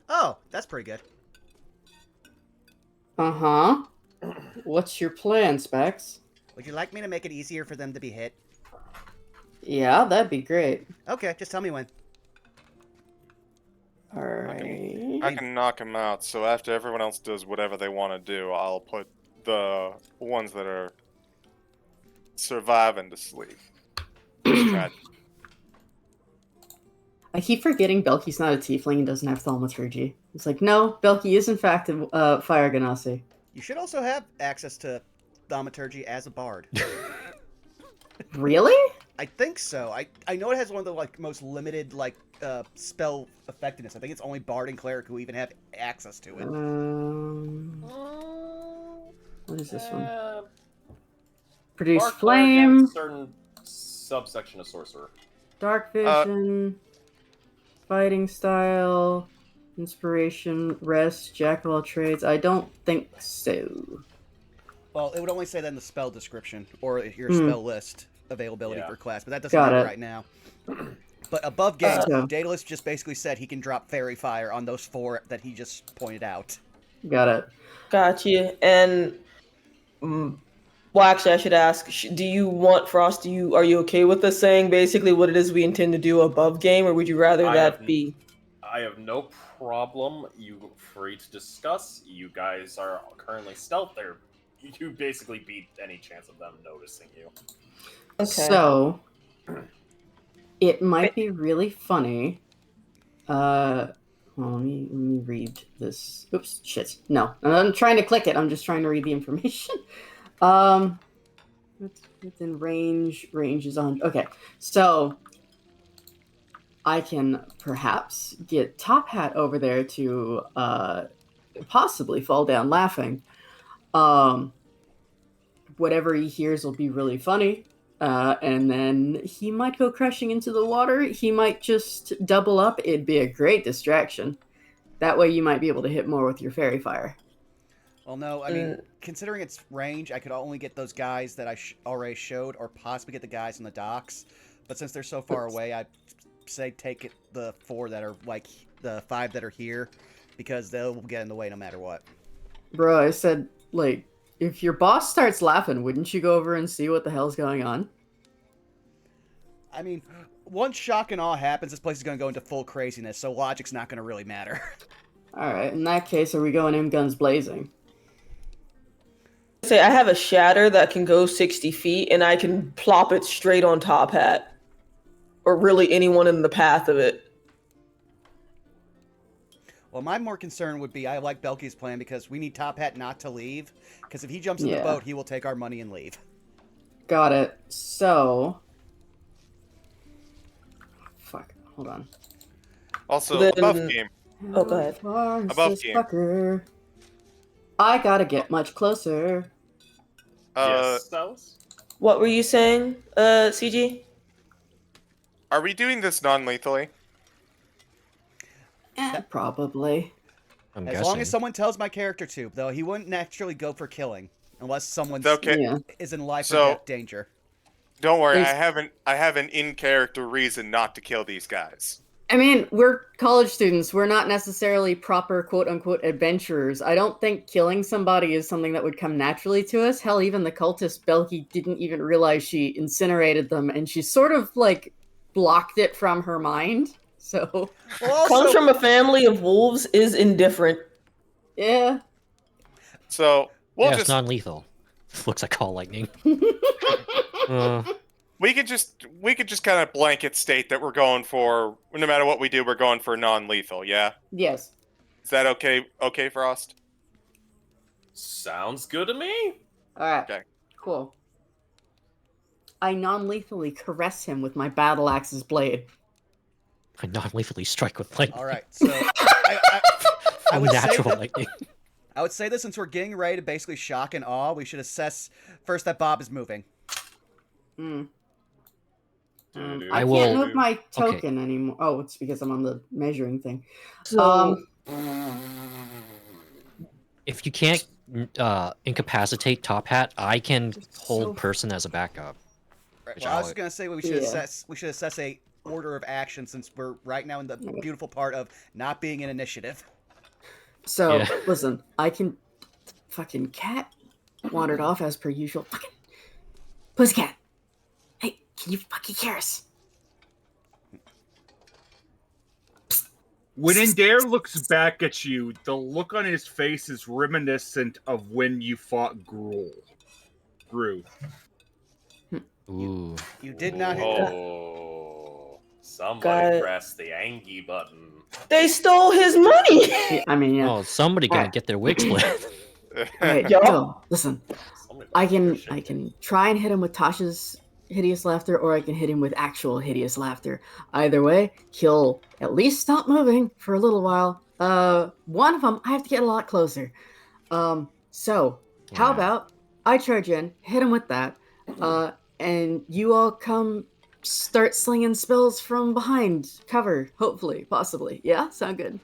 Oh, that's pretty good. Uh-huh. What's your plan, Specs? Would you like me to make it easier for them to be hit? Yeah, that'd be great. Okay, just tell me when. Alright. I can knock them out, so after everyone else does whatever they want to do, I'll put the ones that are surviving to sleep. I keep forgetting Belky's not a tiefling and doesn't have thaumaturgy. It's like, no, Belky is in fact a fire ganassi. You should also have access to thaumaturgy as a bard. Really? I think so. I know it has one of the like most limited like spell effectiveness. I think it's only bard and cleric who even have access to it. What is this one? Uh, Produce Bard Cleric flame, and certain subsection of sorcerer. dark vision, fighting style, inspiration, rest, jack of all trades. I don't think so. Well, it would only say that in the spell description or your Hmm. spell list availability Yeah. for class, but that doesn't Got have it it. right now. But above game, So- Daedalus just basically said he can drop Fairy Fire on those 4 that he just pointed out. Got it. Gotcha. And well, actually, I should ask: do you want Frost? Are you okay with us saying basically what it is we intend to do above game, or would you rather I that have- be? I have no problem. You free to discuss. You guys are currently stealth there. You basically beat any chance of them noticing you. Okay. So, it might be really funny. Well, let me read this. Oops, shit. No, I'm trying to click it. I'm just trying to read the information. Within range. Range is on. Okay, so I can perhaps get Top Hat over there to possibly fall down laughing. Whatever he hears will be really funny. And then he might go crashing into the water. He might just double up. It'd be a great distraction. That way you might be able to hit more with your fairy fire. Well, no, I mean, considering its range, I could only get those guys that I already showed, or possibly get the guys on the docks. But since they're so far away, I'd say take it the 4 that are, like, the 5 that are here, because they'll get in the way no matter what. Bro, I said, like, if your boss starts laughing, wouldn't you go over and see what the hell's going on? I mean, once shock and awe happens, this place is going to go into full craziness, so logic's not going to really matter. Alright, in that case, are we going in guns blazing? Say I have a shatter that can go 60 feet, and I can plop it straight on Top Hat, or really anyone in the path of it. Well, my more concern would be I like Belky's plan because we need Top Hat not to leave, because if he jumps in the Yeah. boat, he will take our money and leave. Got it. So... Fuck, hold on. Also, Then- above game. Oh, go ahead. Above game. Fucker. I gotta get much closer. Yes, Dallas? What were you saying, CG? Are we doing this non-lethally? Probably. I'm As guessing. long as someone tells my character to, though, he wouldn't naturally go for killing, unless someone Okay. Yeah. is in life So- or death danger. Don't worry, There's- I have an in-character reason not to kill these guys. I mean, we're college students. We're not necessarily proper quote-unquote adventurers. I don't think killing somebody is something that would come naturally to us. Hell, even the cultist Belky didn't even realize she incinerated them, and she sort of, like, blocked it from her mind. So, Well, Comes also, from a family of wolves, is indifferent. yeah. So we'll yeah, just it's non-lethal. Looks like call lightning. we could just kind of blanket state that we're going for, no matter what we do, we're going for non-lethal. Yeah, Yes. is that okay? Okay, Frost. Sounds good to me. Alright. Okay. Cool. I non-lethally caress him with my battle axe's blade. I non-lethally strike with lightning. all right. So I would say Unnatural that, lightning. I would say that since we're getting ready to basically shock and awe, we should assess first that Bob is moving. Hmm. Doo-doo. I I can't will- move my token anymore. Oh, it's because I'm on the measuring thing. So, If you can't incapacitate Top Hat, I can hold So- person as a backup. Right, Which well, I was I'll- just gonna say we should Yeah. assess. We should assess a order of action since we're right now in the beautiful part of not being an initiative. So, Yeah. listen, I can... Fucking cat wandered off as per usual. Fucking... Pussycat! Hey, can you fucking hear us? When Indare looks back at you, the look on his face is reminiscent of when you fought Gru. Ooh. You did not hit. Oh, somebody Got it. press the Angie button. they stole his money. I mean, yeah. Oh, somebody gonna Alright. get their wig split. Alright, Yo. so listen. Somebody I likes your can shit. try and hit him with Tasha's hideous laughter, or I can hit him with actual hideous laughter. Either way, he'll at least stop moving for a little while. One of them I have to get a lot closer. So how Yeah. about I charge in, hit him with that, and you all come start slinging spells from behind cover, hopefully, possibly. Yeah, sound good.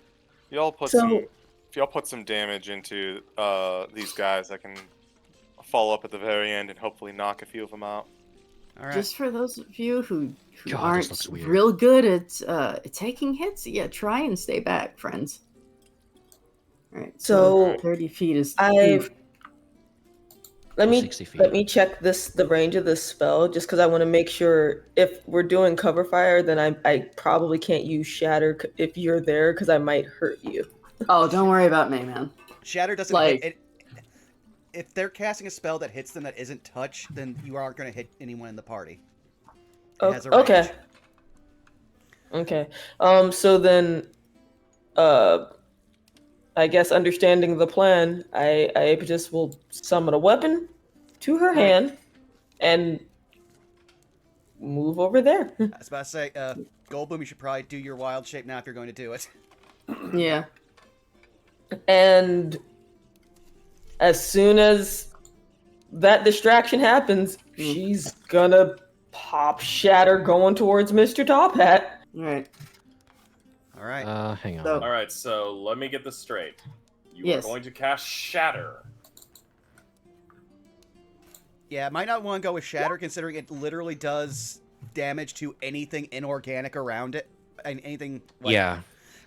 Y'all put So- some. If y'all put some damage into these guys, I can follow up at the very end and hopefully knock a few of them out. All right. Just for those of you who God, this aren't looks weird. real good at taking hits, yeah, try and stay back, friends. All right, So 30 feet is. I've let me 60 feet. let me check the range of this spell just because I want to make sure if we're doing cover fire, then I probably can't use shatter if you're there because I might hurt you. Oh, don't worry about me, man. Shatter doesn't Like- hit. If they're casting a spell that hits them that isn't touch, then you aren't going to hit anyone in the party. It has a range. Okay. Okay. So then, I guess understanding the plan, I just will summon a weapon to her hand and move over there. I was about to say, Goldblum, you should probably do your wild shape now if you're going to do it. Yeah. And as soon as that distraction happens, she's gonna pop shatter going towards Mr. Top Hat. All right. All right. Hang on. So- All right, so let me get this straight. You Yes. are going to cast Shatter. Yeah, might not want to go with Shatter considering it literally does damage to anything inorganic around it. And anything like, Yeah.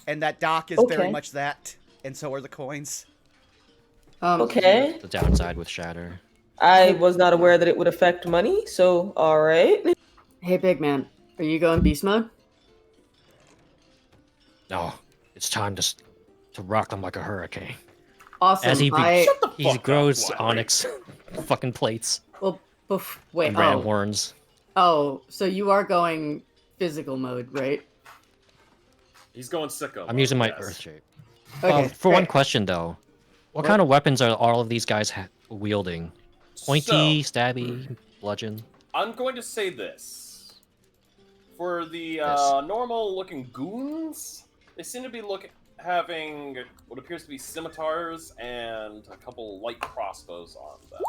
And that dock is very Okay. much that, and so are the coins. Okay. The downside with Shatter. I was not aware that it would affect money, so alright. Hey, big man, are you going beast mode? No, it's time to rock them like a hurricane. Awesome. As he he fuck up, grows Wiley. onyx fucking plates Wait. and ram horns. Oh, so you are going physical mode, right? He's going sicko. I'm using my yes. earth shape. Okay. For one great. question though, what What? kind of weapons are all of these guys wielding? Pointy, stabby, bludgeon. I'm going to say this. For the Yes. normal-looking goons, they seem to be having what appears to be scimitars and a couple light crossbows on them.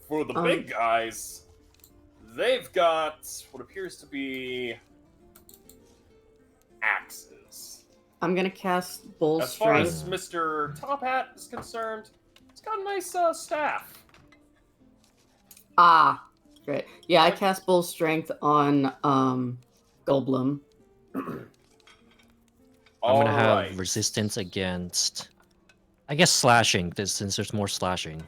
For the big guys, they've got what appears to be axes. I'm gonna cast Bull As far Strength. as Mr. Top Hat is concerned, he's got a nice staff. Ah, great. Yeah, I cast Bull Strength on Goldblum. I'm gonna have Alright. resistance against, I guess, slashing, since there's more slashing.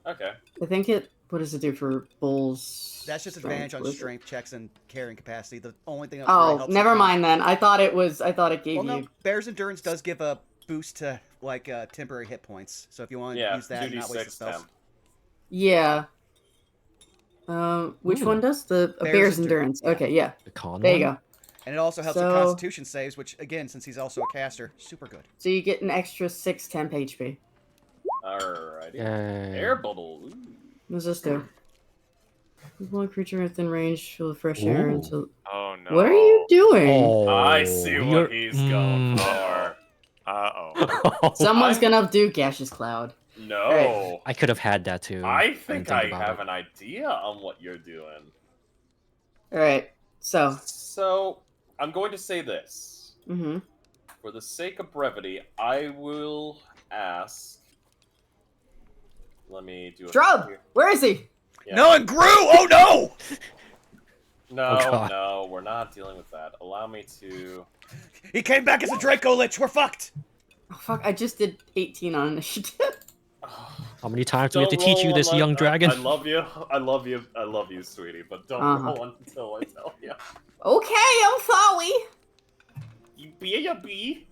Okay. I think it. What does it do for Bull's? That's just strength? advantage on What is it? strength checks and carrying capacity. The only thing that really Oh, helps never is- mind then. I thought it gave Well, no, you. Bear's Endurance does give a boost to, like, temporary hit points. So if you want to Yeah, use that and not waste the 2d6 spells. temp. Yeah. Which Ooh. one does the Bear's Bear's Endurance, Endurance? yeah. Okay, yeah. The con There you one? go. And it also helps with So- Constitution saves, which, again, since he's also a caster, super good. So you get an extra 6 temp HP. Alrighty. Yay. Air bubble. Ooh. What does this do? One creature within range feel the fresh air Ooh. until. Oh no. What are you doing? Oh, I see what you're- he's going mm. for. Uh-oh. Someone's I'm- gonna do Gaseous Cloud. No. I could have had that too. I didn't think I about have it. an idea on what you're doing. Alright, so. So, I'm going to say this. Mm-hmm. For the sake of brevity, I will ask. Let me do a Drub! here. Where is he? Yeah. No, and grew! Oh, no! No, Oh, God. no, we're not dealing with that. Allow me to. He came back as a Draco Lich. We're fucked. Oh, fuck, I just did 18 on initiative. How many times do we have to Don't teach you roll this, unless- young dragon? I love you. I love you. I love you, sweetie. But don't Uh-huh. roll until I tell you. Okay, I'm sorry. You be a bee.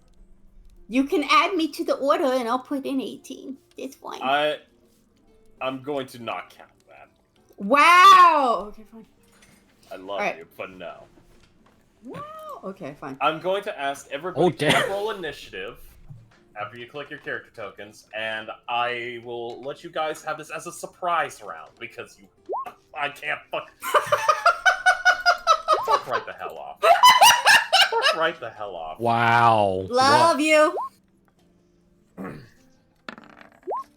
You can add me to the order and I'll put in 18. It's fine. I'm going to not count that. Wow! Okay, fine. I love Alright. you, but no. Wow! Okay, fine. I'm going to ask everybody Oh, damn. to roll initiative. after you click your character tokens, and I will let you guys have this as a surprise round because I can't fuck right the hell off. Fuck right the hell off. Wow. Love you.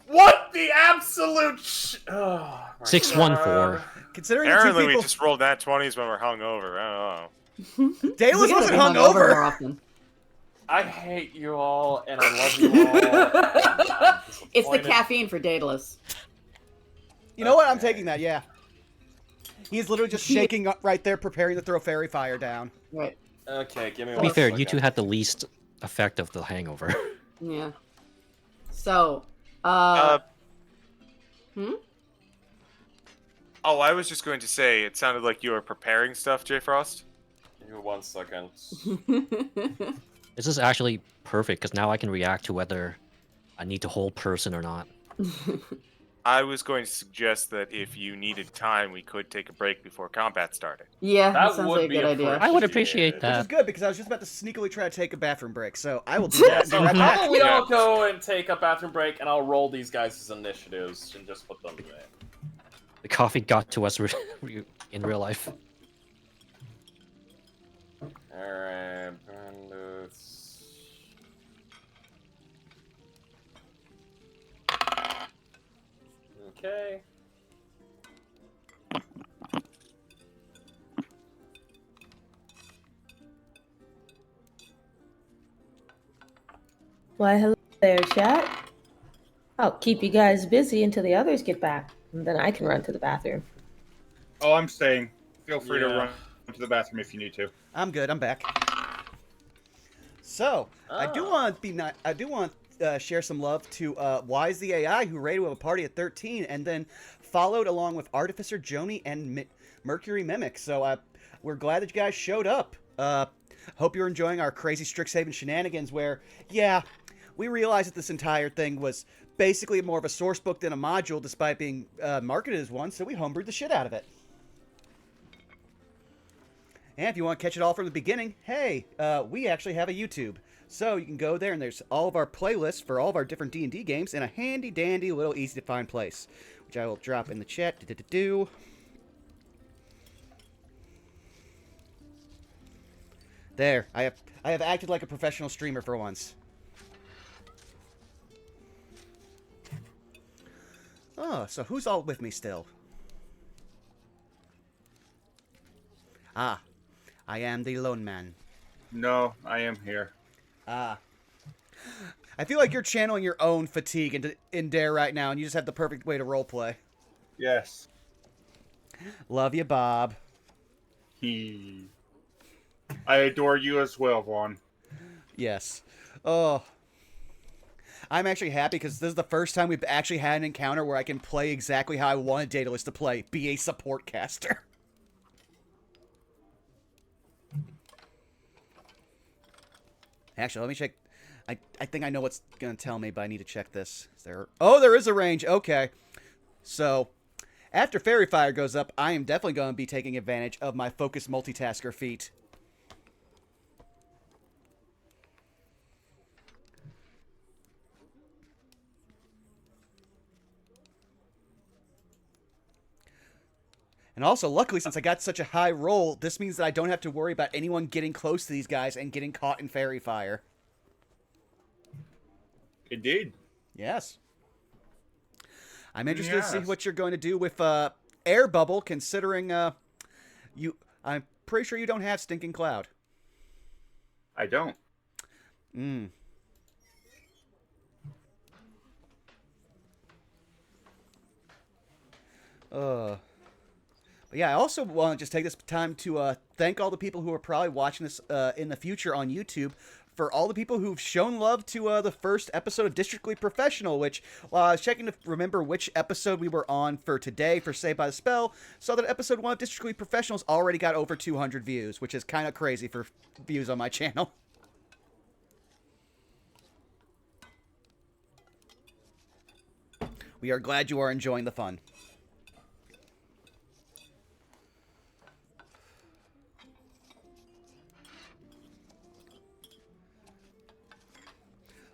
What the absolute oh, my 614. God. Considering the Apparently, two we people, just rolled nat 20s when we're hungover. I don't know. Daedalus We gotta wasn't be hungover more hungover. often. I hate you all, and I love you all. And I'm It's the disappointed. caffeine for Daedalus. You know what? I'm Okay. taking that. Yeah. He's literally just shaking up right there, preparing to throw fairy fire down. Right. Okay, give me To one be fair, second. you two had the least effect of the hangover. Yeah. So, hmm? Oh, I was just going to say, it sounded like you were preparing stuff, J Frost. Give me 1 second. This is actually perfect, because now I can react to whether I need to hold person or not. I was going to suggest that if you needed time, we could take a break before combat started. Yeah, that That sounds would like a be good idea. I would appreciate that. Which is good because I was just about to sneakily try to take a bathroom break, so I will do that. and be So right how back. about we Yeah. all go and take a bathroom break, and I'll roll these guys' initiatives and just put them there. The coffee got to us in real life. Alright, okay. Why, hello there, chat. I'll keep you guys busy until the others get back, and then I can run to the bathroom. Oh, I'm staying. Feel free to Yeah. run to the bathroom if you need to. I'm good. I'm back. So I do Ah. want to be not. I do want to share some love to Wise the AI, who raided with a party at 13, and then followed along with Artificer Joni and Mercury Mimic. So we're glad that you guys showed up. Hope you're enjoying our crazy Strixhaven shenanigans. Where, yeah, we realized that this entire thing was basically more of a source book than a module, despite being marketed as one. So we homebrewed the shit out of it. And if you want to catch it all from the beginning, hey, we actually have a YouTube. So you can go there and there's all of our playlists for all of our different D&D games in a handy-dandy little easy-to-find place, which I will drop in the chat. There, I have acted like a professional streamer for once. Oh, so who's all with me still? Ah, I am the lone man. No, I am here. Ah. I feel like you're channeling your own fatigue in Dare right now, and you just have the perfect way to roleplay. Yes. Love you, Bob. I adore you as well, Vaughn. Yes. Oh. I'm actually happy because this is the first time we've actually had an encounter where I can play exactly how I wanted Daedalus to play. Be a support caster. Actually, let me check. I think I know what's going to tell me, but I need to check this. Is there... Oh, there is a range. Okay. So, after Fairy Fire goes up, I am definitely going to be taking advantage of my Focus Multitasker feat. And also, luckily, since I got such a high roll, this means that I don't have to worry about anyone getting close to these guys and getting caught in Fairy Fire. Indeed. Yes. I'm interested to see Yes. what you're going to do with Air Bubble, considering I'm pretty sure you don't have Stinking Cloud. I don't. Hmm. But yeah, I also want to just take this time to thank all the people who are probably watching this in the future on YouTube for all the people who've shown love to the first episode of Districtly Professional, which, while I was checking to remember which episode we were on for today for Saved by the Spell, saw that episode 1 of Districtly Professional's already got over 200 views, which is kind of crazy for views on my channel. We are glad you are enjoying the fun.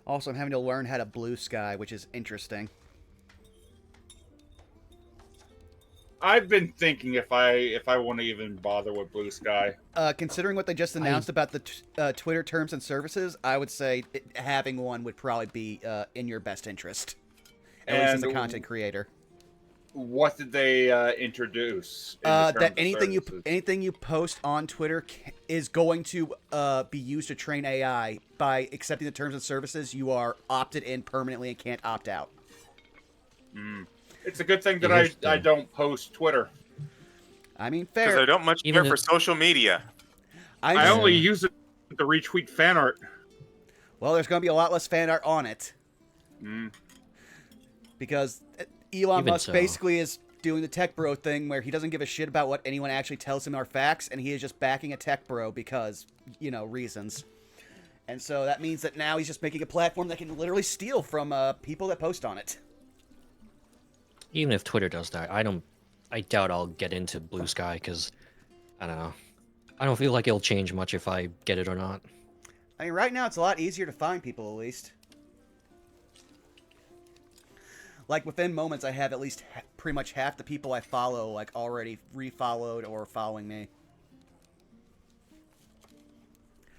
Also, I'm having to learn how to blue sky, which is interesting. I've been thinking if I want to even bother with Blue Sky. Considering what they just announced about the Twitter terms and services, I would say having one would probably be in your best interest, at least as a content creator. What did they introduce? In the terms That of anything you post on Twitter is going to be used to train AI. By accepting the terms and services, you are opted in permanently and can't opt out. It's a good thing that I don't post Twitter. I mean, fair. Because I don't much care for social media. I only use it to retweet fan art. Well, there's going to be a lot less fan art on it. Because Elon Musk basically is doing the tech bro thing where he doesn't give a shit about what anyone actually tells him are facts, and he is just backing a tech bro because, reasons. And so that means that now he's just making a platform that can literally steal from people that post on it. Even if Twitter does that, I doubt I'll get into Blue Sky because, I don't know. I don't feel like it'll change much if I get it or not. I mean, right now it's a lot easier to find people, at least. Like, within moments, I have at least pretty much half the people I follow, like, already refollowed or following me.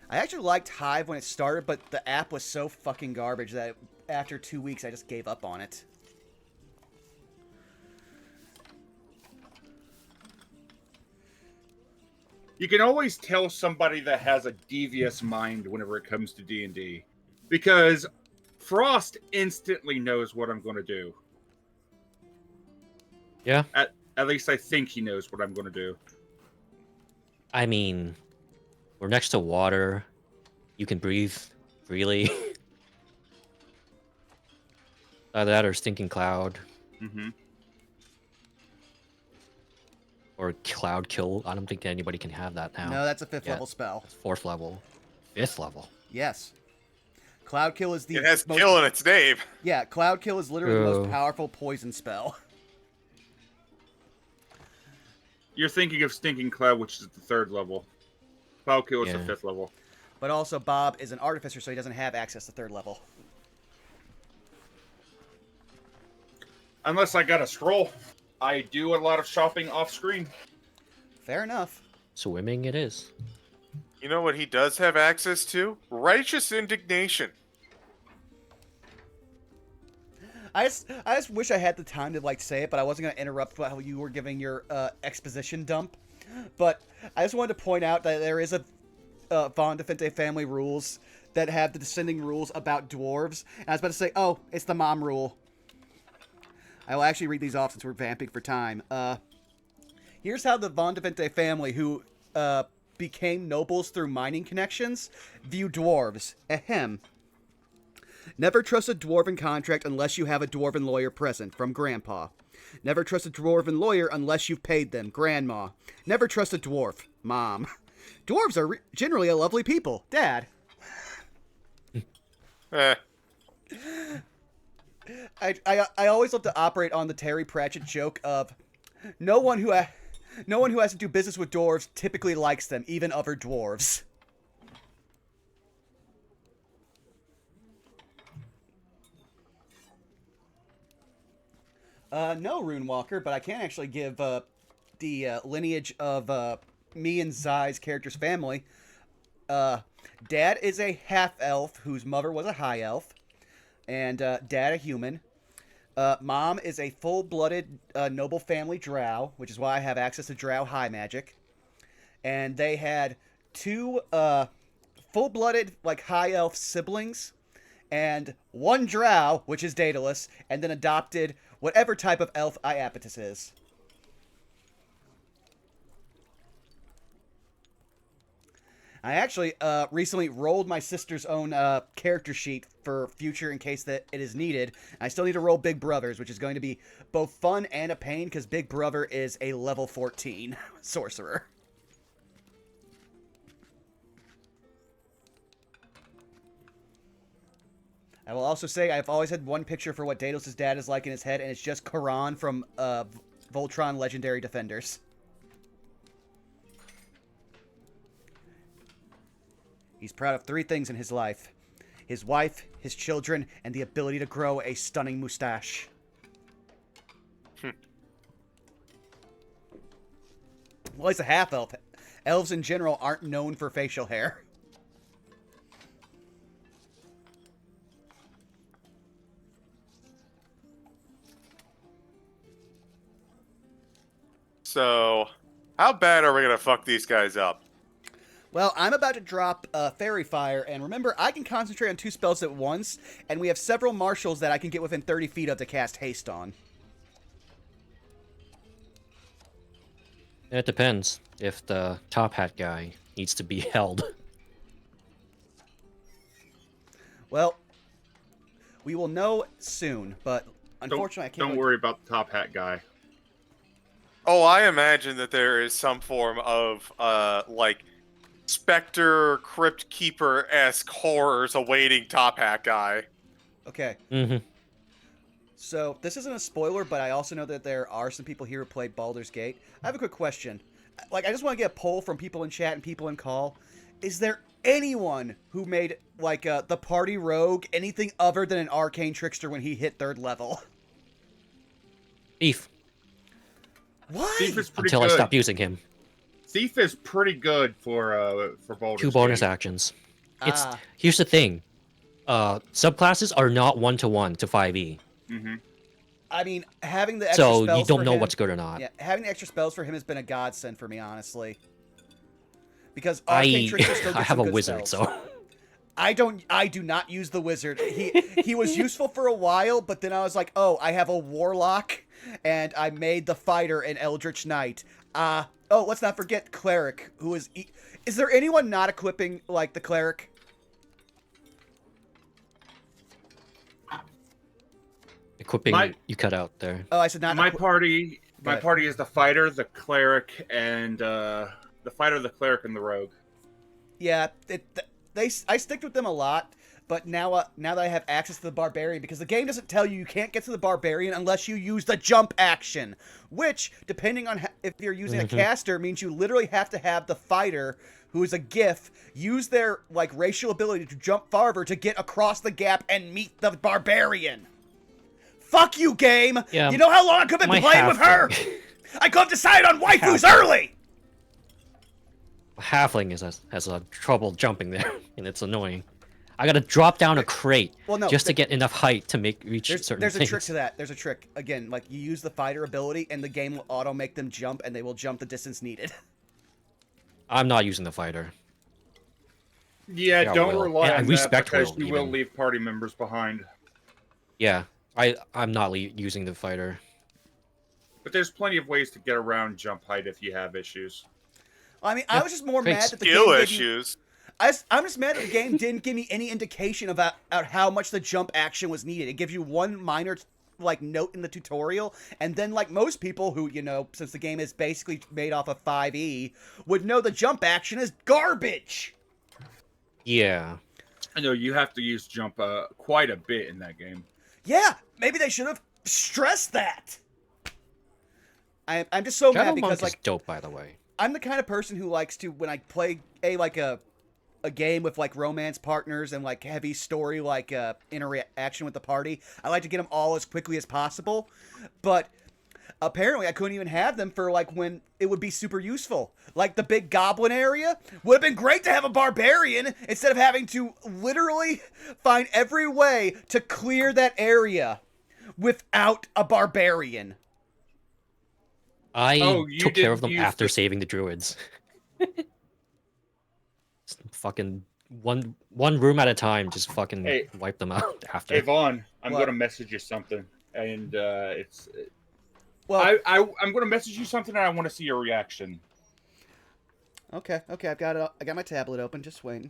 I actually liked Hive when it started, but the app was so fucking garbage that after 2 weeks, I just gave up on it. You can always tell somebody that has a devious mind whenever it comes to D&D. Because Frost instantly knows what I'm going to do. Yeah? At least I think he knows what I'm going to do. I mean, we're next to water. You can breathe freely. Either that or Stinking Cloud. Or Cloud Kill. I don't think anybody can have that now. No, that's a 5th level spell. That's 4th level. 5th level. Yes. Cloud Kill is the It has kill in its name. Yeah, Cloud Kill is literally the most powerful poison spell. You're thinking of Stinking Cloud, which is the 3rd level. Cloud Kill is the 5th level. But also, Bob is an artificer, so he doesn't have access to 3rd level. Unless I got a scroll. I do a lot of shopping off screen. Fair enough. Swimming it is. You know what he does have access to? Righteous indignation. I just wish I had the time to say it, but I wasn't going to interrupt while you were giving your exposition dump. But I just wanted to point out that there is a Von Defente family rules that have the descending rules about dwarves. And I was about to say, oh, it's the mom rule. I will actually read these off since we're vamping for time. Here's how the Von Defente family, who became nobles through mining connections, view dwarves. Ahem. Never trust a dwarven contract unless you have a dwarven lawyer present, from Grandpa. Never trust a dwarven lawyer unless you've paid them, Grandma. Never trust a dwarf, Mom. Dwarves are generally a lovely people, Dad. I always love to operate on the Terry Pratchett joke of no one who has to do business with dwarves typically likes them, even other dwarves. No, Runewalker, but I can actually give the lineage of me and Zai's character's family. Dad is a half-elf whose mother was a high-elf, and Dad a human. Mom is a full-blooded noble family drow, which is why I have access to drow high magic. And they had 2 full-blooded high-elf siblings, and 1 drow, which is Daedalus, and then adopted whatever type of elf Iapetus is. I actually recently rolled my sister's own character sheet for future in case that it is needed. I still need to roll Big Brother's, which is going to be both fun and a pain because Big Brother is a level 14 sorcerer. I will also say I've always had one picture for what Daedalus' dad is like in his head, and it's just Karan from Voltron Legendary Defenders. He's proud of 3 things in his life: his wife, his children, and the ability to grow a stunning mustache. Well, he's a half-elf. Elves in general aren't known for facial hair. So, how bad are we gonna fuck these guys up? Well, I'm about to drop Fairy Fire, and remember, I can concentrate on 2 spells at once, and we have several marshals that I can get within 30 feet of to cast haste on. It depends if the top hat guy needs to be held. Well, we will know soon, but unfortunately, I can't. Don't worry about the top hat guy. Oh, I imagine that there is some form of, like, Spectre, Crypt Keeper-esque horrors awaiting Top Hat Guy. Okay. Mm-hmm. So, this isn't a spoiler, but I also know that there are some people here who played Baldur's Gate. I have a quick question. Like, I just want to get a poll from people in chat and people in call. Is there anyone who made, like, the party rogue anything other than an arcane trickster when he hit 3rd level? Thief. Why? Thief is pretty Until good. I stop using him. Thief is pretty good for Baldur's 2 bonus Gate. actions. Here's the thing. Subclasses are not 1-to-1 to 5e. Mm-hmm. I mean, having the extra So spells you don't for know him, what's good or not. Yeah, having the extra spells for him has been a godsend for me, honestly. Because arcane trickster still I gets have some a good wizard, spells. so I do not use the wizard. He was useful for a while, but then I was like, oh, I have a warlock, and I made the fighter an eldritch knight. Oh, let's not forget cleric, who is. Is there anyone not equipping like the cleric? equipping you cut out there. Oh, I said not. My party ahead. is the fighter, the cleric, and the fighter, the cleric, and the rogue. Yeah, I sticked with them a lot, but now that I have access to the barbarian, because the game doesn't tell you can't get to the barbarian unless you use the jump action, which, depending on if you're using a caster, means you literally have to have the fighter, who is a GIF, use their like racial ability to jump farther to get across the gap and meet the barbarian. Fuck you, game! Yeah, you know how long I could have been playing with her? I could have decided on waifus early! Halfling has a trouble jumping there, and it's annoying. I gotta drop down a crate just to get enough height to reach certain There's things. a trick to that. There's a trick. Again, like, you use the fighter ability, and the game will auto-make them jump, and they will jump the distance needed. I'm not using the fighter. Yeah, don't Will. rely And I on that respect because Will, you will even. leave party members behind. Yeah, I'm not using the fighter. But there's plenty of ways to get around jump height if you have issues. I mean, I was just more Great mad that the Skill game issues. I'm just mad that the game didn't give me any indication about how much the jump action was needed. It gives you one minor like note in the tutorial, and then like most people who, you know, since the game is basically made off of 5e, would know the jump action is garbage. Yeah. I know you have to use jump quite a bit in that game. Yeah, maybe they should have stressed that. I'm just so mad Shadow because Monk like is dope, by the way. I'm the kind of person who likes to, when I play a game with like romance partners and like heavy story like interaction with the party, I like to get them all as quickly as possible. But apparently I couldn't even have them for like when it would be super useful. Like the big goblin area would have been great to have a barbarian instead of having to literally find every way to clear that area without a barbarian. I took care of them didn't use after the- saving the druids. Just fucking one room at a time, just fucking Hey. wipe them out after. Hey Vaughn, I'm What? going to message you something, and Well, I'm going to message you something, and I want to see your reaction. okay, I got my tablet open, just waiting.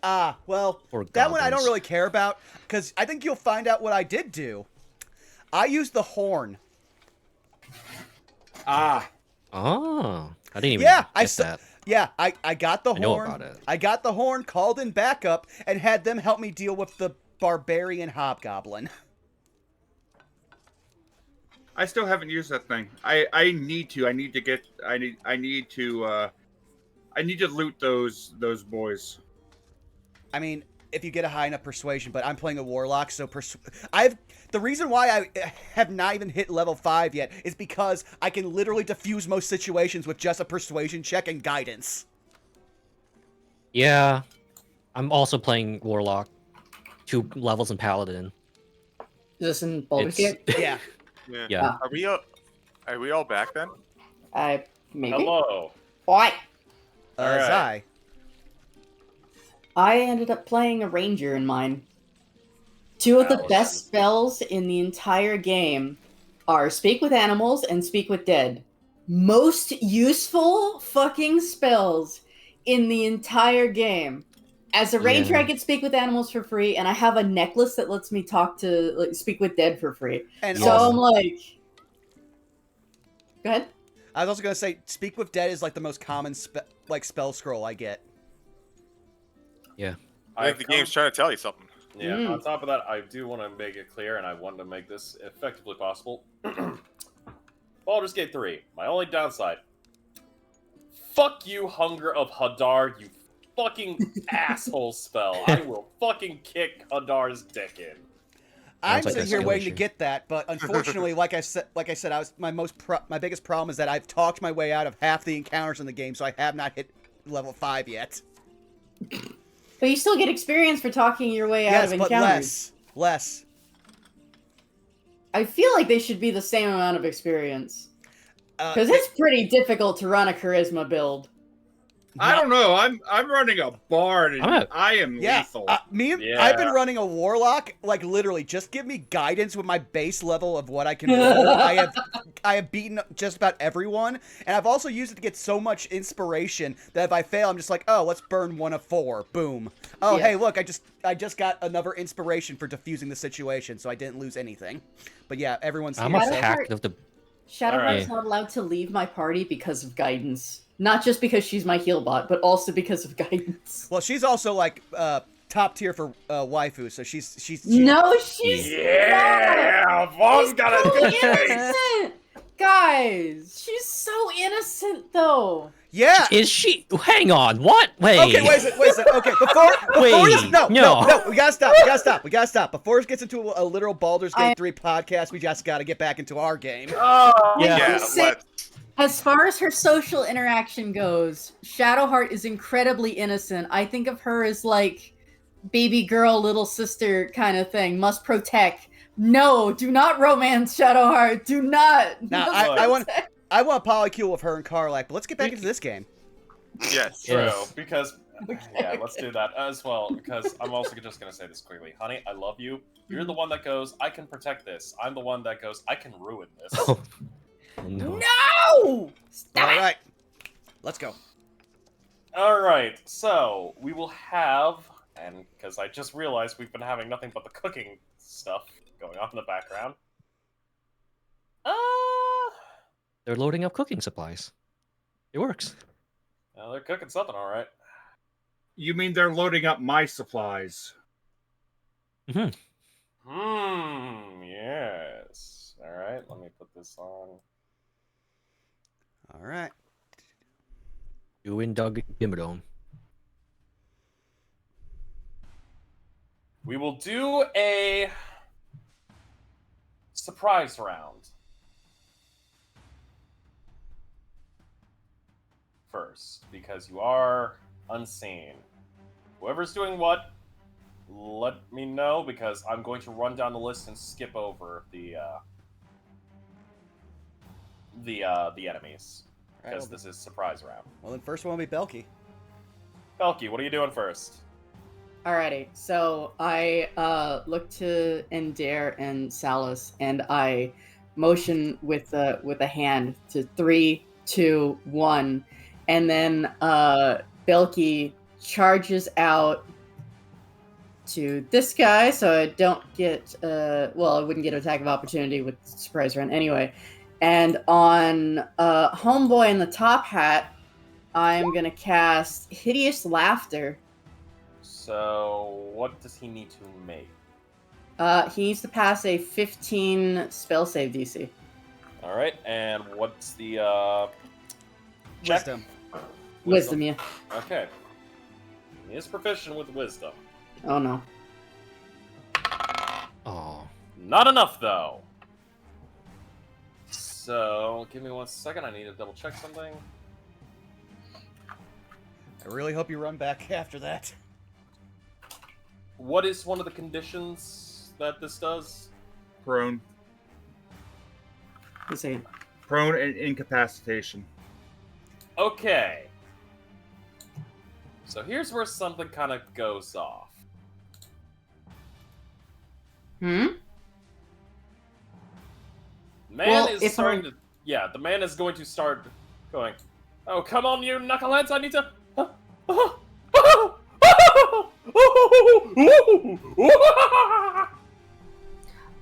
Well, Or that one I don't goblins. really care about, because I think you'll find out what I did do. I used the horn. Ah, Oh, I didn't even Yeah, get that. Yeah, I got the I know horn. about it. I got the horn, called in backup, and had them help me deal with the barbarian hobgoblin. I still haven't used that thing. I need to. I need to get. I need to. I need to loot those boys. I mean, if you get a high enough persuasion, but I'm playing a warlock, so the reason why I have not even hit level 5 yet is because I can literally diffuse most situations with just a persuasion check and guidance. Yeah, I'm also playing Warlock, 2 levels in Paladin. Is this in Baldur's It's- Gate? Yeah. Yeah. Are we all back then? Maybe. Hello. Why? Alright. Zai. I ended up playing a ranger in mine. 2 of the That was- best spells in the entire game are Speak with Animals and Speak with Dead. Most useful fucking spells in the entire game. As a ranger, Yeah. I get Speak with Animals for free, and I have a necklace that lets me talk to Speak with Dead for free. And So also, I'm like, go ahead. I was also gonna say, Speak with Dead is like the most common spell scroll I get. I think the game's trying to tell you something. Yeah, Mm. on top of that, I do want to make it clear, and I want to make this effectively possible. Baldur's Gate 3, my only downside. Fuck you, Hunger of Hadar, you fucking asshole spell. I will fucking kick Hadar's dick in. I'm Sounds like sitting a here skill waiting to issue. get that, but unfortunately, like I said, I was my biggest problem is that I've talked my way out of half the encounters in the game, so I have not hit level 5 yet. But you still get experience for talking your way out Yes, of but encounters. less. I feel like they should be the same amount of experience. Uh, Because it's pretty difficult to run a charisma build. I don't know. I'm running a bard, and I'm a- I am Yeah, lethal. I've Yeah. been running a warlock. Like literally, just give me guidance with my base level of what I can roll. I have beaten just about everyone, and I've also used it to get so much inspiration that if I fail, I'm just like, oh, let's burn 1 of 4. Boom. Oh, Yeah. hey, look, I just got another inspiration for diffusing the situation, so I didn't lose anything. But yeah, everyone's I'm here. a Shadowheart- pact of the. Shadowheart's Alright. not allowed to leave my party because of guidance. Not just because she's my heal bot, but also because of guidance. Well, she's also like top tier for waifu, so she's No, she's Yeah! Vaughn's She's got a so good face! innocent! Guys, she's so innocent though. yeah. Is she? Hang on. What? Wait. Okay, wait a second. Okay, before this, Wait, no, no. we gotta stop. Before it gets into a literal Baldur's Gate 3 podcast, we just gotta get back into our game. Oh, Yeah. Yeah, Say- As far as her social interaction goes, Shadowheart is incredibly innocent. I think of her as like baby girl, little sister kind of thing. Must protect. No, do not romance Shadowheart. Do not. Now, Must I want protect. I want polycule with her and Karlak, but let's get back into this game. yes. True, Yes. because yeah, let's do that as well. Because I'm also just gonna say this quickly, honey. I love you. You're the one that goes, I can protect this. I'm the one that goes, I can ruin this. Oh, no. No! Stop All it. right, let's go. All right, so we will have, and because I just realized we've been having nothing but the cooking stuff going on in the background. They're loading up cooking supplies. It works. They're cooking something, all right. You mean they're loading up my supplies? Yes. All right, let me put this on. All right. Doing Doug Dimmadome. We will do a surprise round first, because you are unseen. Whoever's doing what, let me know, because I'm going to run down the list and skip over the enemies, because this is surprise round. Well, then first one will be Belky. Belky, what are you doing first? Alrighty, so I look to Endair and Salus, and I motion with a hand to 3, 2, 1, and then Belky charges out to this guy, so I don't get well, I wouldn't get an attack of opportunity with surprise round anyway. And on Homeboy in the top hat, I'm gonna cast Hideous Laughter. So, what does he need to make? He needs to pass a 15 spell save DC. All right, and what's the check? Wisdom. Wisdom, yeah. Okay. He is proficient with wisdom. Oh no. Oh. Not enough, though. So, give me 1 second. I need to double check something. I really hope you run back after that. What is one of the conditions that this does? Prone. Just a second. Prone and incapacitation. Okay. So here's where something kind of goes off. Hmm? Man Well, is if starting I- to... Yeah, the man is going to start going, oh, come on, you knuckleheads, I need to...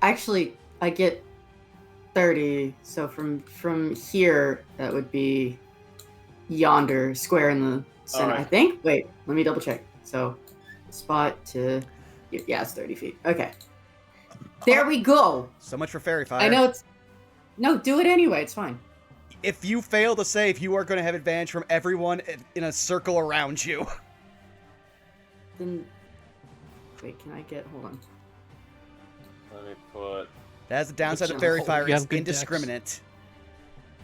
Actually, I get 30, so from here, that would be yonder, square in the center, I Alright. think? Wait, let me double check. So, spot to... Yeah, it's 30 feet. Okay. There we go! So much for Fairy Fire. I know it's... No, do it anyway, it's fine. If you fail to save, you are going to have advantage from everyone in a circle around you. Then... Wait, can I get... Hold on. Let me put... That's the downside of Which- Fairy Oh, Fire. you It's have good decks. indiscriminate.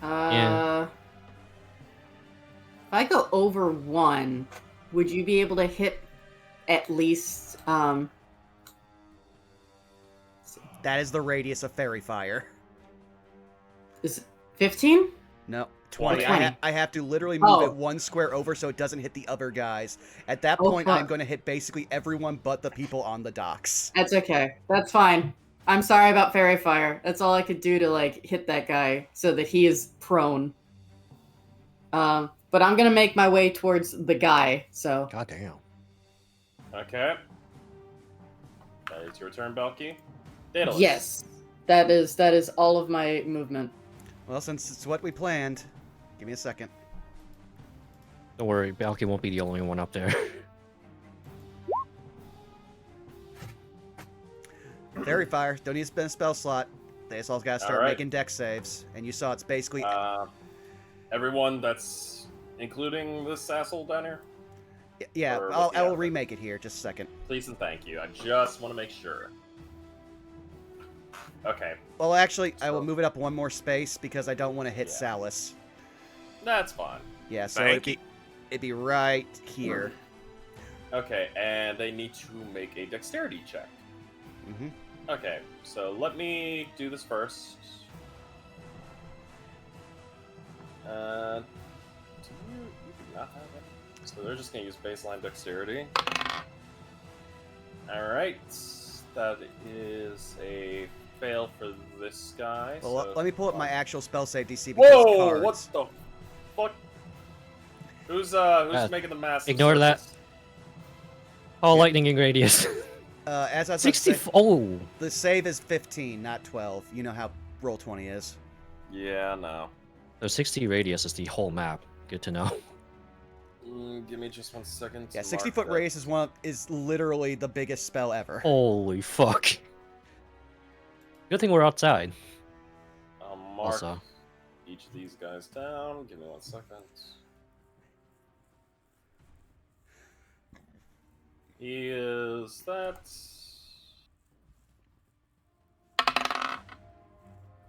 Yeah. If I go over 1, would you be able to hit at least... That is the radius of Fairy Fire. Is it 15? No, 20. 20. I have to literally move Oh. it 1 square over so it doesn't hit the other guys. At that Oh, point, I'm fuck. going to hit basically everyone but the people on the docks. That's okay. That's fine. I'm sorry about Fairy Fire. That's all I could do to, like, hit that guy so that he is prone. But I'm gonna make my way towards the guy, so... God damn. Okay. That is your turn, Belky. Daedalus. Yes. That is all of my movement. Well, since it's what we planned, give me a second. Don't worry, Balky won't be the only one up there. Fairy Fire, don't need to spend a spell slot. They just all got to start Alright. making deck saves. And you saw it's basically... Everyone that's... Including this asshole down here? yeah, or I'll, what's the I will effort? remake it here. Just a second. Please and thank you. I just want to make sure. Okay. Well, actually, I will So- move it up 1 more space because I don't want to hit Yeah. Salus. That's fine. Yeah, so Thank it'd be right here. Okay, and they need to make a dexterity check. hmm Okay, so let me do this first. Do you do not have it? So they're just gonna use baseline dexterity. Alright, that is a fail for this guy. Well, so let me pull up my actual spell save DC because Whoa! cards. What the fuck? Who's making the massive ignore that. circles? Oh, lightning in radius. As I was about to 60. say, Oh. the save is 15, not 12. You know how roll 20 is. Yeah, no. So 60 radius is the whole map. Good to know. Give me just 1 second. Yeah, to 60 mark foot that. radius is literally the biggest spell ever. Holy fuck. Good thing we're outside. I'll mark Also. each of these guys down. Give me 1 second. He is that.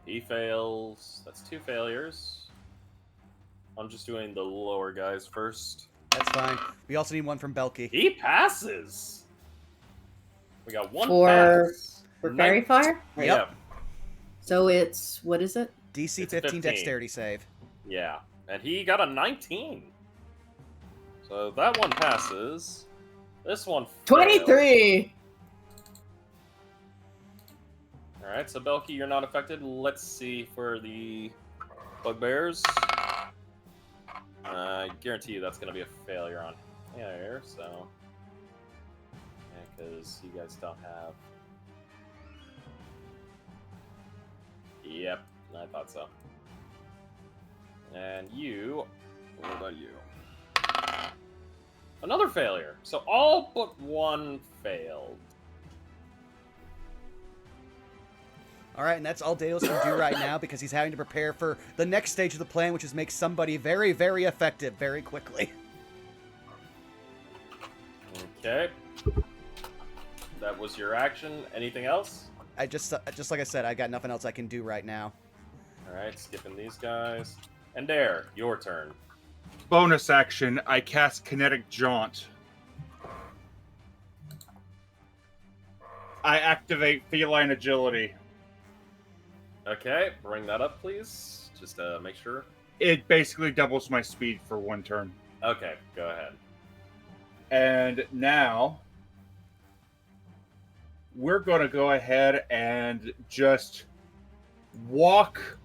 He fails. That's 2 failures. I'm just doing the lower guys first. That's fine. We also need one from Belky. He passes. We got 1 For- pass. For Fairy Fire? Yep. Yeah. So it's... What is it? DC It's 15 15. dexterity save. Yeah, and he got a 19. So that one passes. This one fails. 23! Alright, so Belky, you're not affected. Let's see for the bugbears. I guarantee you that's going to be a failure on here, so... because you guys don't have... Yep, I thought so. And you... What about you? Another failure. So all but 1 failed. All right, and that's all Delos can do right now because he's having to prepare for the next stage of the plan, which is make somebody very, very effective very quickly. Okay. That was your action. Anything else? I just like I said, I got nothing else I can do right now. Alright, skipping these guys. And there, your turn. Bonus action, I cast Kinetic Jaunt. I activate Feline Agility. Okay, bring that up, please. Just to make sure. It basically doubles my speed for 1 turn. Okay, go ahead. And now, we're going to go ahead and just walk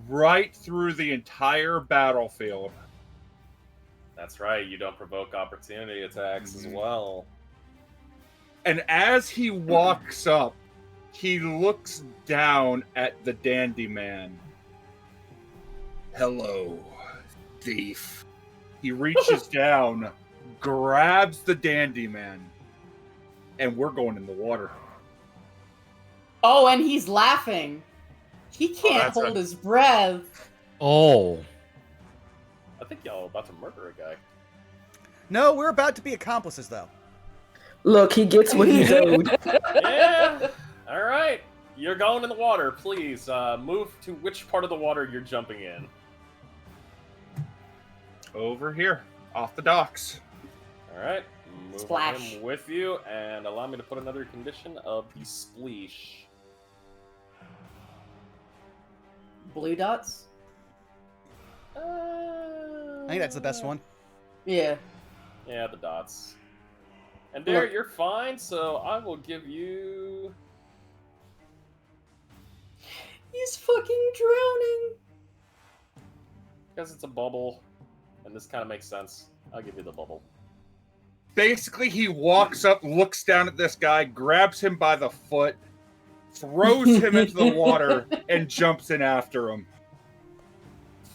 right through the entire battlefield. That's right, you don't provoke opportunity attacks as well. And as he walks up, he looks down at the Dandy Man. Hello, thief. He reaches down, grabs the Dandy Man, and we're going in the water. Oh, and he's laughing. He can't that's hold his breath. Oh. I think y'all are about to murder a guy. No, we're about to be accomplices, though. Look, he gets what he's owed. Yeah! Alright, you're going in the water. Please, move to which part of the water you're jumping in. Over here, off the docks. Alright, move Splash. him with you, and allow me to put another condition of the spleesh. Blue dots? I think that's the best one. Yeah. Yeah, the dots. And there, Look. you're fine, so I will give you... He's fucking drowning. Because it's a bubble, and this kind of makes sense, I'll give you the bubble. Basically, he walks up, looks down at this guy, grabs him by the foot, throws him into the water, and jumps in after him.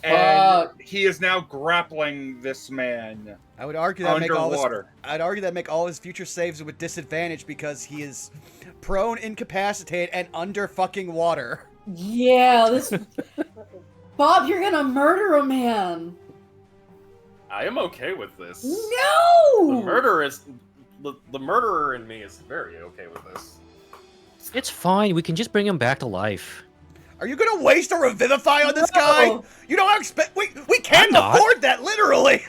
And he is now grappling this man I would argue that make all underwater. I'd argue that make all his future saves with disadvantage because he is prone, incapacitated, and under fucking water. Yeah, this... Bob, you're gonna murder a man. I am okay with this. No! The murderer in me is very okay with this. It's fine. We can just bring him back to life. Are you gonna waste a revivify on this guy? No. You don't expect we can't I'm not. afford that, literally.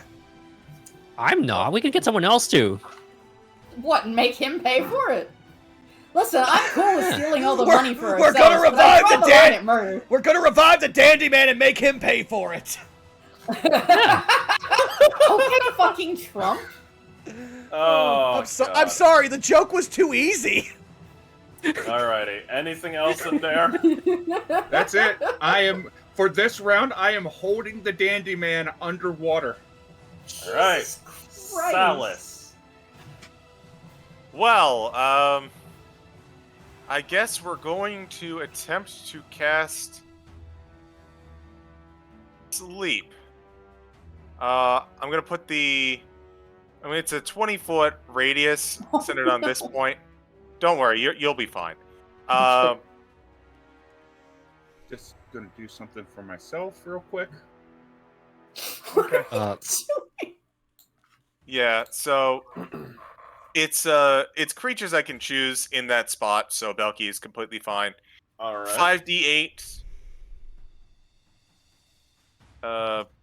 I'm not. We can get someone else to. What, and make him pay for it? Listen, I'm cool with stealing all the We're- money for we're ourselves, gonna but I revive draw the line dead. at murder. We're gonna revive the Dandy Man and make him pay for it. Okay, fucking Trump. Oh, I'm sorry, the joke was too easy. Alrighty, anything else in there? That's it. For this round, I am holding the Dandy Man underwater. Alright, Jesus Christ. Salus. Well, I guess we're going to attempt to cast Sleep. I'm gonna put it's a 20-foot radius centered on this point. Don't worry, you'll be fine. Just gonna do something for myself real quick. Okay. Yeah, so it's creatures I can choose in that spot, so Belky is completely fine. Alright. 5d8.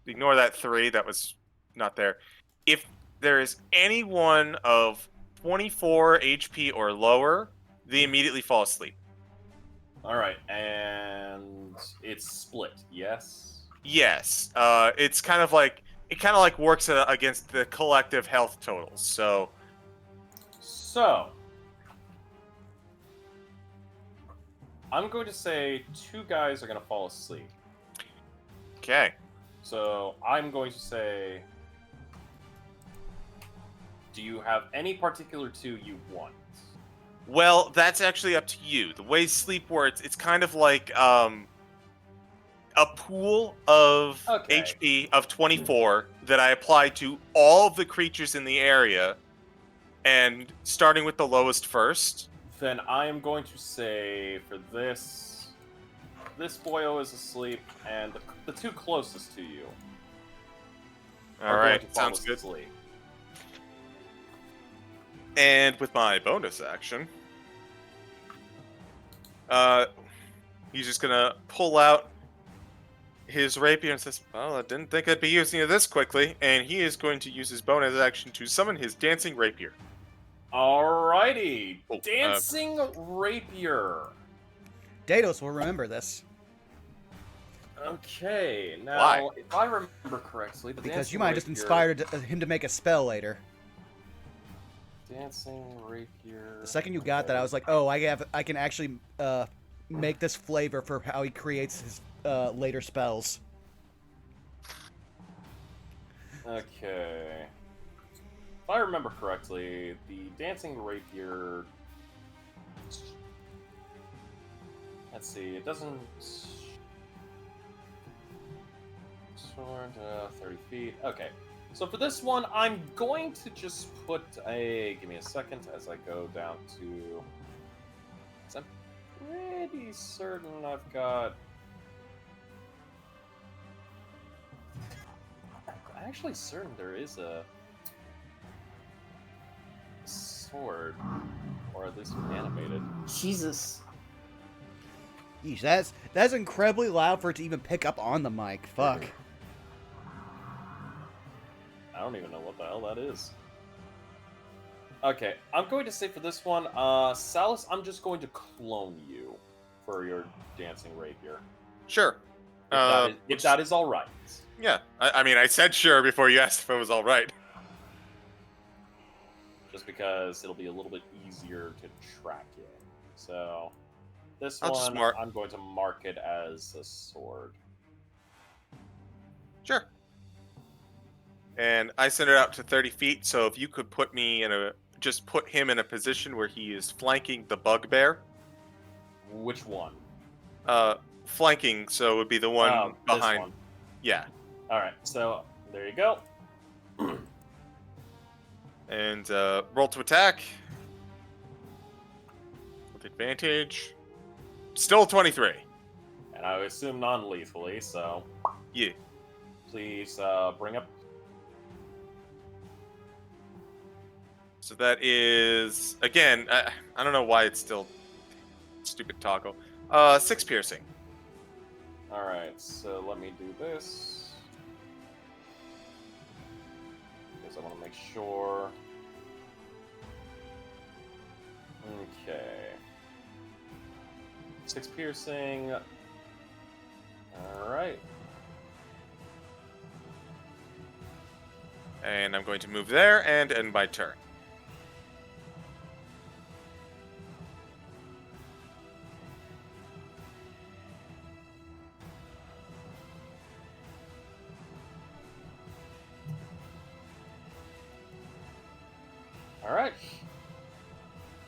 Ignore that 3, that was not there. If there is anyone of 24 HP or lower, they immediately fall asleep. Alright, and it's split, yes? Yes. It kind of like works against the collective health totals. So I'm going to say 2 guys are going to fall asleep. okay. So I'm going to say, do you have any particular 2 you want? Well, that's actually up to you. The way sleep works, it's kind of like a pool of Okay. HP of 24 that I apply to all of the creatures in the area, and starting with the lowest first. Then I am going to say for this, this boyo is asleep, and the two closest to you All are going to right, fall sounds good. asleep. And with my bonus action, he's just gonna pull out his rapier and says, "Well, I didn't think I'd be using it this quickly." And he is going to use his bonus action to summon his dancing rapier. Alrighty, Oh, dancing rapier. Daedalus will remember this Okay, now Why? if I remember correctly, the because dancing you might have just rapier- inspired him to make a spell later. Dancing rapier. The second you got that, I was like, oh, I can actually make this flavor for how he creates his later spells. Okay. If I remember correctly, the dancing rapier. Let's see, it doesn't. Sword, 30 feet. Okay. So for this one, I'm going to just put a. Give me a second as I go down to. 'Cause I'm pretty certain I've got. I'm actually certain there is a sword, or at least animated. Jesus. Yeesh, that's incredibly loud for it to even pick up on the mic. Fuck. I don't even know what the hell that is. Okay, I'm going to say for this one, Salus, I'm just going to clone you for your dancing rapier. Sure. If that is all right. Yeah. I mean, I said sure before you asked if it was all right. Just because it'll be a little bit easier to track it. So, this I'll just one, I'm going to mark it as a sword. Sure. And I sent it out to 30 feet, so if you could put me in just put him in a position where he is flanking the bugbear. Which one? Flanking, so it would be the one behind. This one. Yeah. Alright, so there you go. And roll to attack. With advantage. Still 23. And I would assume non-lethally, so Yeah. please bring up. So that is, again, I don't know why it's still stupid toggle. 6 piercing. Alright, so let me do this. Because I want to make sure. Okay. 6 piercing. Alright. And I'm going to move there and end my turn. Alright.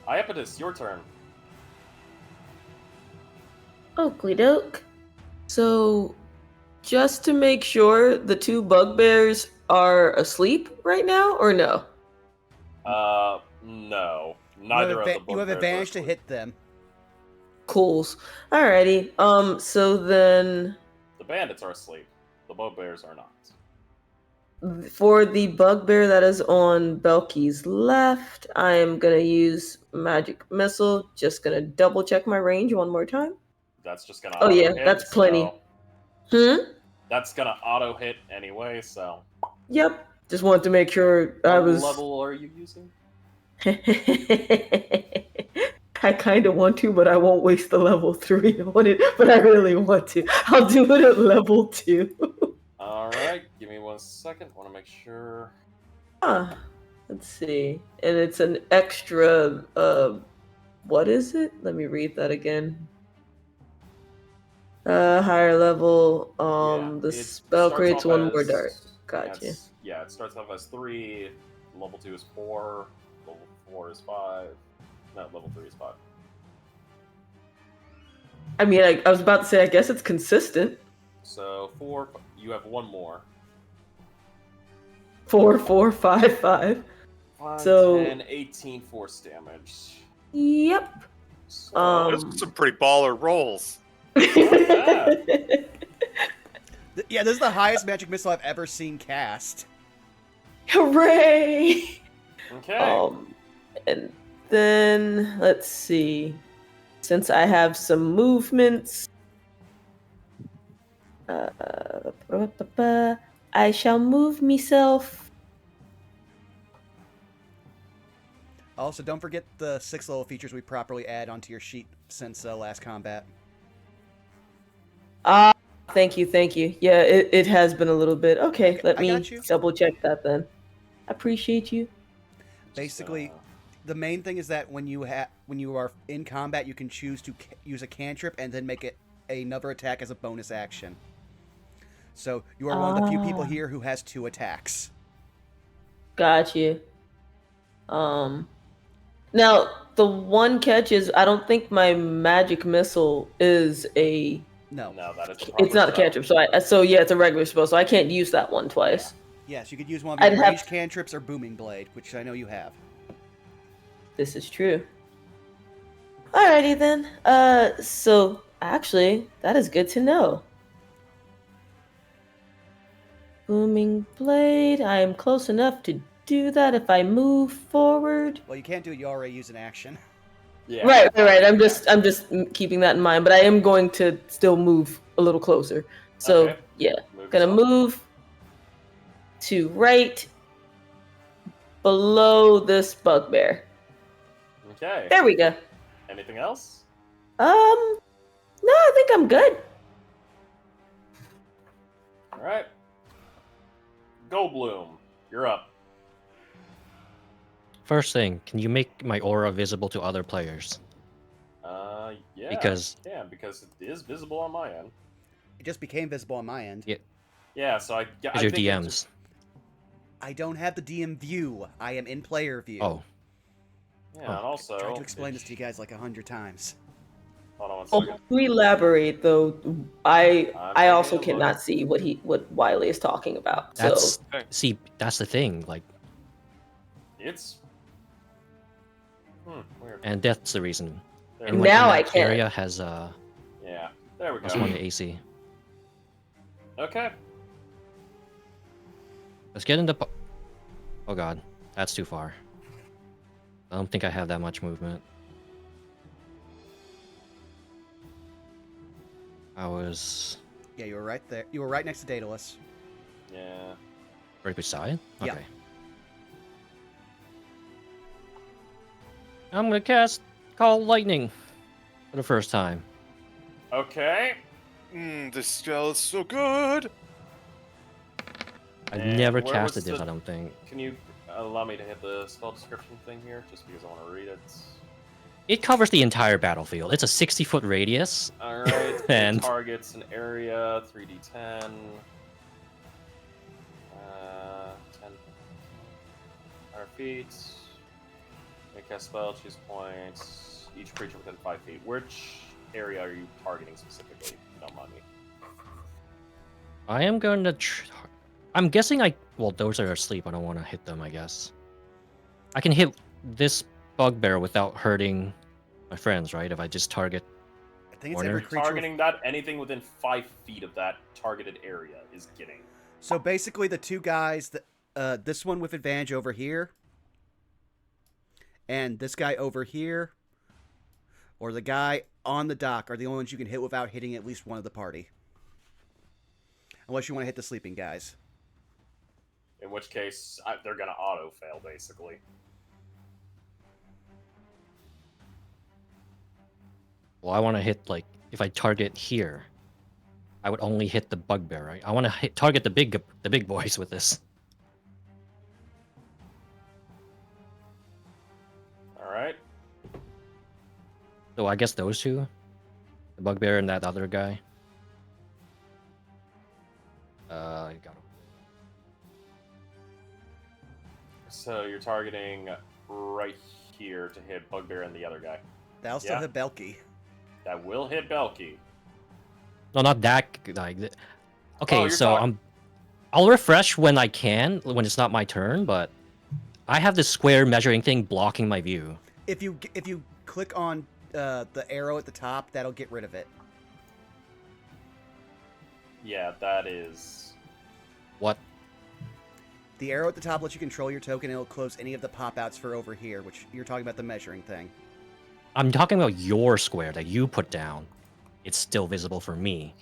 Iapetus, your turn. Oakley doke. So, just to make sure, the two bugbears are asleep right now, or no? No. Neither of the You have bugbears are advantage to asleep. hit them. Cools. Alrighty. So then, The bandits are asleep. The bugbears are not. for the bugbear that is on Belky's left, I am gonna use magic missile. Just gonna double check my range one more time. That's just gonna Oh, yeah, auto-hit, that's plenty. so- That's gonna auto-hit anyway, so... Yep. Just wanted to make sure I What was. level are you using? I kind of want to, but I won't waste the level 3 on it. But I really want to. I'll do it at level 2. Alright, give me 1 second. Want to make sure... Let's see. And it's an extra. What is it? Let me read that again. Higher level. The it spell starts creates off one more as- dart. Gotcha. Yeah, it starts off as 3, level 2 is 4, level 4 is 5, no, level 3 is 5. I mean, I was about to say, I guess it's consistent. So 4, you have 1 more. 4, 4, 5, 5. 5, So- 10, 18 force damage. Yep. So, Those are some pretty baller rolls. Yeah, this is the highest magic missile I've ever seen cast. Hooray! Okay. And then let's see. Since I have some movements, I shall move myself. Also, don't forget the 6 level features we properly add onto your sheet since last combat. Thank you. Yeah, it has been a little bit. Okay, let I me got you. double check that then. I appreciate you. Basically, the main thing is that when you are in combat, you can choose to use a cantrip and then make it another attack as a bonus action. So you are one of the few people here who has 2 attacks. Got you. Now the one catch is I don't think my magic missile is a. No. No, that is. It's not a cantrip, so yeah, it's a regular spell, so I can't use that one twice. Yes, you could use one of your ranged cantrips or booming blade, which I know you have. This is true. Alrighty then. So actually, that is good to know. Booming blade. I am close enough to do that if I move forward. Well, you can't do it. You already use an action. Yeah. Right. I'm just keeping that in mind, but I am going to still move a little closer. So Okay. yeah, Move gonna yourself. move to right below this bugbear. Okay. There we go. Anything else? No, I think I'm good. All right. Goldblum, you're up. First thing, can you make my aura visible to other players? Yeah. Because because it is visible on my end. It just became visible on my end. Yeah, so I as your think DMs. I don't have the DM view. I am in player view. Oh, Yeah, and also I tried to explain this to you guys like 100 times. Hold on one Oh, second. to elaborate though, I I'm also taking a cannot look. see what Wiley is talking about. that's So see, that's the thing. Like, It's weird. and that's the reason. There Anyone we Now in I that can. area has Yeah, there we plus go. 1 to AC. Okay. Let's get into. Oh god, that's too far. I don't think I have that much movement. I was Yeah, you were right there. You were right next to Daedalus. Yeah. right beside. Yeah. Okay. I'm gonna cast Call Lightning for the first time. Okay. This spell is so good. I've And never where casted was this, the- I don't think. Can you allow me to hit the spell description thing here, just because I want to read it? It covers the entire battlefield. It's a 60-foot radius. All right. And- It targets an area 3d10. 10 100 feet. Make a spell. Choose points. Each creature within 5 feet. Which area are you targeting specifically? If you don't mind me. I am going to. I'm guessing well, those are asleep. I don't want to hit them. I guess. I can hit this bugbear without hurting my friends, right? If I just target. I think it's Corner. every creature. Targeting that, anything within 5 feet of that targeted area is getting. So basically, the 2 guys that this one with advantage over here, and this guy over here, or the guy on the dock are the only ones you can hit without hitting at least one of the party. Unless you want to hit the sleeping guys. In which case, they're gonna auto fail basically. Well, I want to hit if I target here, I would only hit the bugbear, right? I want to target the big boys with this. All right. So I guess those 2, the bugbear and that other guy. I got him. So you're targeting right here to hit Bugbear and the other guy. That'll still Yeah. hit Belky. That will hit Belky. No, not that. Okay, you're so talking- I'll refresh when I can, when it's not my turn, but I have this square measuring thing blocking my view. If you click on the arrow at the top, that'll get rid of it. Yeah, that is. What? The arrow at the top lets you control your token, and it'll close any of the pop-outs for over here, which you're talking about the measuring thing. I'm talking about your square that you put down. It's still visible for me.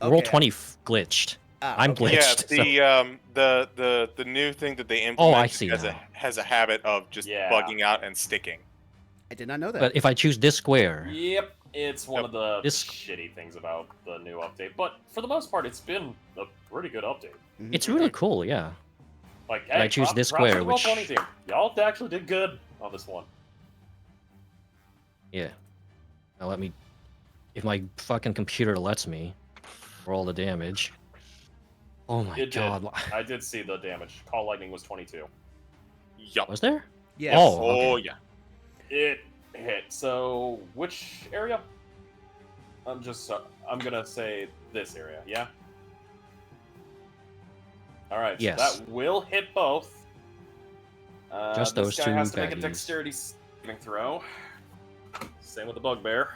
Roll Okay. 20 glitched. I'm okay. glitched. Yeah, so- the new thing that they Oh, I implemented see now. has a habit of just Yeah. bugging out and sticking. I did not know that. But if I choose this square, Yep, it's one of the This- shitty things about the new update. But for the most part, it's been a pretty good update. Mhm. it's really cool, yeah. Like, But I hey, choose this props to square, the which- Roll20 team. Y'all actually did good on this one. Yeah. Now let me... If my fucking computer lets me roll the damage. Oh my It did. god. I did see the damage. Call lightning was 22. Yup. Was there? Yes. Oh, Oh, okay. yeah. It hit. So, which area? I'm gonna say this area, yeah? Alright, Yes. so that will hit both. Just this those guy two has to make a baddies. dexterity saving throw. Same with the bugbear.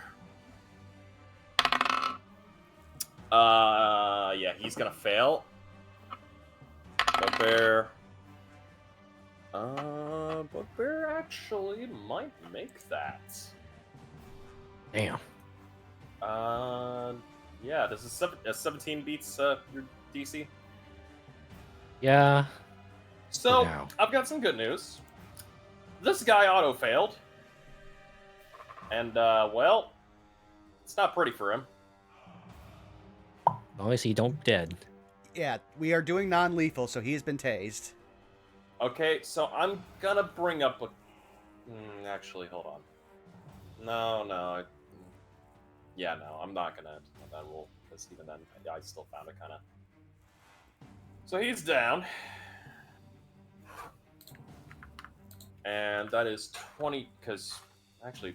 Yeah, he's gonna fail. Bugbear. Bugbear actually might make that. Damn. Yeah, does a 17 beats your DC? Yeah. So, now. I've got some good news. This guy auto-failed. And, well, it's not pretty for him. Obviously, don't dead. Yeah, we are doing non-lethal, so he has been tased. Okay, so I'm gonna bring up a... actually, hold on. No. Yeah, no, I'm not gonna... That will... Because even then, I still found it kind of... So he's down. And that is 20... Because, actually...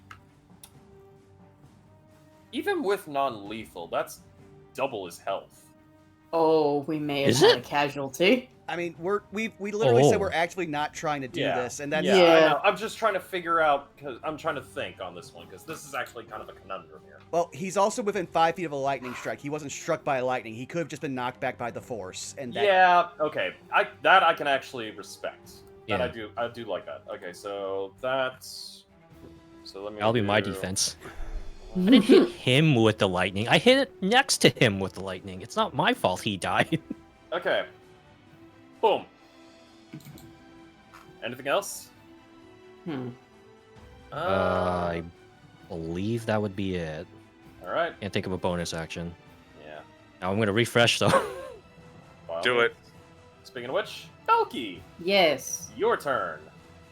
Even with non-lethal, that's double his health. Oh, we may have Is had it? a casualty. I mean, we literally said Oh. we're actually not trying to do this, and that's yeah, I Yeah. know. I'm just trying to figure out, because I'm trying to think on this one, because this is actually kind of a conundrum here. well, he's also within 5 feet of a lightning strike. He wasn't struck by lightning. He could have just been knocked back by the force, and that, Yeah, okay. That I can actually respect. That Yeah. I do like that. Okay, so that's... So let me That'll be my do- defense. I didn't hit him with the lightning. I hit it next to him with the lightning. It's not my fault he died. Okay. Boom. Anything else? I believe that would be it. Alright. Can't think of a bonus action. Yeah. Now I'm gonna refresh though. Do it. Speaking of which, Belky, Yes. your turn.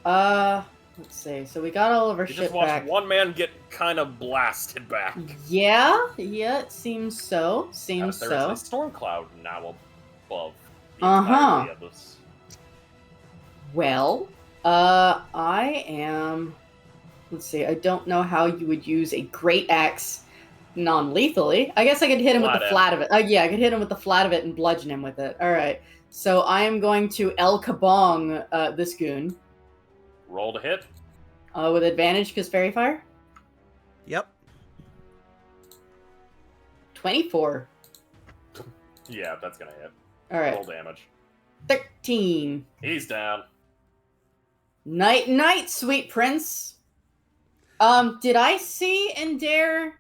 Let's see. So we got all of our You shit just watched back. one man get kind of blasted back. Yeah, it seems so. Seems There so. is a storm cloud now above the Uh-huh. entirety of this. Well, I am. Let's see. I don't know how you would use a great axe non-lethally. I guess I could hit him with the flat of it. Yeah, I could hit him with the flat of it and bludgeon him with it. All right. So I am going to El Kabong this goon Roll to hit. with advantage because fairy fire. Yep. 24. Yeah, that's gonna hit. All right. Roll damage. 13. He's down. Night, night, sweet prince. Did I see and dare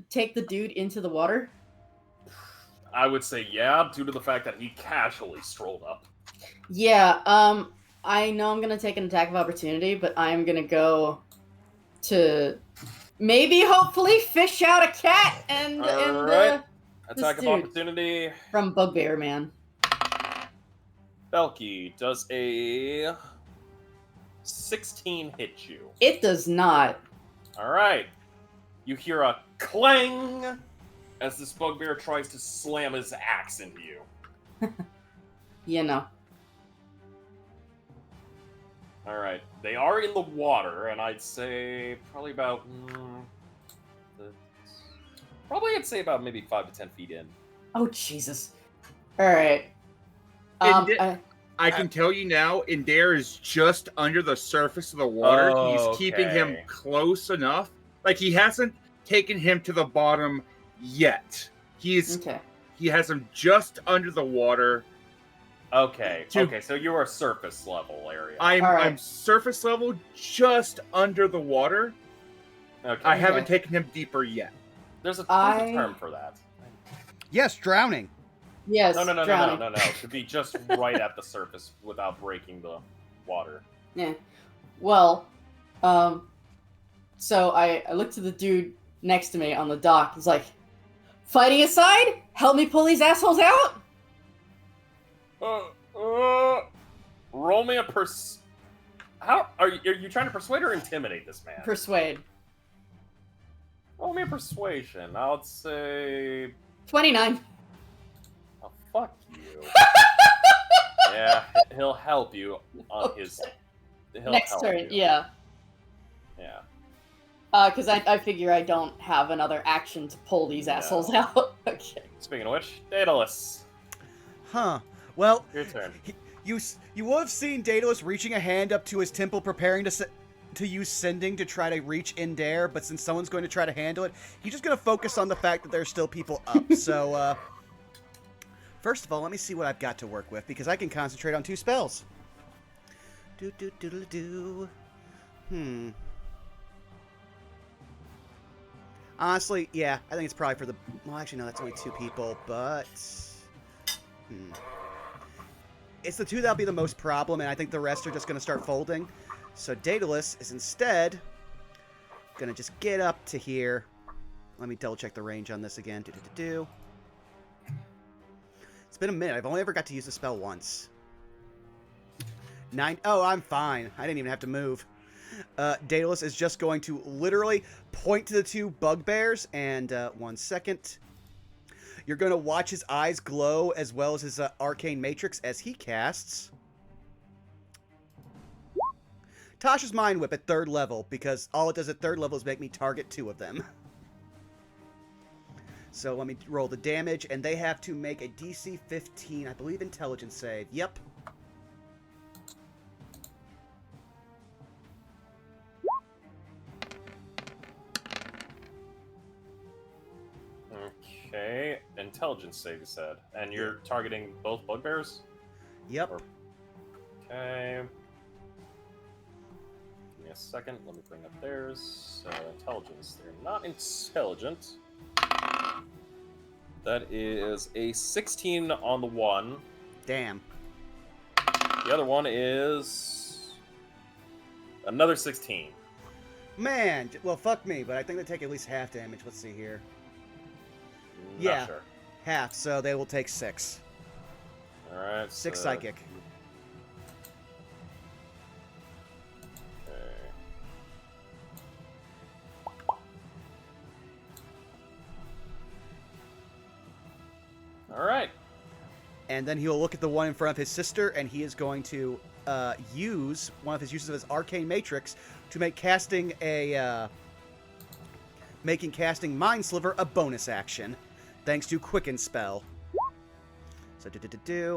take the dude into the water? I would say yeah, due to the fact that he casually strolled up. Yeah, I know I'm gonna take an attack of opportunity, but I'm gonna go to maybe hopefully fish out a cat and Alright. Attack of dude. opportunity. from Bugbear Man. Belky, does a 16 hit you? It does not. Alright. You hear a clang as this bugbear tries to slam his axe into you. You know. Alright. They are in the water, and I'd say probably about... probably I'd say about maybe 5 to 10 feet in. Oh Jesus. All right. I can tell you now, Indare is just under the surface of the water. He's keeping him Okay. close enough. Like, he hasn't taken him to the bottom yet. He's okay. He has him just under the water. Okay, To- okay, so you are surface level area. I'm Alright. surface level, just under the water. Okay. I haven't Okay. taken him deeper yet. There's a I- term for that. Yes, drowning. Yes, No. drowning. To be just right at the surface without breaking the water. Yeah. Well, so I looked to the dude next to me on the dock. He's like, fighting aside, help me pull these assholes out? Roll me a How are you trying to persuade or intimidate this man? Persuade. Roll me a persuasion. I'll say. 29. Oh, fuck you. Yeah, he'll help you on his. He'll Next help turn, you. yeah. Yeah. Because I figure I don't have another action to pull these No. assholes out. Okay. Speaking of which, Daedalus, Huh. Well, your turn. you will have seen Daedalus reaching a hand up to his temple, preparing to use sending to try to reach in there. But since someone's going to try to handle it, he's just going to focus on the fact that there's still people up. So, first of all, let me see what I've got to work with because I can concentrate on 2 spells. Do. Honestly, yeah, I think it's probably for the... Well, actually, no, that's only 2 people, but... It's the 2 that'll be the most problem, and I think the rest are just going to start folding. So Daedalus is instead going to just get up to here. Let me double-check the range on this again. It's been a minute. I've only ever got to use the spell once. 9... Oh, I'm fine. I didn't even have to move. Daedalus is just going to literally point to the 2 bugbears, and 1 second. You're going to watch his eyes glow as well as his arcane matrix as he casts Tasha's Mind Whip at 3rd level, because all it does at 3rd level is make me target 2 of them. So let me roll the damage, and they have to make a DC 15, I believe, intelligence save. Yep. Okay, intelligence save, you said. And you're targeting both bugbears? Yep. Okay. Give me a second, let me bring up theirs. So, intelligence. They're not intelligent. That is a 16 on the one. Damn. The other one is another 16. Man, well, fuck me, but I think they take at least half damage. Let's see here. Not Yeah. sure. Half, so they will take 6. Alright. 6 so- psychic. Okay. Alright. And then he'll look at the one in front of his sister, and he is going to use one of his uses of his arcane matrix to make casting making casting Mind Sliver a bonus action, thanks to Quicken spell. So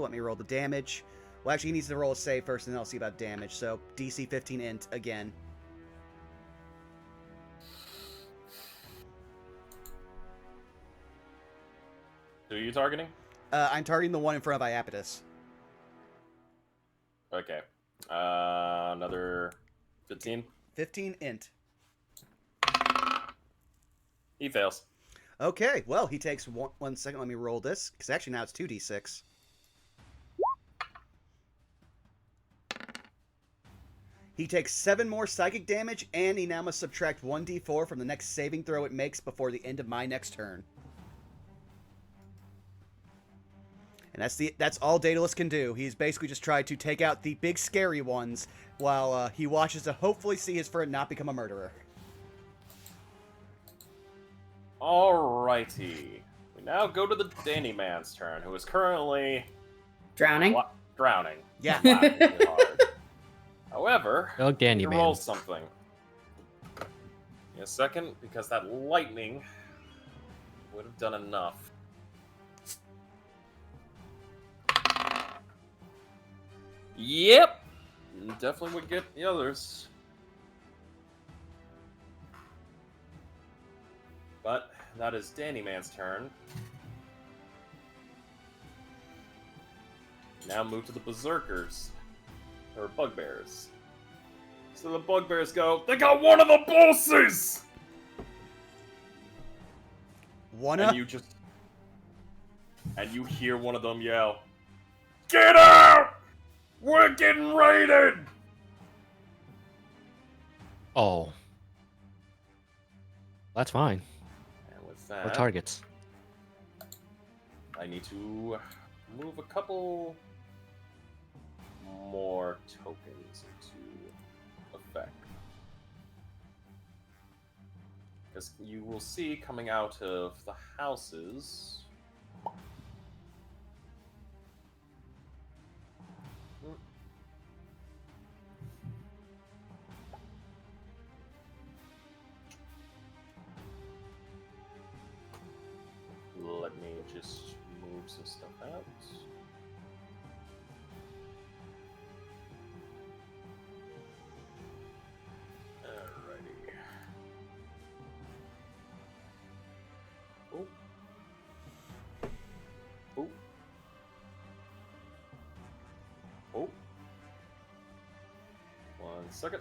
let me roll the damage. Well, actually, he needs to roll a save first, and then I'll see about damage. So DC 15 int again. Who are you targeting? I'm targeting the one in front of Iapetus. Okay. Another 15. 15 int. He fails. Okay, well, he takes 1 second. Let me roll this, because actually now it's 2d6. He takes 7 more psychic damage, and he now must subtract 1d4 from the next saving throw it makes before the end of my next turn. And that's all Daedalus can do. He's basically just tried to take out the big scary ones while he watches to hopefully see his friend not become a murderer. Alrighty. We now go to the Danny Man's turn, who is currently Drowning? drowning. Yeah. Laughing too hard. However, Go Danny you Man. roll something. Give me a second, because that lightning would have done enough. Yep! Definitely would get the others. But that is Danny Man's turn. Now move to the berserkers. Or bugbears. So the bugbears go, they got one of the bosses! And you hear one of them yell, "Get out! We're getting raided!" Oh. That's fine. And with Or that, targets. I need to move a couple more tokens into effect. Because you will see coming out of the houses. Let me just move some stuff out. Alrighty. Oh. Oh. Oh. 1 second.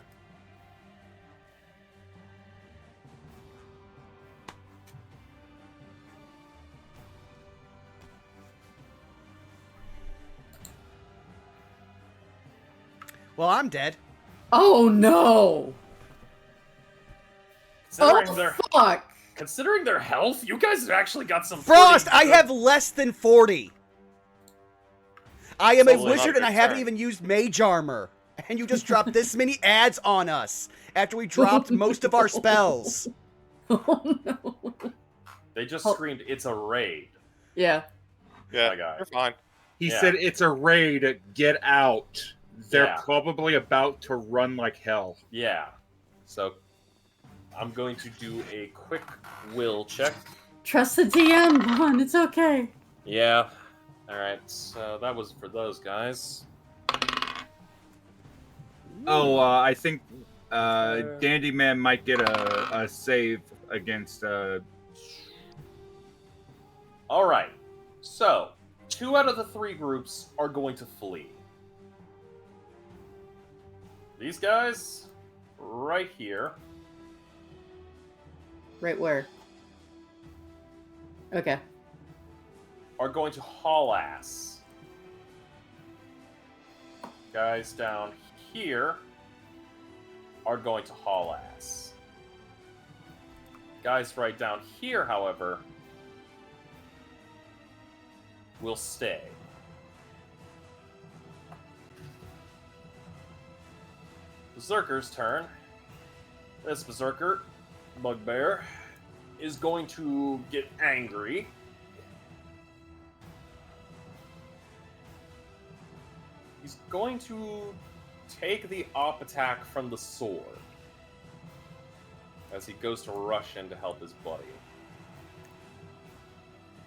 Well, I'm dead. Oh no! Fuck! Considering their health, you guys have actually got some. Frost, pretty I good- have less than 40. I am a Totally not wizard a and I good haven't turn. even used mage armor. And you just dropped this many ads on us after we dropped most of our spells. Oh no! They just Oh. screamed, "It's a raid!" Yeah. Yeah, My guy. you're fine. He Yeah. said it's a raid. Get out. They're Yeah. probably about to run like hell. Yeah. So, I'm going to do a quick will check. Trust the DM, Vaughn. It's okay. Yeah. Alright, so that was for those guys. Oh, I think Dandy Man might get a save against. Alright. So, 2 out of the 3 groups are going to flee. These guys, right here, Right where? Okay. are going to haul ass. Guys down here are going to haul ass. Guys right down here, however, will stay. Berserker's turn. This Berserker, Bugbear, is going to get angry. He's going to take the op attack from the sword as he goes to rush in to help his buddy.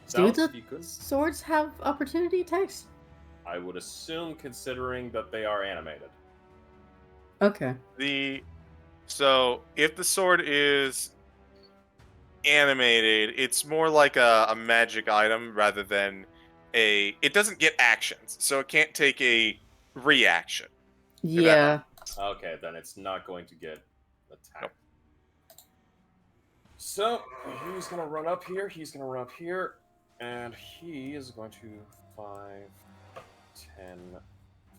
Do Sounds the if you could. swords have opportunity attacks? I would assume, considering that they are animated. Okay. So if the sword is animated, it's more like a magic item rather than it doesn't get actions, so it can't take a reaction. Yeah. Okay, then it's not going to get attacked. So, he's going to run up here, he's going to run up here, and he is going to 5, 10,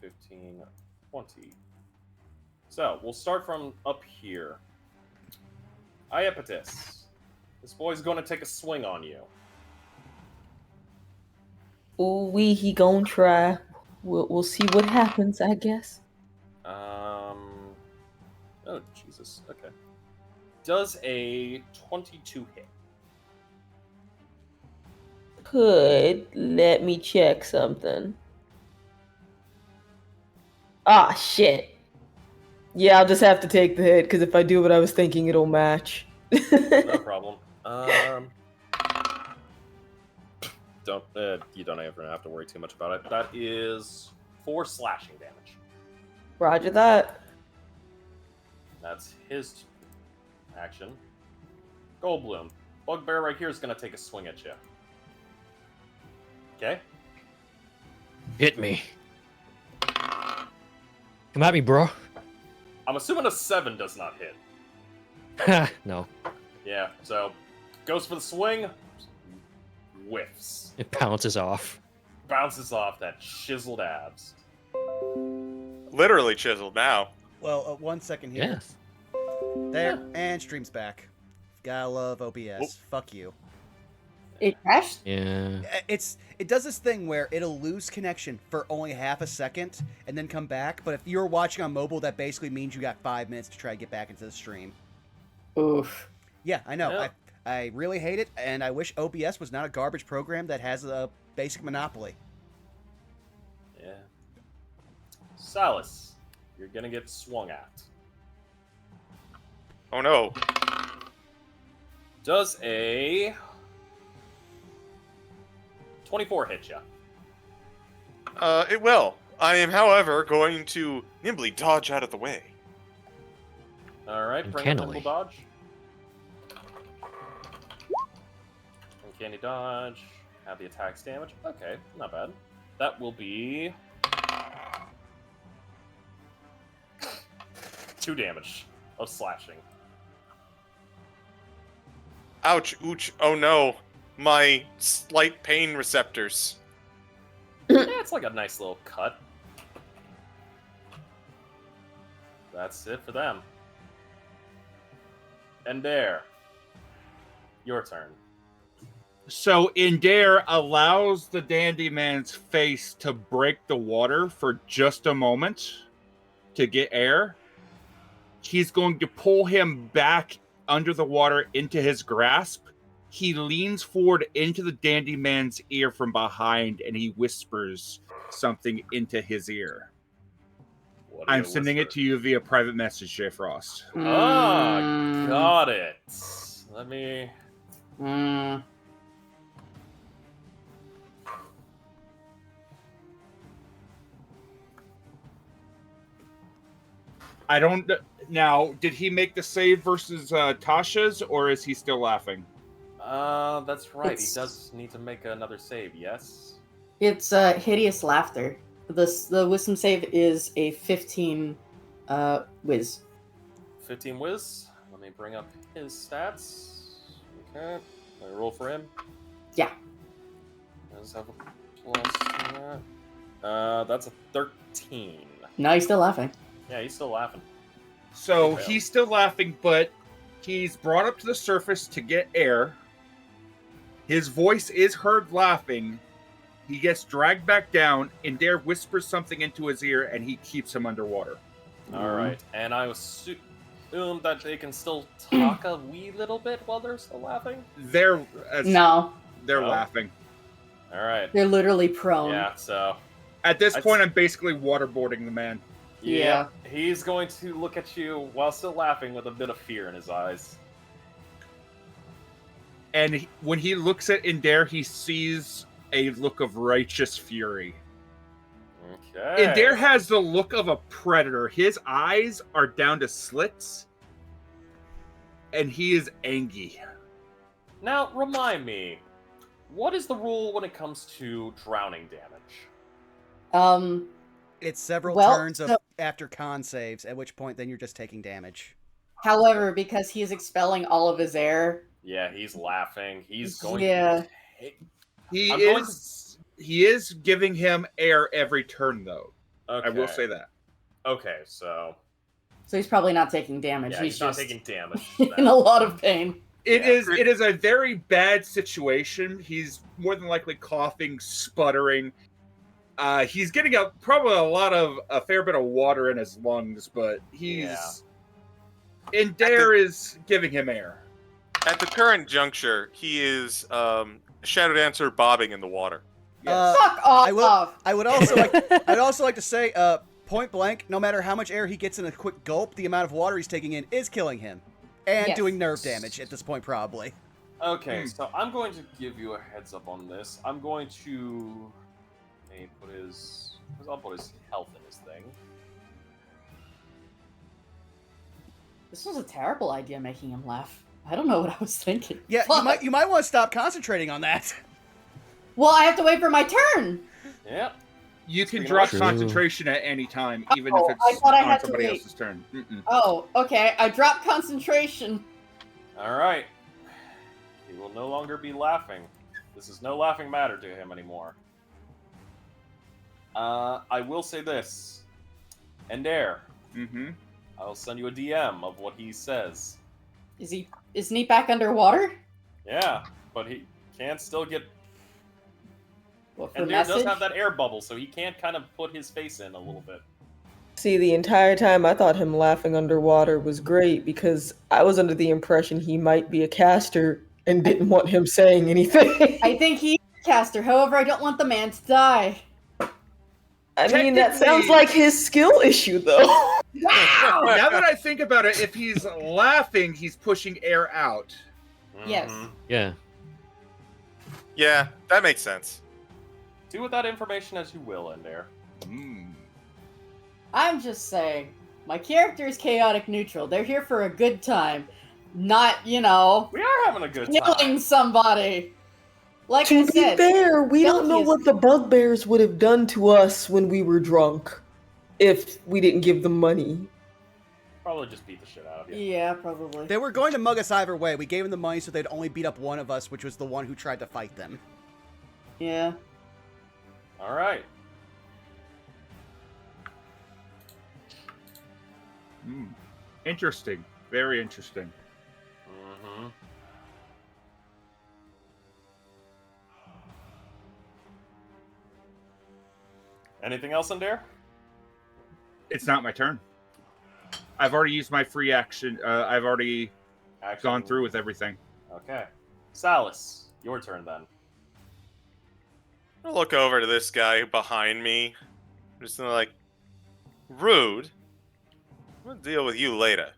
15, 20. So, we'll start from up here. Iapetus. This boy's going to take a swing on you. Ooh wee, he gon' try. We'll see what happens, I guess. Oh, Jesus. Okay. Does a 22 hit? Could let me check something. Ah, shit. Yeah, I'll just have to take the hit, because if I do what I was thinking, it'll match. No problem. You don't ever have to worry too much about it. That is 4 slashing damage. Roger that. That's his action. Goldbloom. Bugbear right here is going to take a swing at you. Okay? Hit me. Come at me, bro. I'm assuming a 7 does not hit. No, Yeah, so goes for the swing, whiffs, it bounces off. bounces off that chiseled abs. Literally chiseled now. Well, 1 second here. Yes. There, and stream's back. Gotta love OBS. Oh. Fuck you. It crashed. Yeah. It does this thing where it'll lose connection for only half a second and then come back. But if you're watching on mobile, that basically means you got 5 minutes to try to get back into the stream. Oof. Yeah, I know. Yeah. I really hate it, and I wish OBS was not a garbage program that has a basic monopoly. Yeah. Salus, you're gonna get swung at. Oh no. Does a 24 hit ya? It will. I am, however, going to nimbly dodge out of the way. Alright, bring up Uncannily. nimble dodge. Uncanny dodge. Have the attack's damage. Okay, not bad. That will be 2 damage of slashing. Ouch, ooch, oh no. My slight pain receptors. Yeah, it's like a nice little cut. That's it for them. And there. Your turn. So Indare allows the Dandy Man's face to break the water for just a moment to get air. He's going to pull him back under the water into his grasp. He leans forward into the Dandy Man's ear from behind and he whispers something into his ear. What do I'm you sending it whisper? to you via private message, J. Frost. Ah, Mm. got it. Let me. Mm. I don't. Now, did he make the save versus Tasha's, or is he still laughing? That's right. It's- He does need to make another save, yes? It's hideous laughter. The wisdom save is a 15 whiz. 15 whiz. Let me bring up his stats. Okay. Let me roll for him. Yeah. Does have a plus to that. That's a 13. No, he's still laughing. Yeah, he's still laughing. So Okay. he's still laughing, but he's brought up to the surface to get air. His voice is heard laughing. He gets dragged back down, and Dare whispers something into his ear, and he keeps him underwater. Alright. And I assume that they can still talk a wee little bit while they're still laughing? They're No, they're No. laughing. Alright. they're literally prone. Yeah, so. At this I'd point, s- I'm basically waterboarding the man. Yeah. He's going to look at you while still laughing with a bit of fear in his eyes. And when he looks at Indare, he sees a look of righteous fury. Okay. Indare has the look of a predator. His eyes are down to slits, and he is angry. Now, remind me, what is the rule when it comes to drowning damage? It's several Well, turns of so- after con saves, at which point then you're just taking damage. However, because he is expelling all of his air, Yeah, he's laughing. He's going Yeah. to hit. He I'm going is giving him air every turn, though. Okay. I will say that. Okay, so so he's probably not taking damage. yeah, he's he's not just taking damage. in a lot of pain. It Yeah. is a very bad situation. He's more than likely coughing, sputtering. He's getting probably a fair bit of water in his lungs, but he's Indare is giving him air. At the current juncture, he is Shadow Dancer bobbing in the water. Uh, Fuck off! I will- I would also I'd also like to say, point blank, no matter how much air he gets in a quick gulp, the amount of water he's taking in is killing him. And Yes. doing nerve damage at this point, probably. Okay, so I'm going to give you a heads up on this. I'm going to I'll put his health in his thing. This was a terrible idea, making him laugh. I don't know what I was thinking. Yeah, Fuck. you might want to stop concentrating on that. Well, I have to wait for my turn. Yep. You can Speaking of drop which- concentration at any time, even Oh, if I it's thought I on had to somebody wait. else's turn. Oh, okay. I dropped concentration. All right. He will no longer be laughing. This is no laughing matter to him anymore. I will say this. Ender, Mm-hmm. I will send you a DM of what he says. Isn't he back underwater? Yeah, but he can still get. What for Ender message? does have that air bubble, so he can kind of put his face in a little bit. See, the entire time I thought him laughing underwater was great because I was under the impression he might be a caster and didn't want him saying anything. I think he's a caster. However, I don't want the man to die. I mean, that sounds Technically- like his skill issue, though. Wow! Now that I think about it, if he's laughing, he's pushing air out. Yes. Mhm. Yeah. Yeah, that makes sense. Do with that information as you will, Ender. I'm just saying, my character is chaotic neutral. They're here for a good time, not, We are having a good killing time. somebody. Like To I be said, fair, we don't know Celsius- what the bugbears would have done to us when we were drunk if we didn't give them money. Probably just beat the shit out of you. yeah, probably. They were going to mug us either way. We gave them the money so they'd only beat up one of us, which was the one who tried to fight them. Yeah. All right. Interesting. Very interesting. Mm-hmm. Anything else, Ender? It's not my turn. I've already used my free action. I've already gone through with everything. Okay. Salus, your turn then. I'll look over to this guy behind me. I'm just gonna like, rude. I'm gonna deal with you later.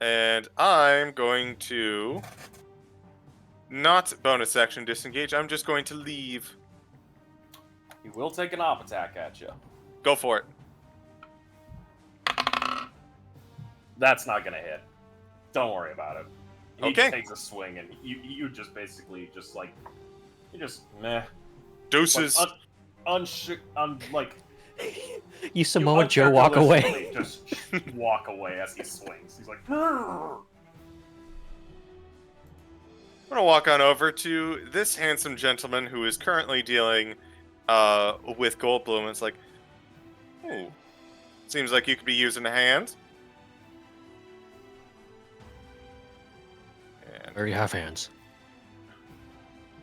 And I'm going to not bonus action disengage. I'm just going to leave. He will take an op attack at you. Go for it. That's not gonna hit. Don't worry about it. He Okay. takes a swing, and you just basically just like you just meh. Deuces. Like You Samoa Joe walk away. uncharacteristically Just walk away as he swings. He's like, "Grrr." I'm gonna walk on over to this handsome gentleman who is currently dealing with Goldblum. And it's like, ooh, seems like you could be using a hand. And, I already have hands.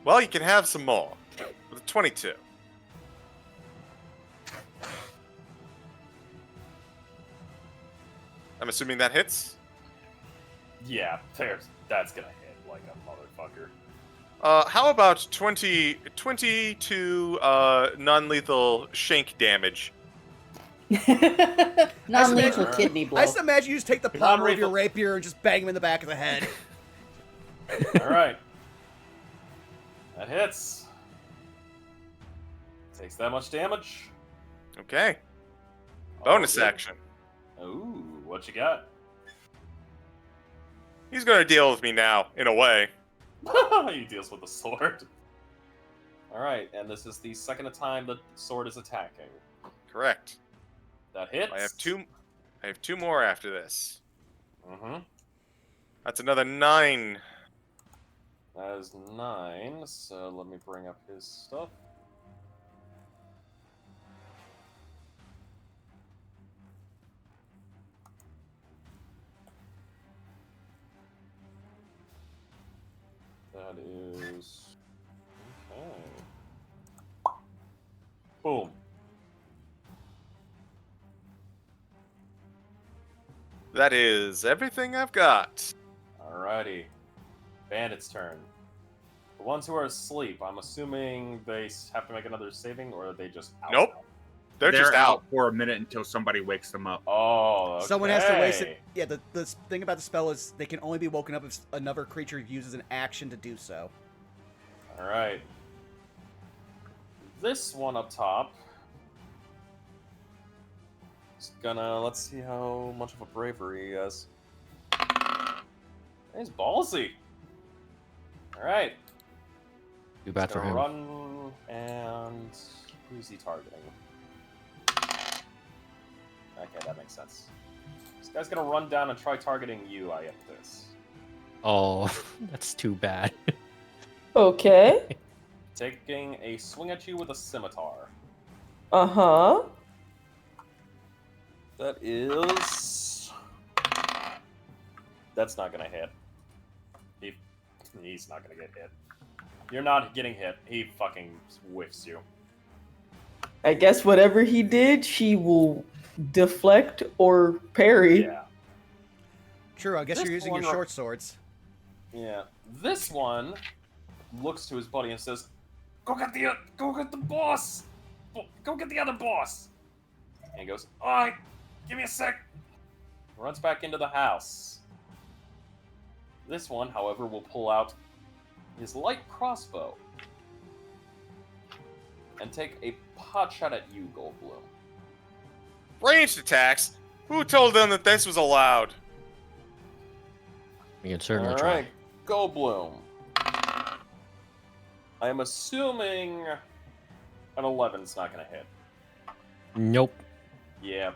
well, you can have some more with a 22. I'm assuming that hits. yeah, that's gonna hit like a motherfucker. How about 22 non-lethal shank damage? Non-lethal imagine- kidney blow. I just imagine you just take the You're pommel not of your Rayful. rapier and just bang him in the back of the head. All right, that hits. Takes that much damage. Okay. Bonus All good. action. Ooh, what you got? He's gonna deal with me now, in a way. He deals with the sword. All right, and this is the second time the sword is attacking. Correct. That hits. I have two more after this. Mm-hmm. That's another 9. That is 9. So let me bring up his stuff. That is okay. Boom. That is everything I've got. Alrighty. Bandit's turn. The ones who are asleep, I'm assuming they have to make another saving, or are they just out? Nope. They're just out. for a minute until somebody wakes them up. Oh, okay. Someone has to waste it. Yeah, the thing about the spell is they can only be woken up if another creature uses an action to do so. Alright. This one up top is gonna, let's see how much of a bravery he has. He's ballsy. Alright. Too bad for Gonna him. run and Who's he targeting? Okay, that makes sense. This guy's gonna run down and try targeting you, I get this. Oh, that's too bad. Okay. Taking a swing at you with a scimitar. Uh-huh. That is... That's not gonna hit. He's not gonna get hit. You're not getting hit. He fucking whiffs you. I guess whatever he did, she will deflect or parry. Yeah. True, I guess This you're using your one- short swords. Yeah. This one looks to his buddy and says, go get the boss! Go get the other boss! And he goes, alright, give me a sec. Runs back into the house. This one, however, will pull out his light crossbow and take a pot shot at you, Goldblum. Ranged attacks? Who told them that this was allowed? You can certainly Alright, try. Goldblum. I am assuming an 11's not gonna hit. Nope. Yeah.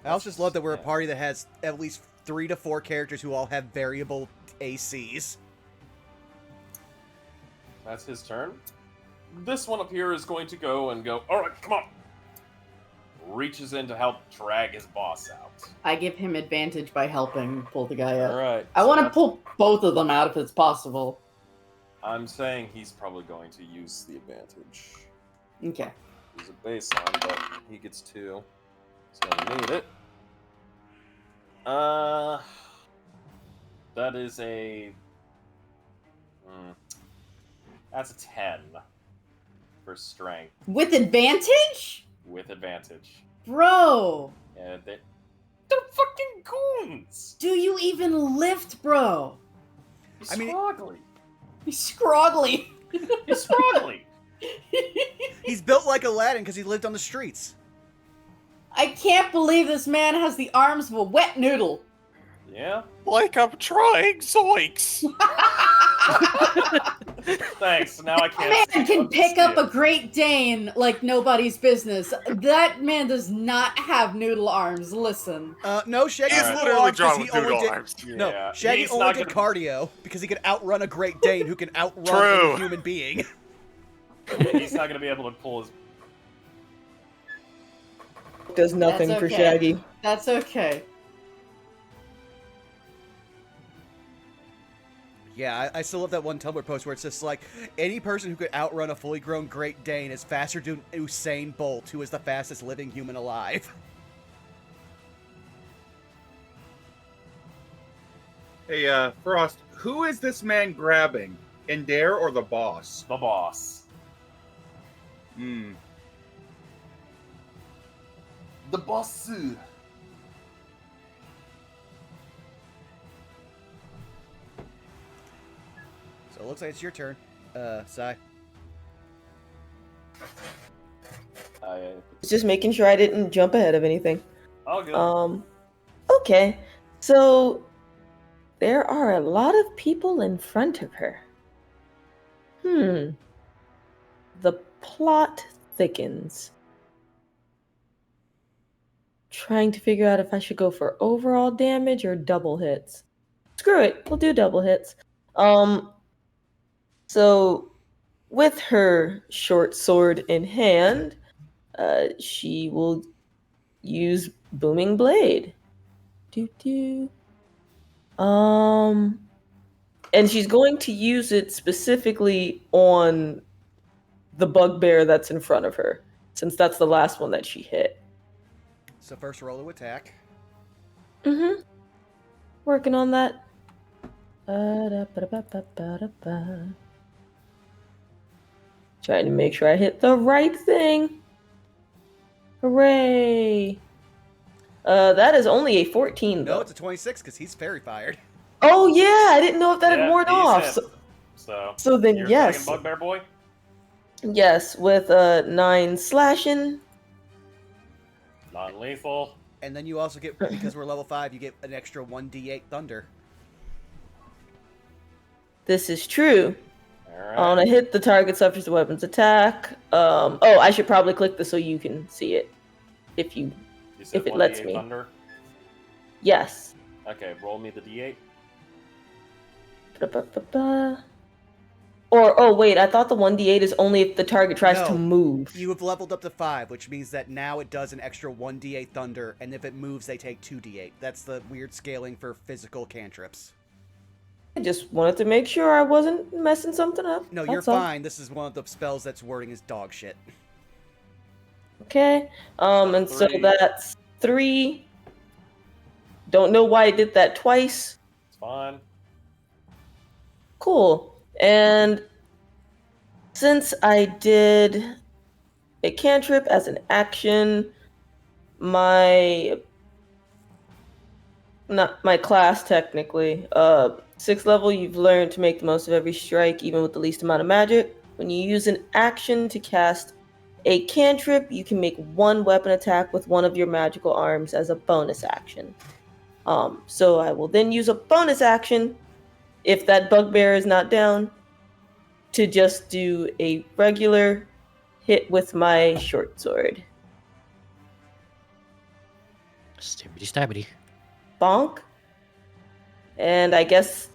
I also just love that we're a Yeah. party that has at least 3 to 4 characters who all have variable ACs. That's his turn. This one up here is going to go, alright, come on! Reaches in to help drag his boss out. I give him advantage by helping pull the guy out. Alright. I so want to that's- pull both of them out if it's possible. I'm saying he's probably going to use the advantage. Okay. He's a baseline, but he gets 2. He's gonna need it. That is a... That's a 10 for strength With advantage? with advantage. Bro! And they're fucking goons! Do you even lift, bro? He's I mean- scroggly. He's scroggly. He's scroggly. He's built like Aladdin because he lived on the streets. I can't believe this man has the arms of a wet noodle. Yeah? Like I'm trying, zoinks! Thanks, now I A can't man can pick up a Great Dane like nobody's business. That man does not have noodle arms. Listen. No, Shaggy He's has Alright. little literally arms 'cause drawn he with only noodle did... arms. No, Yeah, Shaggy he's only not did gonna- cardio because he could outrun a Great Dane who can outrun True. a human being. He's not gonna be able to pull his... Does nothing That's for okay. Shaggy. That's okay. Yeah, I still love that one Tumblr post where it's just like, any person who could outrun a fully grown Great Dane is faster than Usain Bolt, who is the fastest living human alive. Hey, Frost, who is this man grabbing? Indare or the boss? The boss. Hmm. The boss. So it looks like it's your turn, Sai. Just making sure I didn't jump ahead of anything. All good. Okay. So there are a lot of people in front of her. The plot thickens. Trying to figure out if I should go for overall damage or double hits. Screw it, we'll do double hits. So with her short sword in hand, she will use Booming Blade. And she's going to use it specifically on the bugbear that's in front of her, since that's the last one that she hit. So first roll to attack. Working on that. Trying to make sure I hit the right thing. Hooray! That is only a 14, though. No, it's a 26 because he's fairy fired. Oh yeah, I didn't know if that had worn he's off. hit. So then you're yes, attacking Bugbear Boy? yes, with 9 slashing. Non-lethal. And then you also get, because we're level 5, you get an extra 1d8 thunder. This is true. I want to hit the target suffers the weapon's attack. Oh, I should probably click this so you can see it. If You said if it lets 1d8 me. Thunder? Yes. Okay, roll me the d8. Ba-ba-ba-ba. Or, oh wait, I thought the 1d8 is only if the target tries to No, move. You have leveled up to 5, which means that now it does an extra 1d8 thunder, and if it moves, they take 2d8. That's the weird scaling for physical cantrips. I just wanted to make sure I wasn't messing something up. No, you're That's all. fine. This is one of the spells that's wording as dog shit. Okay. And so 3. that's 3. Don't know why I did that twice. It's fine. Cool. And since I did a cantrip as an action, not my class technically, 6th level, you've learned to make the most of every strike, even with the least amount of magic. When you use an action to cast a cantrip, you can make one weapon attack with one of your magical arms as a bonus action. So I will then use a bonus action, if that bugbear is not down, to just do a regular hit with my short sword. Stibbity stabbity. Bonk. And I guess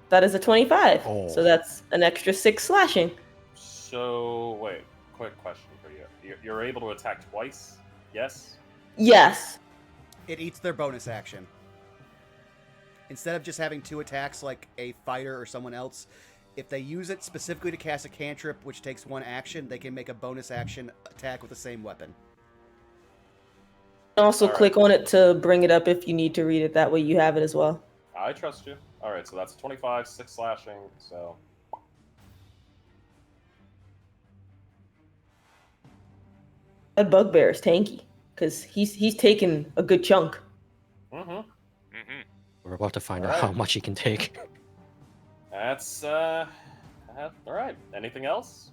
that is a 25. Oh. So that's an extra 6 slashing. So, wait, quick question for you. You're able to attack twice? Yes? Yes. It eats their bonus action. Instead of just having 2 attacks like a fighter or someone else, if they use it specifically to cast a cantrip, which takes 1 action, they can make a bonus action attack with the same weapon. Also, All click on it to bring it up if you need to read it. That way you have it as well. I trust you. Alright, so that's 25, 6 slashing, so... That bugbear is tanky, because he's taken a good chunk. Mm-hmm. We're about to find out Alright. how much he can take. That's, alright. Anything else?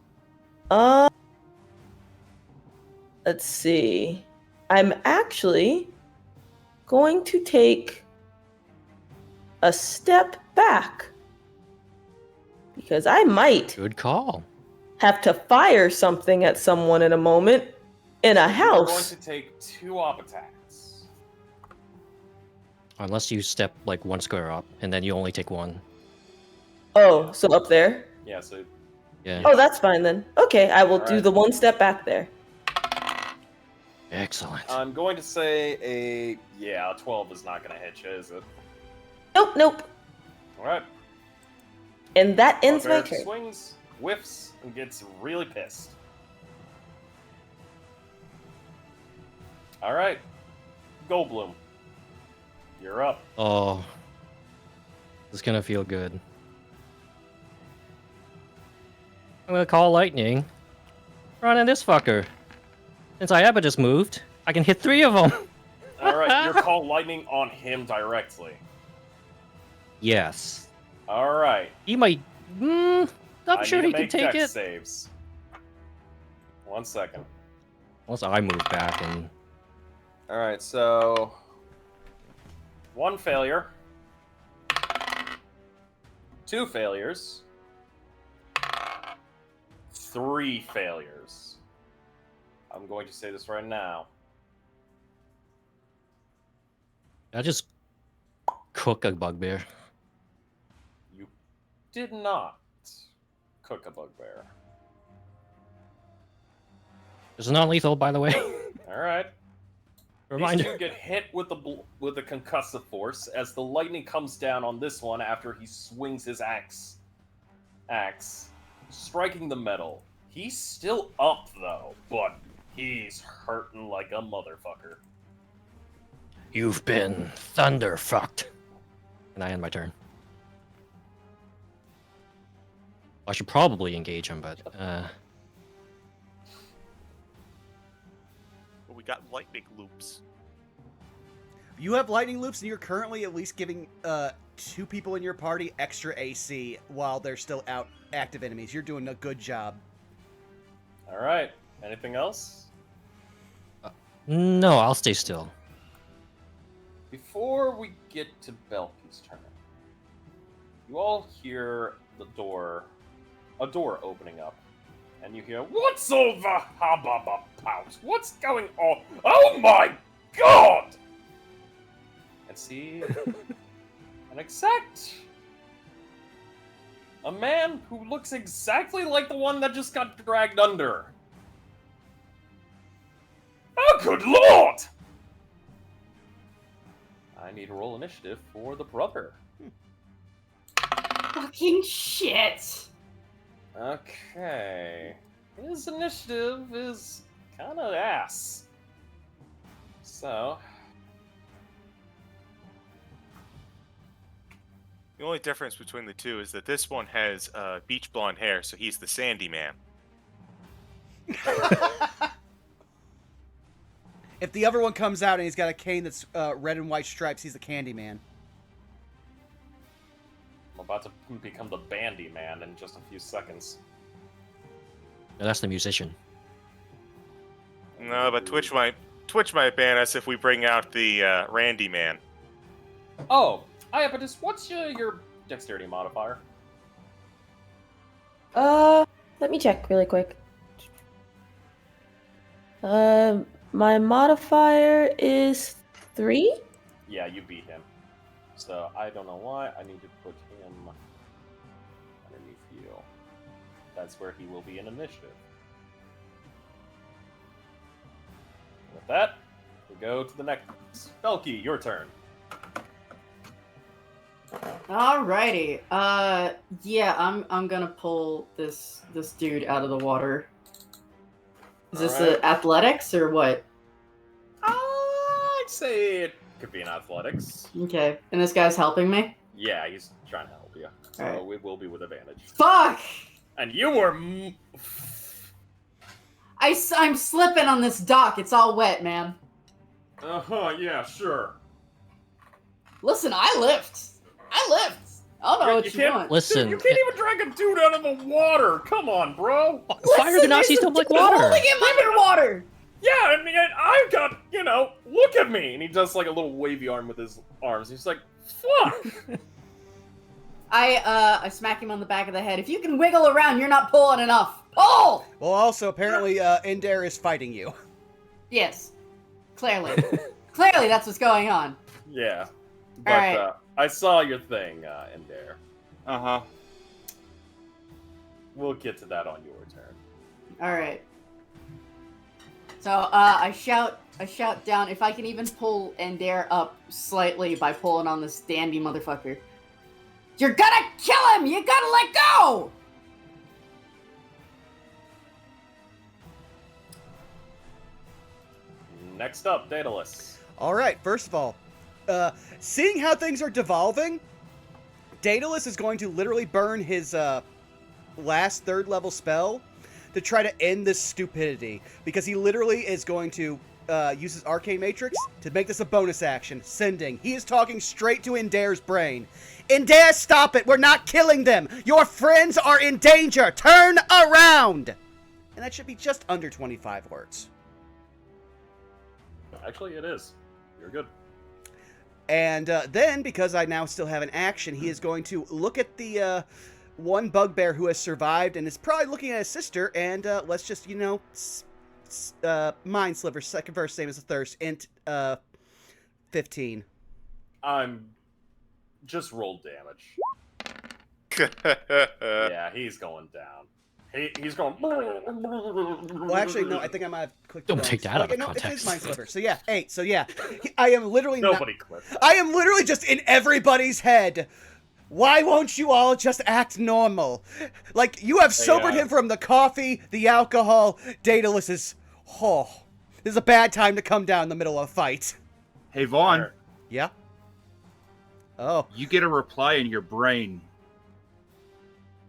Let's see. I'm actually going to take a step back, because I might Good call. have to fire something at someone in a moment in a You're going house. to take 2 op attacks. Unless you step like 1 square up, and then you only take 1. Oh, so up there? Yeah, so Yeah. Oh, that's fine then. Okay, I will do Alright. the 1 step back there. Excellent. I'm going to say a 12 is not going to hit you, is it? Nope. Alright. And that ends my Bugbear turn. swings, whiffs, and gets really pissed. Alright. Goldblum. You're up. Oh. This is gonna feel good. I'm gonna call lightning. Run in this fucker. Since Iaba just moved, I can hit 3 of them. Alright, you're call lightning on him directly. Yes. Alright. He might. I'm I sure need he to can make take dex it. saves. 1 second. Once I move back and. Alright, so 1 failure. 2 failures. 3 failures. I'm going to say this right now. I just cook a bugbear. You did not cook a bugbear. It's not lethal, by the way. Alright. These Reminder. 2 get hit with the concussive force as the lightning comes down on this one after he swings his axe, striking the metal. He's still up though, but he's hurting like a motherfucker. You've been thunder fucked. And I end my turn. I should probably engage him, but Well, we got lightning loops. You have lightning loops, and you're currently at least giving 2 people in your party extra AC while they're still out active enemies. You're doing a good job. Alright, anything else? no, I'll stay still. Before we get to Belky's turn, you all hear the door a door opening up, and you hear, "What's all the hubbub about? What's going on? Oh my god!" And see a man who looks exactly like the one that just got dragged under. Oh, good lord! I need to roll initiative for the brother. Fucking shit. Okay. His initiative is kind of ass. So, The only difference between the two is that this one has beach blonde hair, so he's the Sandy Man. If the other one comes out and he's got a cane that's red and white stripes, he's the Candy Man. I'm about to become the Bandy Man in just a few seconds. No, that's the musician. No, but Twitch might ban us if we bring out the Randy Man. Oh, Iapetus, what's your dexterity modifier? Let me check really quick. My modifier is 3? Yeah, you beat him. So I don't know why. I need to put him underneath you. That's where he will be in initiative. With that, we go to the next. Belky, your turn. Alrighty. Yeah, I'm gonna pull this dude out of the water. Is this Alright. athletics or what? I'd say it could be in athletics. Okay. And this guy's helping me? Yeah, he's trying to help you. So Alright. it will be with advantage. Fuck! And you were... I'm slipping on this dock. It's all wet, man. Uh-huh, yeah, sure. Listen, I lift. I don't know what you can't- want. Listen, You can't even drag a dude out of the water! Come on, bro! fire Ganassi don't like water. Holding him underwater. Yeah, I mean, I've got, look at me! And he does like a little wavy arm with his arms. He's like, fuck! I smack him on the back of the head. If you can wiggle around, you're not pulling enough. Pull! Well, also, apparently, Indare is fighting you. Yes. Clearly. Clearly, that's what's going on. Yeah. But, Alright. I saw your thing in there. Uh-huh. We'll get to that on your turn. Alright. So, I shout down if I can even pull Endare up slightly by pulling on this dandy motherfucker. You're gonna kill him! You gotta let go! Next up, Daedalus. All right, first of all, seeing how things are devolving, Daedalus is going to literally burn his last 3rd level spell to try to end this stupidity, because he literally is going to use his Arcane Matrix to make this a bonus action, sending. He is talking straight to Indare's brain. Indare, stop it! We're not killing them! Your friends are in danger! Turn around! And that should be just under 25 words. Actually, it is. You're good. And then, because I now still have an action, he is going to look at the one bugbear who has survived and is probably looking at his sister, and let's just, Mind Sliver, second verse, same as the thirst, int 15. I'm just roll damage. Yeah, he's going down. He's going. Well, actually, no, I think I might have clicked. Don't it take wrong. that out of No, it is context. Mind Sliver. So yeah, 8. So yeah, I am literally Nobody clicked. I am literally just in everybody's head. Why won't you all just act normal? Like, you have sobered him from the coffee, the alcohol. Daedalus is... Oh, this is a bad time to come down in the middle of a fight. Hey, Vaughn, Yeah? Oh. you get a reply in your brain.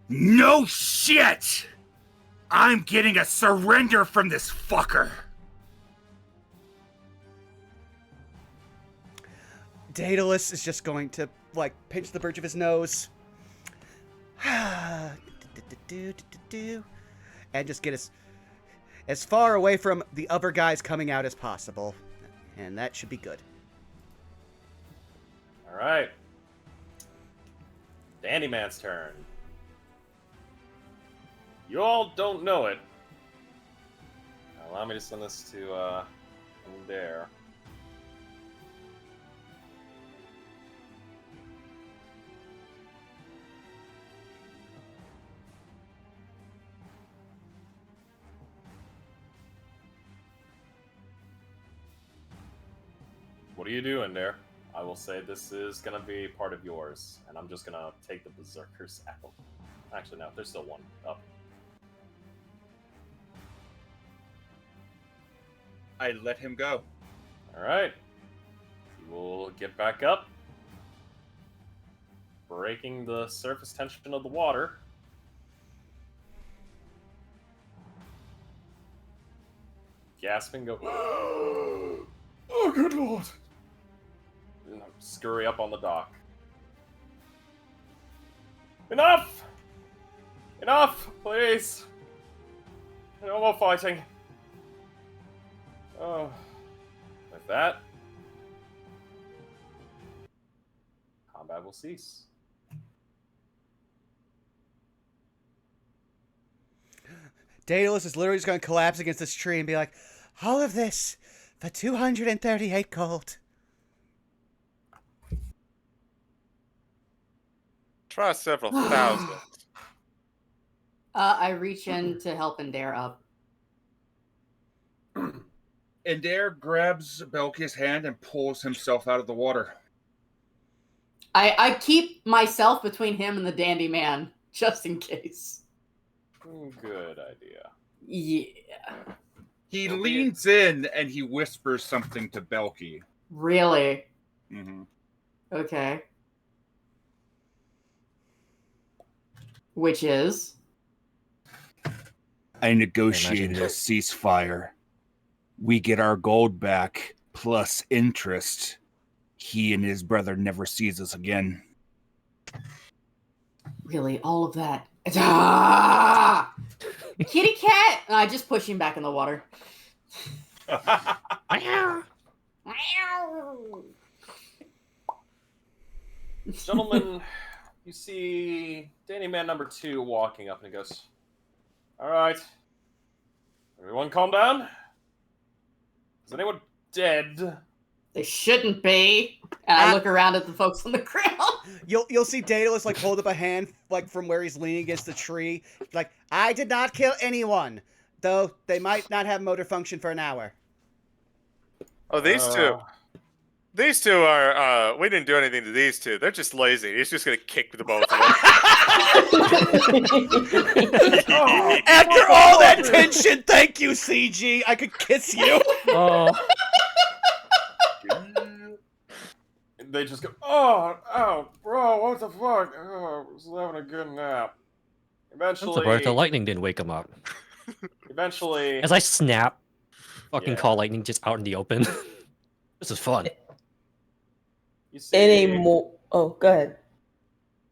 No shit! I'm getting a surrender from this fucker! Daedalus is just going to, pinch the bridge of his nose. And just get as far away from the other guys coming out as possible. And that should be good. All right. Dandy Man's turn. You all don't know it. Allow me to send this to there. What are you doing there? I will say this is gonna be part of yours, and I'm just gonna take the berserkers out. Actually, no, there's still one up. I let him go. Alright. You will get back up. Breaking the surface tension of the water. Gasping, go. Oh, good lord! And scurry up on the dock. Enough! Enough, please! No more fighting. Oh. With that, combat will cease. Daedalus is literally just going to collapse against this tree and be like, all of this for 238 gold. Try several thousand. I reach in to help Dare up. And Dare grabs Belky's hand and pulls himself out of the water. I keep myself between him and the dandy man, just in case. Good idea. Yeah. He leans in and he whispers something to Belky. Really? Mm-hmm. Okay. Which is? I negotiated a ceasefire. We get our gold back, plus interest. He and his brother never sees us again. Really? All of that? Ah! Kitty cat! I just push him back in the water. Gentlemen, you see Danny Man number 2 walking up and he goes, alright, everyone calm down. Is anyone dead? They shouldn't be. And I look around at the folks on the ground. You'll see Daedalus like hold up a hand like from where he's leaning against the tree. Like, I did not kill anyone, though they might not have motor function for an hour. Oh, these two. These two are, we didn't do anything to these two. They're just lazy. He's just going to kick the both of them. After all that tension, thank you, CG. I could kiss you. Oh. They just go, oh, bro, what the fuck? Oh, I was having a good nap. I'm Eventually, surprised the lightning didn't wake him up. eventually, As I snap, fucking Yeah. call lightning just out in the open. This is fun. you see Oh, go ahead.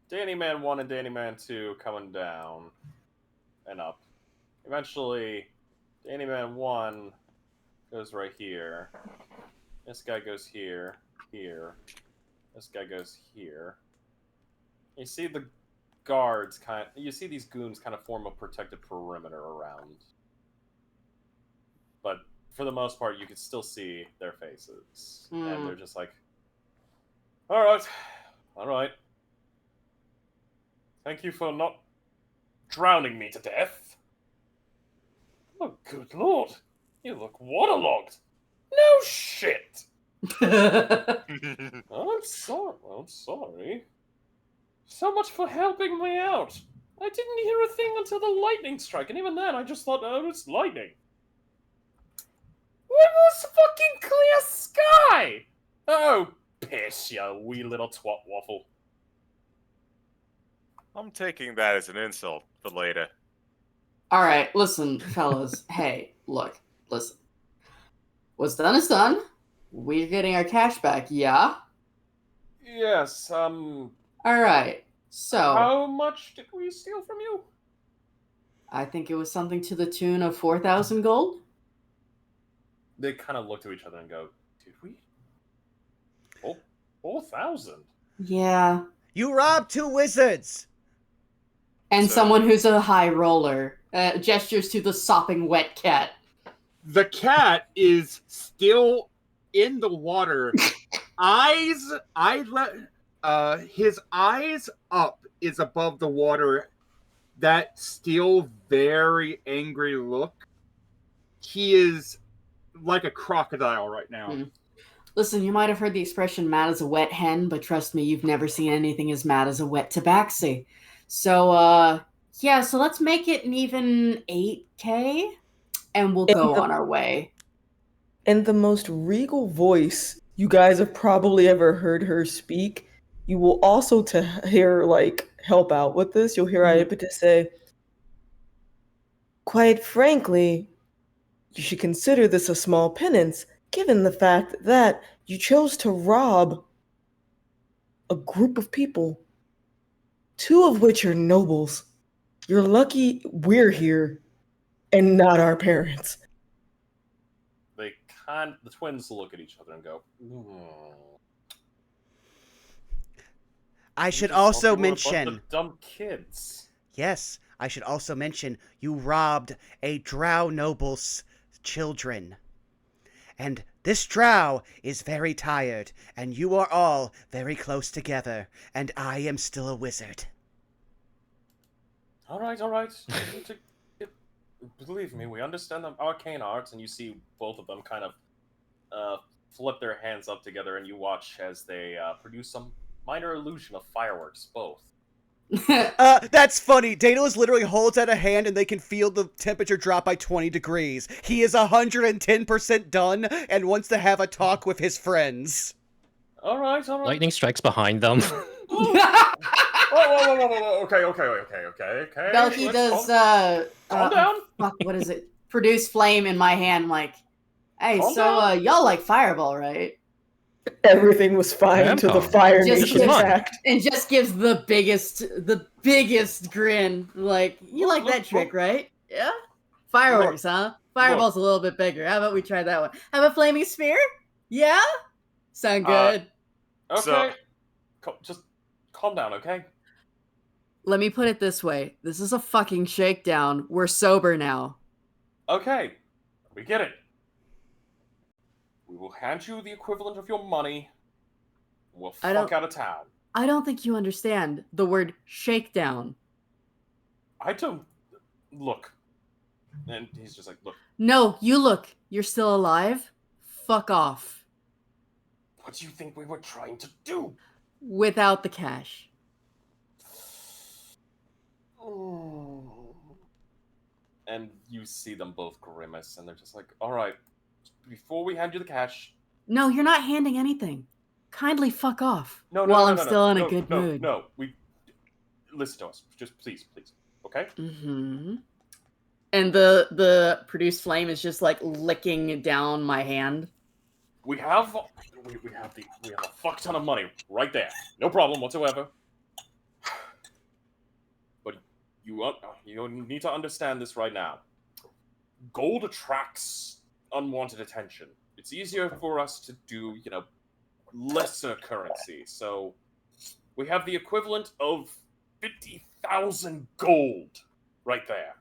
Danny Man 1 and Danny Man 2 coming down and up. Eventually, Danny Man 1 goes right here. This guy goes here, here. This guy goes here. You see the guards you see these goons kind of form a protected perimeter around. But for the most part, you can still see their faces. And they're just like, alright. Thank you for not drowning me to death. Oh, good lord. You look waterlogged. No shit. I'm sorry. So much for helping me out. I didn't hear a thing until the lightning strike, and even then I just thought, oh, it's lightning. What was fucking clear sky? Oh, piss, you wee little twat waffle. I'm taking that as an insult for later. Alright, listen, fellas. Hey, look, listen. What's done is done. We're getting our cash back, yeah? Yes, Alright, so how much did we steal from you? I think it was something to the tune of 4,000 gold? They kind of look to each other and go, did we? Oh, 4,000? Yeah. You robbed 2 wizards. And So- someone who's a high roller gestures to the sopping wet cat. The cat is still in the water. His eyes up is above the water. That still very angry look. He is like a crocodile right now. Listen, you might have heard the expression mad as a wet hen, but trust me, you've never seen anything as mad as a wet tabaxi. So, yeah, so let's make it an even 8K, and we'll go on our way. In the most regal voice you guys have probably ever heard her speak, you will also to hear, like, help out with this, you'll hear Aipita say, quite frankly, you should consider this a small penance, given the fact that you chose to rob a group of people, 2 of which are nobles. You're lucky we're here and not our parents. The twins look at each other and go, I should just thought also we were a bunch mention. of dumb kids. Yes, I should also mention you robbed a drow noble's children. And this drow is very tired, and you are all very close together, and I am still a wizard. All right. You need to believe me, we understand the arcane arts, and you see both of them kind of flip their hands up together, and you watch as they produce some minor illusion of fireworks, both. That's funny. Daedalus literally holds out a hand and they can feel the temperature drop by 20 degrees. He is 110% done and wants to have a talk with his friends. All right. Lightning strikes behind them. Whoa. Okay. Belky does, calm down. Fuck, what is it? Produce flame in my hand, like, hey, Calm so, down. y'all like Fireball, right? Everything was fine until the Vampire. Fire Just Nation gives- attacked. And just gives the biggest grin. Like, you like that trick, right? Yeah? Fireworks, huh? Fireball's a little bit bigger. How about we try that one? How about Flaming Spear? Yeah? Sound good. Okay. Just calm down, okay? Let me put it this way. This is a fucking shakedown. We're sober now. Okay. We get it. We will hand you the equivalent of your money. We'll fuck out of town. I don't think you understand the word shakedown. I don't... Look. And he's just like, look. No, you look. You're still alive? Fuck off. What do you think we were trying to do? Without the cash. And you see them both grimace, and they're just like, all right, before we hand you the cash... No, you're not handing anything. Kindly fuck off. No, while I'm no, still in no, a good no, mood. No, listen to us. Just please, okay? Mm-hmm. And the produced flame is just like licking down my hand. We have a fuck ton of money right there. No problem whatsoever. But you need to understand this right now. Gold attracts unwanted attention. It's easier for us to do, lesser currency. So we have the equivalent of 50,000 gold right there.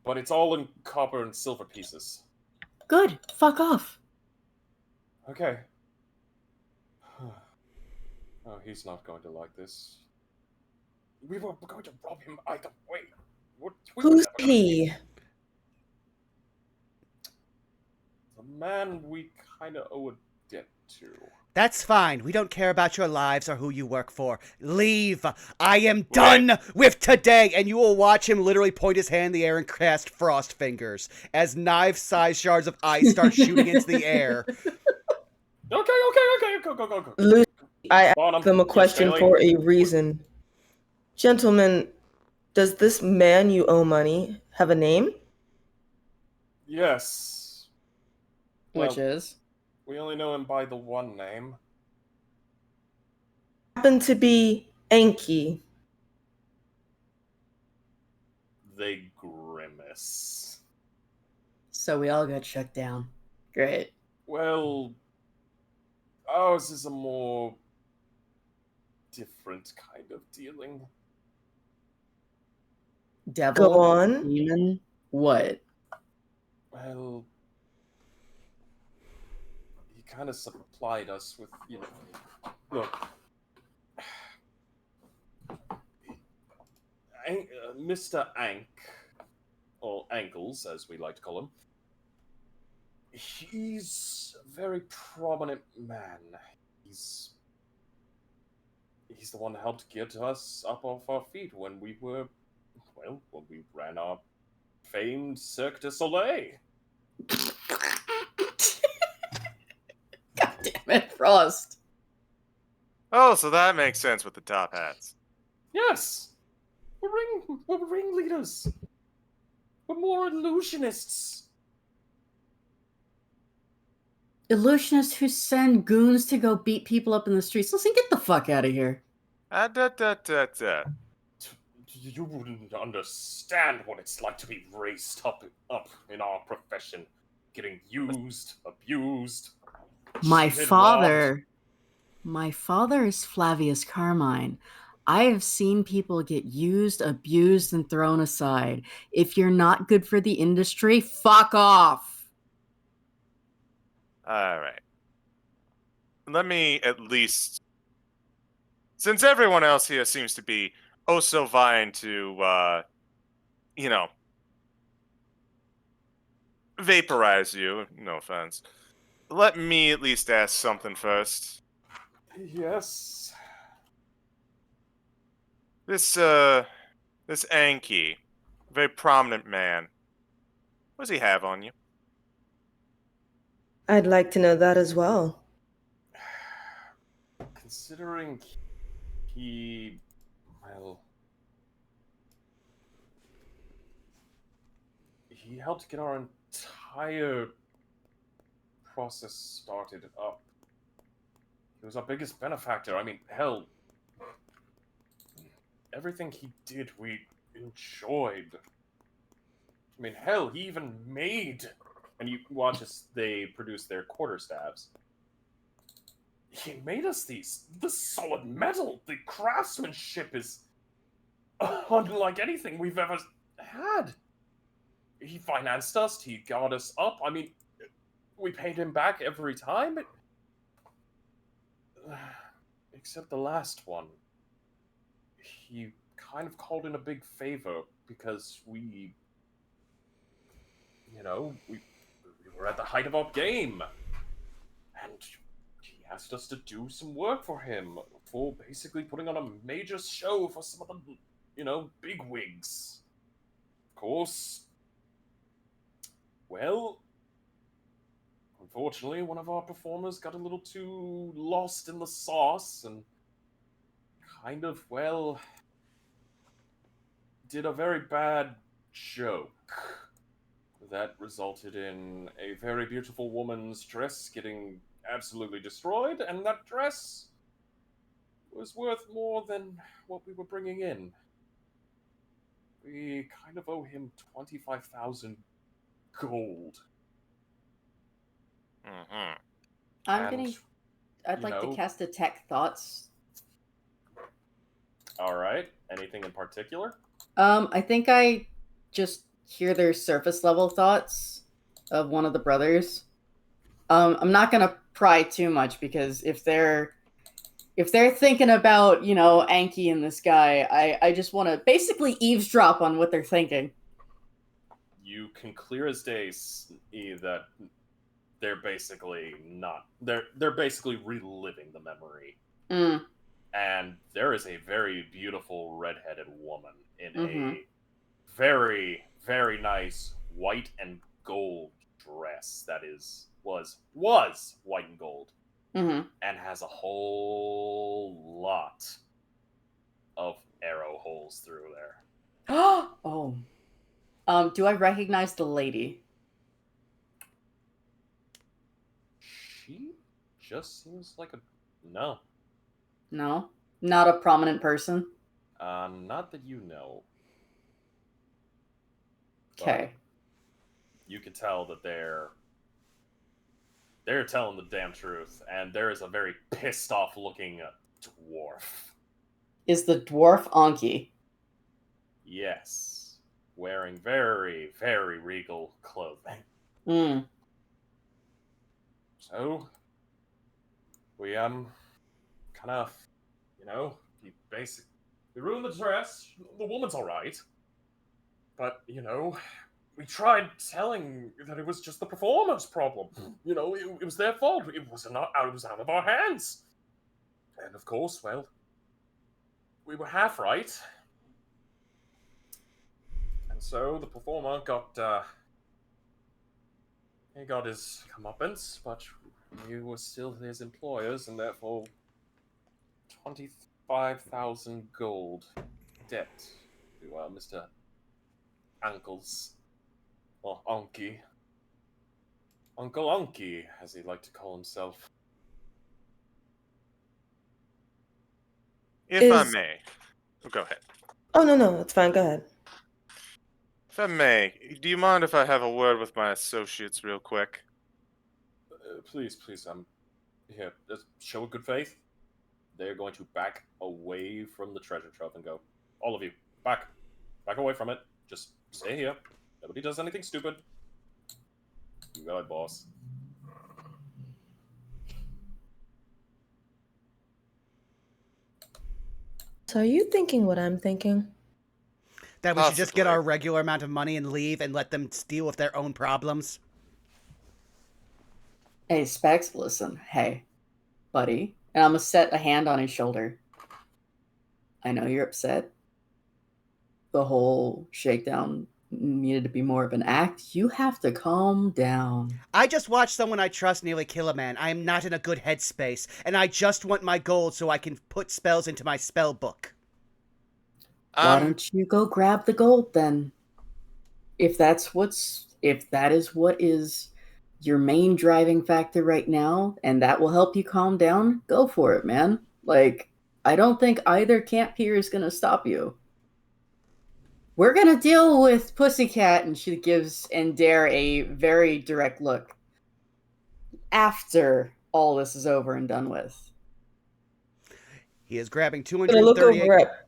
But it's all in copper and silver pieces. Good. Fuck off. Okay. Oh, he's not going to like this. We were going to rob him either way. Who's he? The man we kind of owe a debt to. That's fine. We don't care about your lives or who you work for. Leave. I am done with today. And you will watch him literally point his hand in the air and cast frost fingers as knife-sized shards of ice start shooting into the air. Okay. Go. Lucy, I Bonham, asked them a you're question failing. for a reason. Gentlemen, does this man you owe money have a name? Yes. Which Well, is? we only know him by the one name. Happened to be Enki. They grimace. So we all got shut down. Great. Well, ours is a more different kind of dealing. Devil? Go on. Demon? What? Well, he kind of supplied us with, look, Mr. Ank, or Ankles, as we like to call him, he's a very prominent man. He's the one that helped get us up off our feet when we ran our famed Cirque du Soleil. God damn it, Frost. Oh, so that makes sense with the top hats. Yes! We're ringleaders! We're more illusionists! Illusionists who send goons to go beat people up in the streets. Listen, get the fuck out of here. You wouldn't understand what it's like to be raised up in our profession. Getting used, abused. My cheated, father is Flavius Carmine. I have seen people get used, abused, and thrown aside. If you're not good for the industry, fuck off. Alright. Let me at least... Since everyone else here seems to be oh so vying to, vaporize you, no offense, let me at least ask something first. Yes. This Anki, very prominent man, what does he have on you? I'd like to know that as well. Considering he helped get our entire process started up. He was our biggest benefactor. I mean, hell, everything he did we enjoyed. I mean, hell, he even made, and you watch as they produce their quarterstaffs. He made us these. The solid metal, the craftsmanship is unlike anything we've ever had. He financed us, he got us up. I mean, we paid him back every time. Except the last one. He kind of called in a big favor because we were at the height of our game. And he asked us to do some work for him, for basically putting on a major show for some of the, big wigs. Of course, well, unfortunately, one of our performers got a little too lost in the sauce and kind of, did a very bad joke that resulted in a very beautiful woman's dress getting absolutely destroyed, and that dress was worth more than what we were bringing in. We kind of owe him 25,000 gold. Mm-hmm. I'd like to cast Detect Thoughts. Alright, anything in particular? I think I just hear their surface level thoughts of one of the brothers. I'm not gonna pry too much because if they're thinking about, Anki and this guy, I just want to basically eavesdrop on what they're thinking. You can clear as day see that they're basically not. They're basically reliving the memory. Mm. And there is a very beautiful redheaded woman in Mm-hmm. a very, very nice white and gold dress that was white and gold. Mm-hmm. And has a whole lot of arrow holes through there. Oh. Do I recognize the lady? She just seems like no. No? Not a prominent person? Not that you know. Okay. You can tell that they're telling the damn truth, and there is a very pissed off looking dwarf. Is the dwarf Anki? Yes. wearing very, very regal clothing. Mm. So, we, kind of, we ruined the dress. The woman's alright. But, we tried telling that it was just the performance problem. It was their fault. It was out of our hands. And of course, well, we were half right. And so the performer he got his comeuppance, but we were still his employers, and therefore 25,000 gold debt to Mr. Uncle's, or Unky. Uncle Unky, as he'd like to call himself. If I Is- may. Oh, go ahead. Oh, no, it's fine. Go ahead. If I may, do you mind if I have a word with my associates real quick? Please, here, just show a good faith. They're going to back away from the treasure trove and go, all of you, back away from it. Just stay here. Nobody does anything stupid. You got it, boss. So are you thinking what I'm thinking? That we should just get Possibly. our regular amount of money and leave and let them deal with their own problems? Hey, Specs, listen. Hey, buddy. And I'm going to set a hand on his shoulder. I know you're upset. The whole shakedown needed to be more of an act. You have to calm down. I just watched someone I trust nearly kill a man. I am not in a good headspace, and I just want my gold so I can put spells into my spell book. Why don't you go grab the gold then? If that is what is your main driving factor right now, and that will help you calm down, go for it, man. Like, I don't think either camp here is gonna stop you. We're gonna deal with Pussycat, and she gives Dare a very direct look. After all this is over and done with. He is grabbing I'm gonna look 238. over at.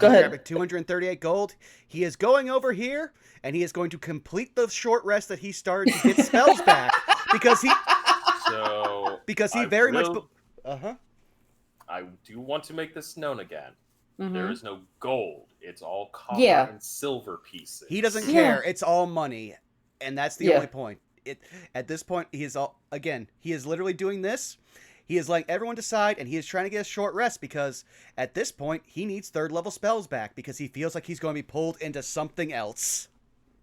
Go He's ahead. grabbing 238 gold. He is going over here, and he is going to complete the short rest that he started to get spells back because he very much. I do want to make this known again. Mhm. There is no gold. It's all copper Yeah. and silver pieces. He doesn't Yeah. care. It's all money, and that's the Yeah. only point. At this point, he is literally doing this. He is letting everyone decide, and he is trying to get a short rest because at this point, he needs 3rd level spells back because he feels like he's going to be pulled into something else.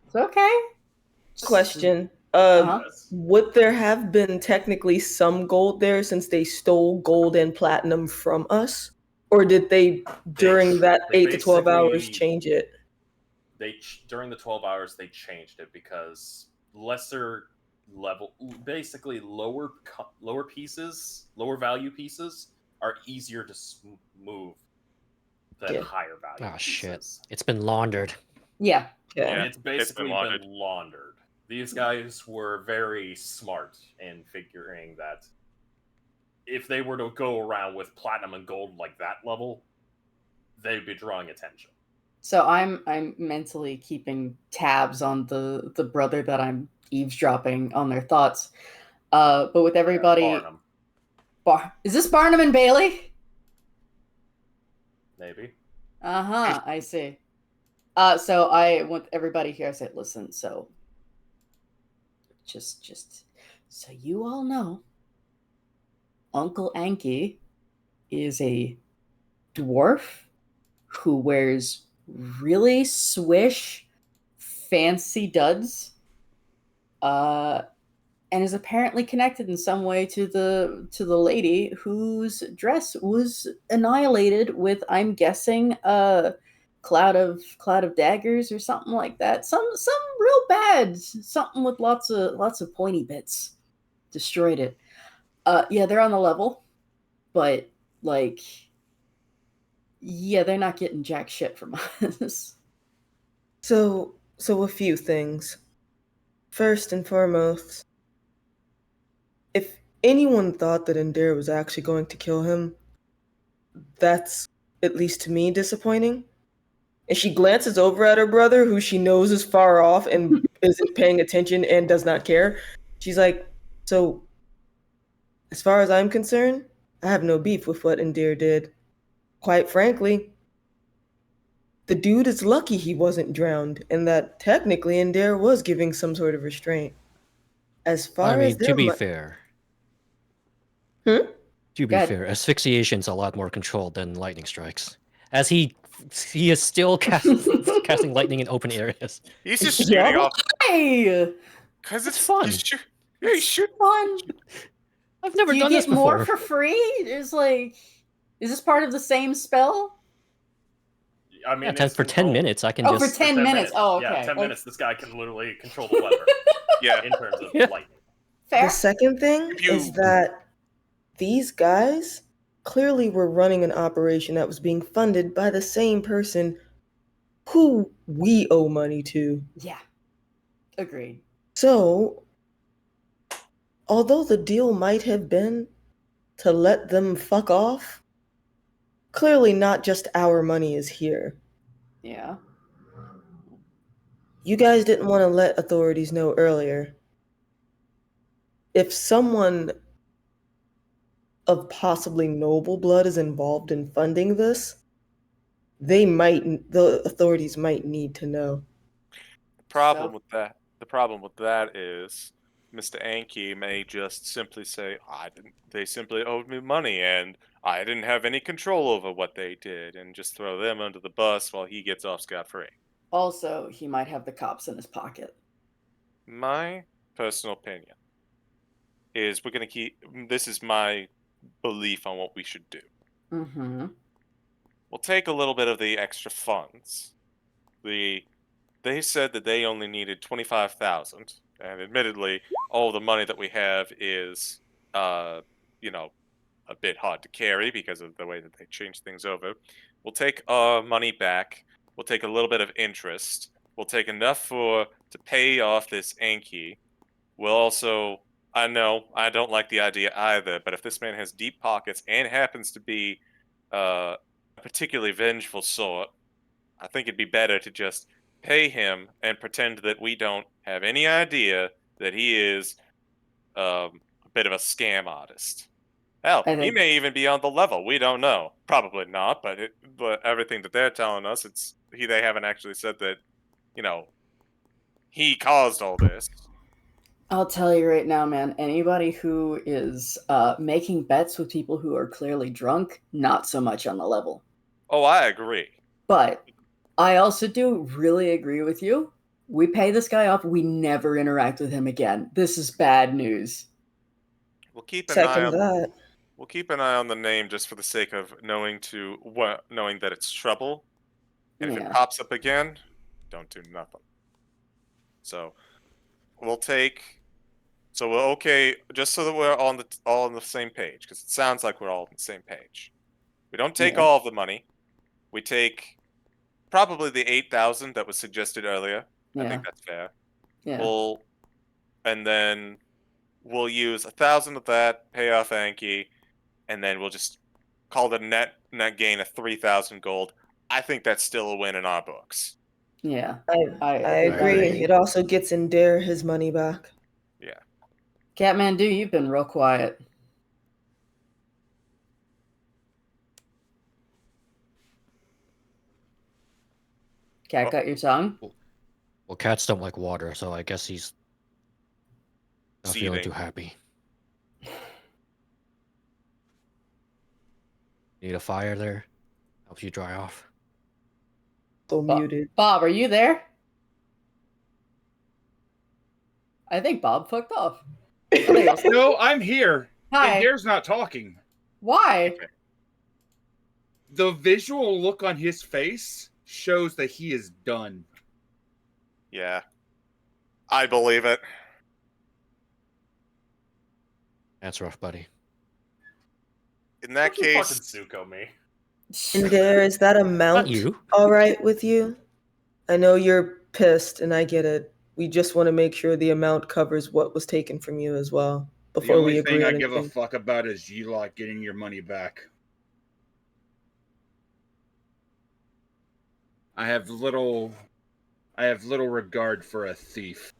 It's okay. Question. Uh-huh. Would there have been technically some gold there since they stole gold and platinum from us? Or did they, during that they 8 to 12 hours, basically- change it? During the 12 hours they changed it because lesser level, basically lower pieces, lower value pieces are easier to move than Yeah. higher value Oh, shit. pieces. It's been laundered. Yeah. Yeah. It's basically laundered. been laundered. These guys were very smart in figuring that if they were to go around with platinum and gold like that level, they'd be drawing attention. So I'm mentally keeping tabs on the brother that I'm eavesdropping on their thoughts. But with everybody, Barnum, is this Barnum and Bailey? maybe. I see. So I want everybody here. I said, listen. So just so you all know, Uncle Anki is a dwarf who wears really swish fancy duds and is apparently connected in some way to the lady whose dress was annihilated with, I'm guessing, a cloud of daggers or something like that. Some real bad, something with lots of pointy bits destroyed it. Yeah, they're on the level, but like, yeah, they're not getting jack shit from us. So a few things. First and foremost, if anyone thought that Indira was actually going to kill him, that's, at least to me, disappointing. And she glances over at her brother, who she knows is far off and isn't paying attention and does not care. She's like, so, as far as I'm concerned, I have no beef with what Indira did. Quite frankly, the dude is lucky he wasn't drowned, and that technically Indira was giving some sort of restraint. As far I as mean, their to be fair. Hmm? To be Go ahead. fair, asphyxiation's a lot more controlled than lightning strikes. As he is still casting lightning in open areas. He's just Yeah. shooting off Hey, because It's fun. Yeah, he's shooting. fun. I've never Do you done this get more before. for free? Is this part of the same spell? I mean, Yeah, it's for 10 controlled. minutes, I can Oh, just... for 10 minutes. Oh, okay. Yeah, 10 Okay. minutes. This guy can literally control the weather Yeah. in terms of Yeah. lightning. Fair. The second thing If you- is that these guys clearly were running an operation that was being funded by the same person who we owe money to. Yeah. Agreed. So, although the deal might have been to let them fuck off, clearly not just our money is here. Yeah. You guys didn't want to let authorities know earlier. If someone of possibly noble blood is involved in funding this, the authorities might need to know. The problem with that is Mr. Anki may just simply say, they simply owed me money and I didn't have any control over what they did, and just throw them under the bus while he gets off scot-free. Also, he might have the cops in his pocket. My personal opinion is this is my belief on what we should do. Mm-hmm. We'll take a little bit of the extra funds. They said that they only needed 25,000, and admittedly, all the money that we have is, a bit hard to carry because of the way that they changed things over. We'll take our money back. We'll take a little bit of interest. We'll take enough to pay off this Anki. We'll also, I know I don't like the idea either, but if this man has deep pockets and happens to be a particularly vengeful sort, I think it'd be better to just pay him and pretend that we don't have any idea that he is a bit of a scam artist. Hell, he may even be on the level. We don't know. Probably not, but everything that they're telling us, they haven't actually said that, he caused all this. I'll tell you right now, man, anybody who is making bets with people who are clearly drunk, not so much on the level. Oh, I agree. But I also do really agree with you. We pay this guy off, we never interact with him again. This is bad news. We'll keep an Second that. We'll keep an eye on the name just for the sake of knowing that it's trouble. And if it Yeah. pops up again, don't do nothing. So okay, just so that we're all on the same page, because it sounds like we're all on the same page. We don't take Yeah. all of the money. We take probably the 8,000 that was suggested earlier. I Yeah. think that's fair. Yeah. And then we'll use 1,000 of that, pay off Anki, and then we'll just call it a net gain of 3,000 gold. I think that's still a win in our books. Yeah. I think agree. agree. It also gets Indira his money back. Yeah. Catmandu, you've been real quiet. Cat got your tongue? Well, cats don't like water, so I guess he's not feeling Seething. too happy. Need a fire there? Helps you dry off. So Bob, muted. Bob, are you there? I think Bob fucked off. Oh, there he is. No, I'm here. Hi. And Dare's not talking. Why? The visual look on his face shows that he is done. Yeah. I believe it. That's rough, buddy. In that Don't you case, fucking Zuko me. Indira, is that amount Not you. all right with you? I know you're pissed, and I get it. We just want to make sure the amount covers what was taken from you as well The before we only agree thing I on give a anything. fuck about is you lot getting your money back. I have little regard for a thief.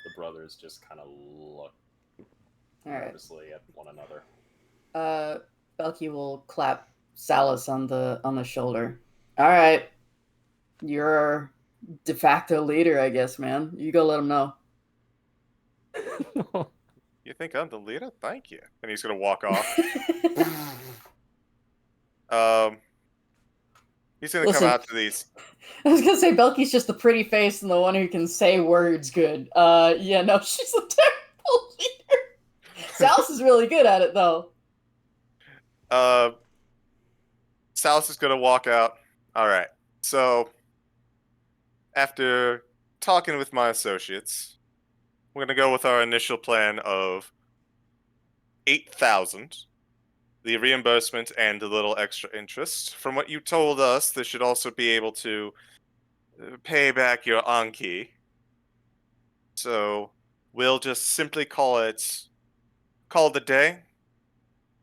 The brothers just kind of look All right. nervously at one another. Belky will clap Salus on the shoulder. All right, you're de facto leader, I guess, man. You go let him know. You think I'm the leader? Thank you. And he's gonna walk off. He's gonna Listen. come out to these. I was gonna say Belky's just the pretty face and the one who can say words good. Yeah, no, she's a terrible leader. Salus is really good at it, though. Salus is gonna walk out. All right. So, after talking with my associates, we're gonna go with our initial plan of 8,000, the reimbursement, and a little extra interest. From what you told us, this should also be able to pay back your Anki. So we'll just simply call it a day,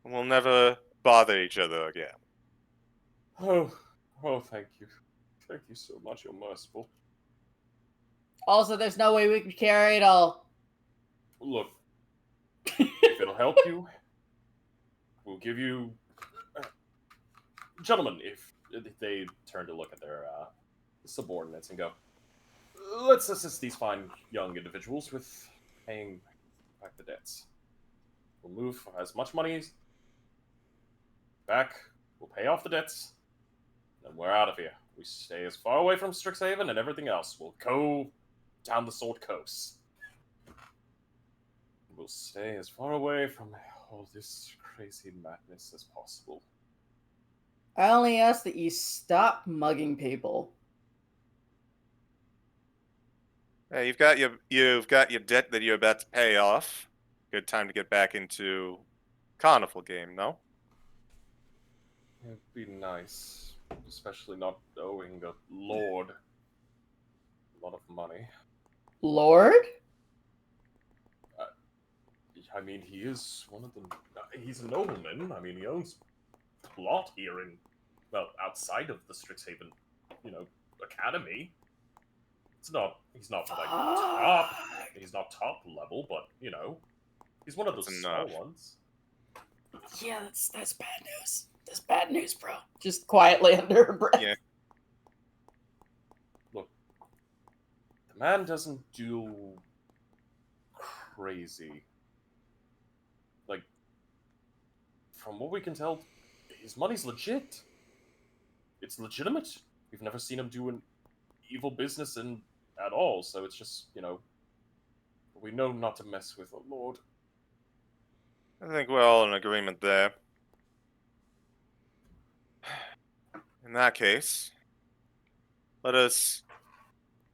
and we'll never bother each other again. Oh, thank you. Thank you so much. You're merciful. Also, there's no way we can carry it all. Look, if it'll help you, we'll give you... Gentlemen, if they turn to look at their subordinates and go, let's assist these fine young individuals with paying back the debts. We'll move as much money back, we'll pay off the debts, and we're out of here. We stay as far away from Strixhaven and everything else. We'll go down the Sword Coast. We'll stay as far away from all this crazy madness as possible. I only ask that you stop mugging people. Yeah, you've got your debt that you're about to pay off. Good time to get back into carnival game, no? It'd be nice, especially not owing the Lord a lot of money. Lord? I mean, he is one of the... he's a nobleman. I mean, he owns a lot here in... well, outside of the Strixhaven, academy. He's not like top. He's not top level, but, he's one of the small ones. Yeah, that's bad news. That's bad news, bro. Just quietly under her breath. Yeah. Look, the man doesn't do crazy. Like, from what we can tell, his money's legit. It's legitimate. We've never seen him do an evil business at all, so it's just, we know not to mess with the Lord. I think we're all in agreement there. In that case, let us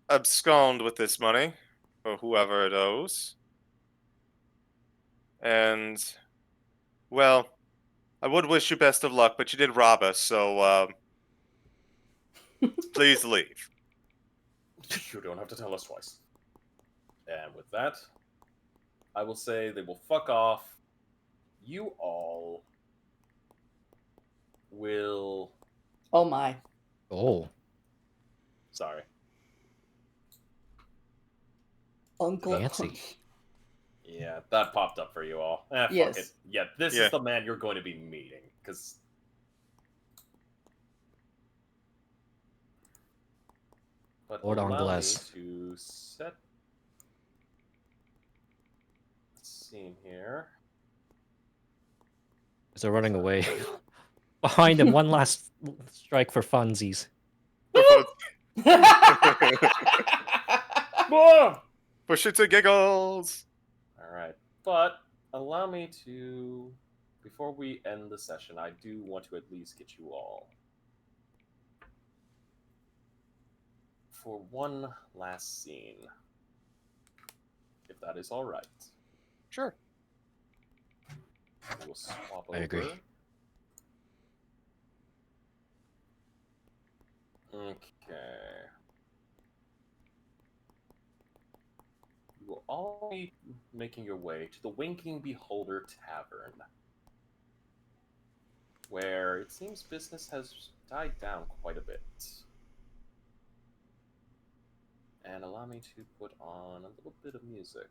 abscond with this money, or whoever it owes. And, well, I would wish you best of luck, but you did rob us, so please leave. You don't have to tell us twice. And with that, I will say they will fuck off. You all will... Oh my. Oh. Sorry. Uncle Fancy. Punch. Yeah, that popped up for you all. Fuck Yes. it. Yeah, this is the man you're going to be meeting, because... But Lord allow me Anglais. to set the scene here. As they're running away. Behind him, one last strike for funsies. For shits and giggles. Alright, but allow me to... Before we end the session, I do want to at least get you all... for one last scene. If that is alright. Sure. We'll swap over. I agree. Okay. You will all be making your way to the Winking Beholder Tavern. where it seems business has died down quite a bit. And allow me to put on a little bit of music.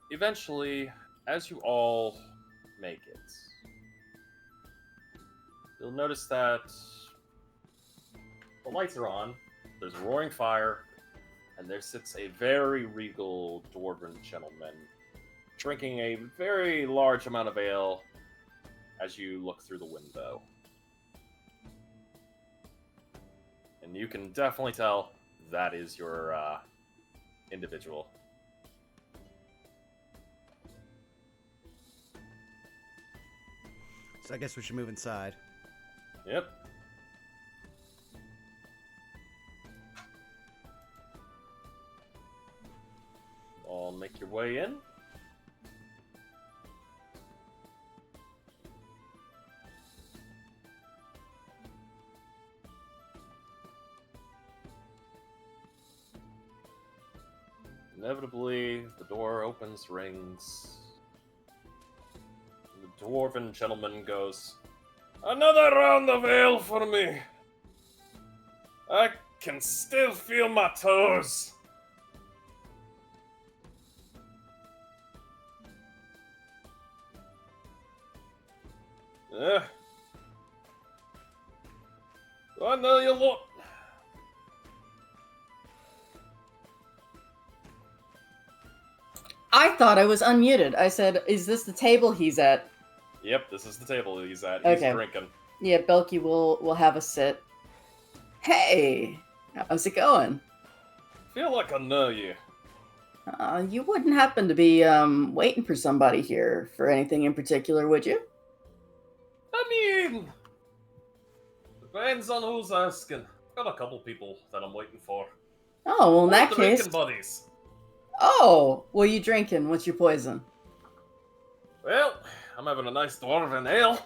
Eventually, as you all make it, you'll notice that the lights are on, there's a roaring fire, and there sits a very regal dwarven gentleman drinking a very large amount of ale as you look through the window. And you can definitely tell that is your individual. So I guess we should move inside. Yep. All make your way in. Inevitably, the door opens, rings. The dwarven gentleman goes, "Another round of ale for me. I can still feel my toes." I know you lot. I thought I was unmuted. I said, "Is this the table he's at?" Yep, this is the table he's at. He's Okay. drinking. Yeah, Belky will have a sit. Hey, how's it going? Feel like I know you. You wouldn't happen to be waiting for somebody here for anything in particular, would you? I mean, depends on who's asking. Got a couple people that I'm waiting for. Oh, well, in that We're case. drinking buddies. Oh, what are you drinking? What's your poison? Well, I'm having a nice dwarven ale.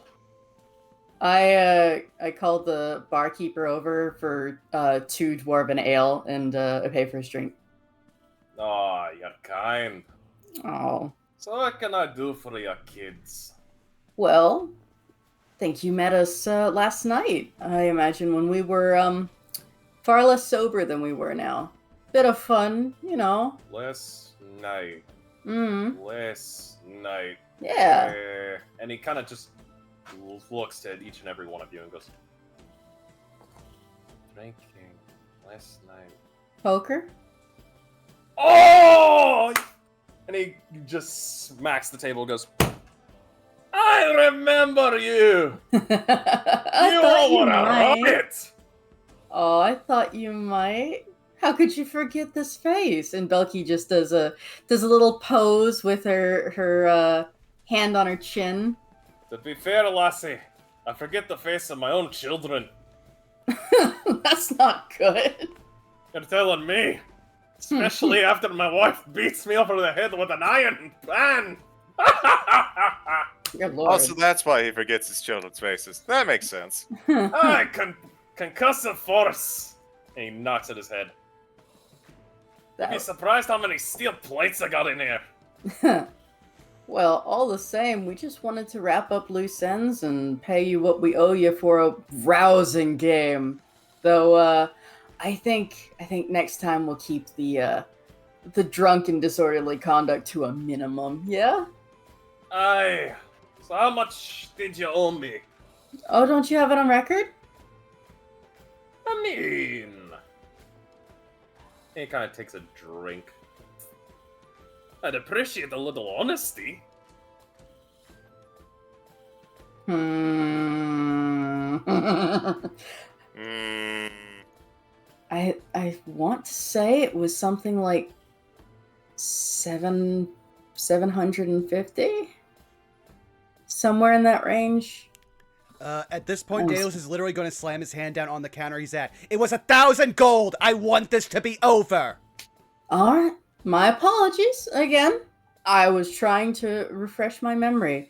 I called the barkeeper over for 2 dwarven ale and I pay for his drink. Aw, you're kind. Oh, So what can I do for your kids? well, think you met us last night. I imagine when we were far less sober than we were now. Bit of fun, you know. Last night. Mm. Last night. Yeah. And he kind of just looks at each and every one of you and goes, "Drinking last night." Poker? Oh! And he just smacks the table and goes, "I remember you! I You thought you were a might. rabbit!" Oh, I thought you might. How could you forget this face? And Belky just does a little pose with her hand on her chin. To be fair, lassie, I forget the face of my own children. That's not good. You're telling me. Especially after my wife beats me over the head with an iron pan. Good lord. Also, that's why he forgets his children's faces. That makes sense. I concussive force. And he knocks at his head. You'd be surprised how many steel plates I got in here. Well, all the same, we just wanted to wrap up loose ends and pay you what we owe you for a rousing game. Though, I think next time we'll keep the drunk and disorderly conduct to a minimum. Yeah. Aye. So how much did you owe me? Oh, don't you have it on record? I mean... He kind of takes a drink. I'd appreciate a little honesty. I want to say it was something like 750? Somewhere in that range. At this point, Daniels is literally going to slam his hand down on the counter he's at. It was 1,000 gold! I want this to be over! Alright, my apologies again. I was trying to refresh my memory.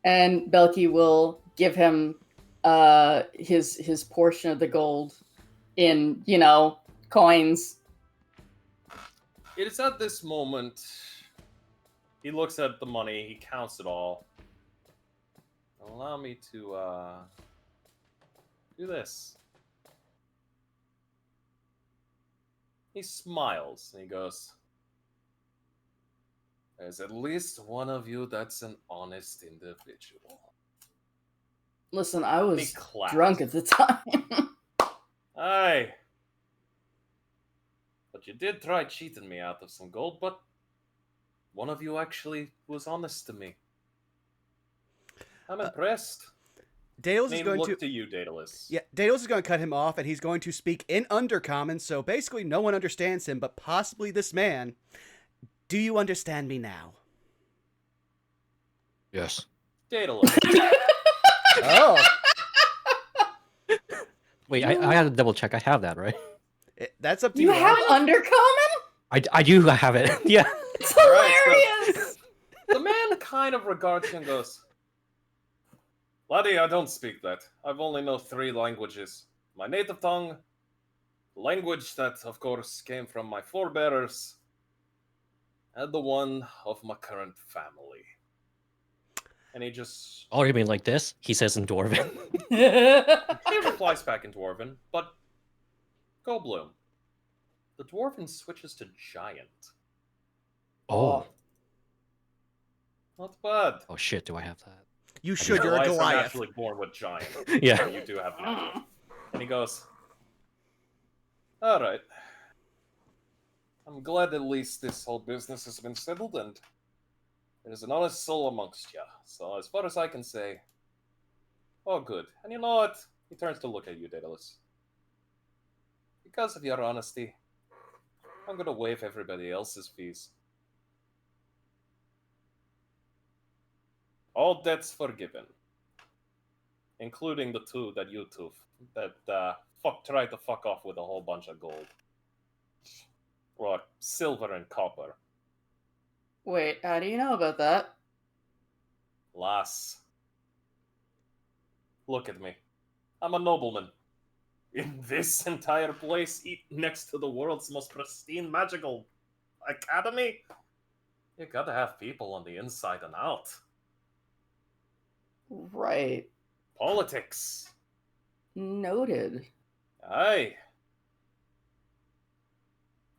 And Belky will give him his portion of the gold in, coins. It is at this moment. He looks at the money. He counts it all. Allow me to do this. He smiles and he goes, "There's at least one of you that's an honest individual." Listen, I And he was claps. drunk at the time. Aye. But you did try cheating me out of some gold, but one of you actually was honest to me. I'm impressed. Dales I is mean, going look to to you, Daedalus. Yeah, Dales is going to cut him off, and he's going to speak in Undercommon, so basically no one understands him, but possibly this man. Do you understand me now? Yes. Daedalus. Oh, Wait, I had to double check. I have that, right? that's up to You you. have Undercommon? I do have it. Yeah. It's Right, hilarious! The man kind of regards you and goes, "Laddie, I don't speak that. I've only know 3 languages. My native tongue, language that, of course, came from my forebears, and the one of my current family." And he just... Oh, you mean like this? He says in Dwarven. He replies back in Dwarven, but Goldblum. The Dwarven switches to Giant. Oh. Not bad. Oh shit, do I have that? You should, you're a Goliaths are Goliath. naturally born with Giant. Yeah. You do have magic. And he goes, "Alright. I'm glad at least this whole business has been settled and there's an honest soul amongst you. So as far as I can say, oh good. And you know what?" He turns to look at you, Daedalus. "Because of your honesty, I'm gonna waive everybody else's fees. All debts forgiven. Including the 2 that you two that tried to fuck off with a whole bunch of gold. Or silver and copper. Wait, how do you know about that? Lass. Look at me. I'm a nobleman. In this entire place, next to the world's most pristine magical academy, you gotta have people on the inside and out. Right. Politics. Noted. Aye.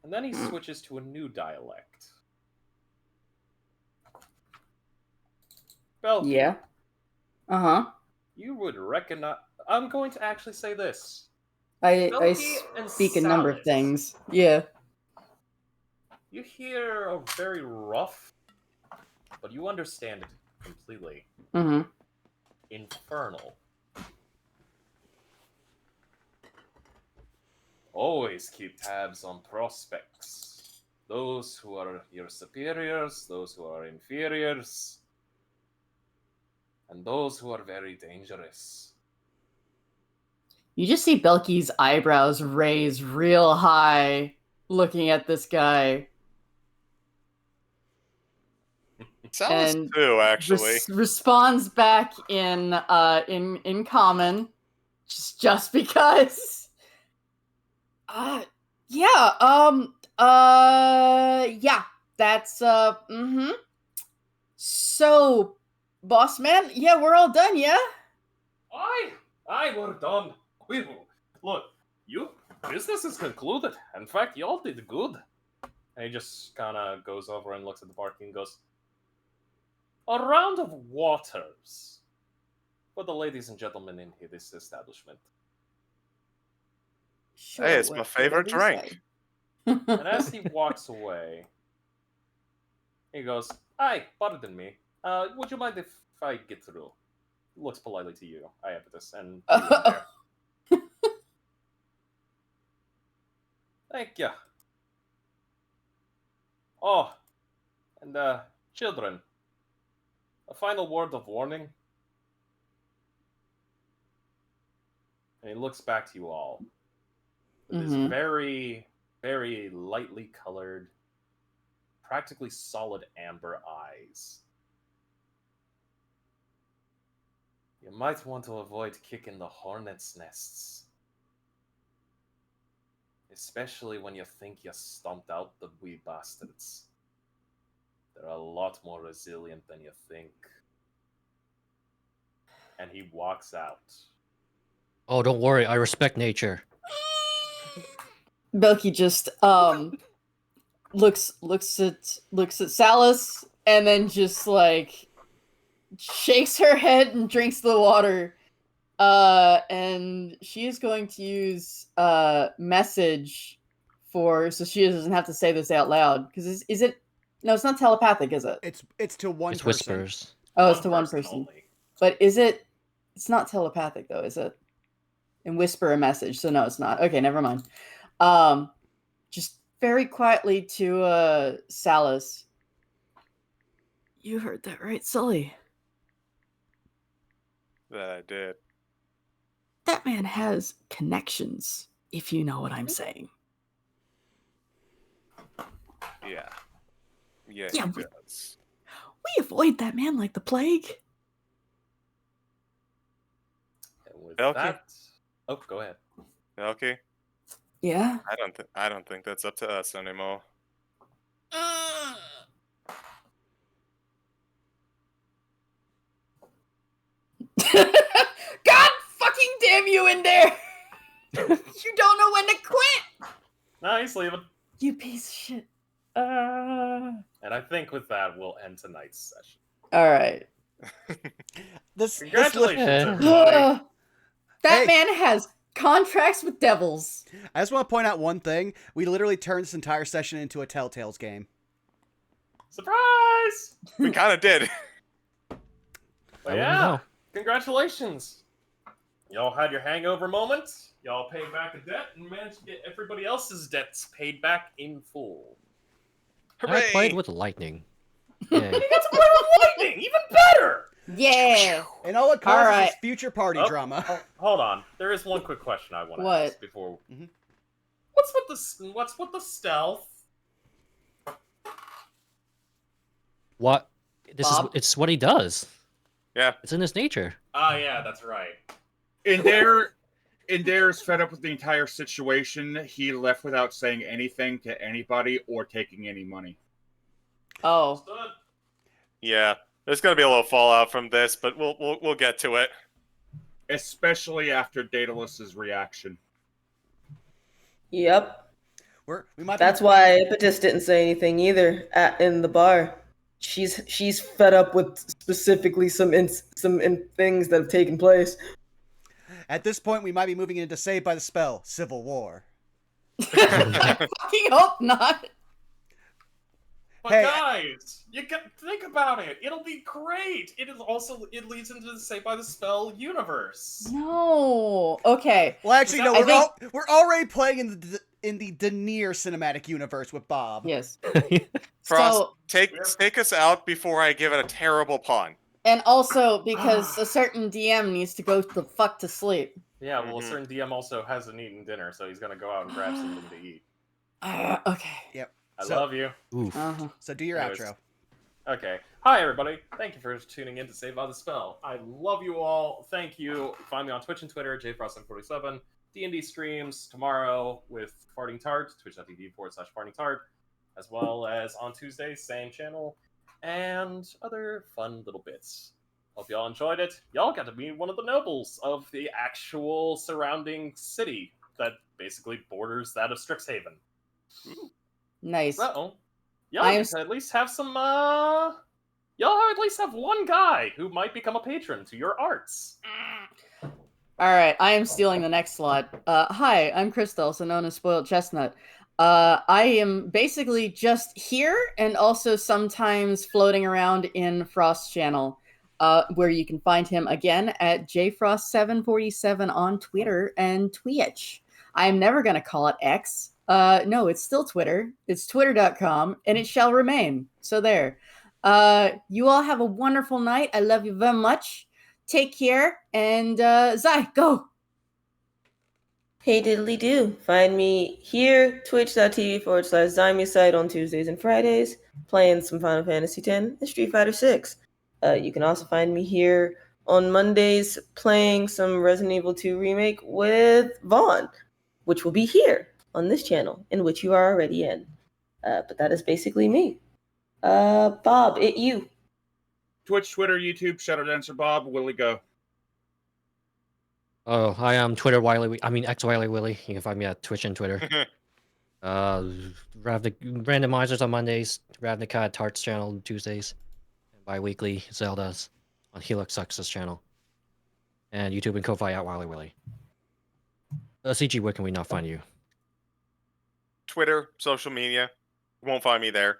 And then he switches to a new dialect. Belky, Yeah. Uh-huh. you would recognize... I'm going to actually say this. I Belky and speak a number of Salas. things. Yeah. You hear a very rough, but you understand it completely. Mm-hmm. Infernal. Always keep tabs on prospects. Those who are your superiors, those who are inferiors, and those who are very dangerous. You just see Belky's eyebrows raise real high looking at this guy. Salas And too, actually. Responds back in common, just because. Yeah, yeah, that's, mm-hmm. So, boss man, yeah, we're all done, yeah? Aye, we're done. Look, business is concluded. In fact, y'all did good. And he just kind of goes over and looks at the barkeep and goes, "A round of waters for the ladies and gentlemen in this establishment." Sure, Hey, it's my favorite whatever you drink. say. And as he walks away, he goes, "Aye, pardon me. Would you mind if I get through?" Looks politely to you, Iapetus, and you in there. Thank you. Oh, and children, a final word of warning. And he looks back to you all with his Mhm. very, very lightly colored, practically solid amber eyes. You might want to avoid kicking the hornet's nests. Especially when you think you stomped out the wee bastards. They're a lot more resilient than you think. And he walks out. Oh, don't worry. I respect nature. Belky just looks at Salus and then just like shakes her head and drinks the water. And she is going to use message so she doesn't have to say this out loud. Because is it? No, it's not telepathic, is it? It's to one It's person. whispers. Oh, it's to one person. Only. But is it? It's not telepathic though, is it? And whisper a message. So no, it's not. Okay, never mind. Just very quietly to Salus. You heard that right, Sully? That I did. That man has connections, if you know what I'm saying. Yeah. Yeah, Yeah, he does. We avoid that man like the plague. And with Okay. that... Oh, go ahead. Okay. Yeah? I don't think that's up to us anymore. God fucking damn you in there! You don't know when to quit! No, he's leaving. You piece of shit. And I think with that, we'll end tonight's session. Alright. This Congratulations, Yeah. everybody. That Hey. man has contracts with devils. I just want to point out one thing. We literally turned this entire session into a Telltales game. Surprise! We kind of did. But I wouldn't yeah, know. congratulations. Y'all had your hangover moment. Y'all paid back a debt and managed to get everybody else's debts paid back in full. Hooray! I played with lightning. Yeah. You got to play with lightning! Even better! Yeah. And all it causes Alright. is future party Oh, drama. oh, hold on. There is one quick question I want to What? ask before. Mhm. What's with the stealth? What? Bob? It's what he does. Yeah. It's in his nature. Ah, yeah, that's right. Dare's fed up with the entire situation. He left without saying anything to anybody or taking any money. Oh. Understood. Yeah. There's gonna be a little fallout from this, but we'll get to it. Especially after Daedalus's reaction. Yep. We might. That's why Impetus didn't say anything either in the bar. She's fed up with specifically some things that have taken place. At this point, we might be moving into Saved by the Spell, Civil War. I fucking hope not. But Hey, guys, you can think about it. It'll be great. It leads into the Saved by the Spell universe. No. Okay. Well, actually, no. I We're already playing in the Denier cinematic universe with Bob. Yes. Frost, So, take us out before I give it a terrible pun. and also because a certain DM needs to go the fuck to sleep. Yeah, well, a Mhm. certain DM also hasn't eaten dinner, so he's gonna go out and grab something to eat. Okay. Yep. I So- love you. Oof. Uh-huh. So do your Anyways. outro. Okay. Hi, everybody. Thank you for tuning in to Saved by the Spell. I love you all. Thank you. Find me on Twitch and Twitter, jfrost747. D&D streams tomorrow with Farting Tart, twitch.tv/Farting Tart, as well as on Tuesday, same channel, and other fun little bits. Hope y'all enjoyed it. Y'all got to meet one of the nobles of the actual surrounding city that basically borders that of Strixhaven. Nice. So, y'all I am get to at least have some, y'all at least have one guy who might become a patron to your arts. All right, I am stealing the next slot. Hi, I'm Crystal, also known as Spoiled Chestnut. I am basically just here and also sometimes floating around in Frost's channel, where you can find him again at jfrost747 on Twitter and Twitch. I'm never going to call it X. No, it's still Twitter. It's twitter.com, and it shall remain. So there. You all have a wonderful night. I love you very much. Take care, and Zai, go. Hey diddly do. Find me here, twitch.tv/Zymusite on Tuesdays and Fridays, playing some Final Fantasy X and Street Fighter 6. You can also find me here on Mondays playing some Resident Evil 2 Remake with Vaughn, which will be here on this channel, in which you are already in. But that is basically me. Bob, you. Twitch, Twitter, YouTube, Shadow Dancer Bob, Willie go. Oh, I am Twitter X Wiley Willy. You can find me at Twitch and Twitter. Randomizers on Mondays, Ravnica at Tart's channel on Tuesdays, and bi-weekly Zelda's on Helix Success channel, and YouTube and Ko-Fi at Wiley Willy. CG, where can we not find you? Twitter, social media. You won't find me there.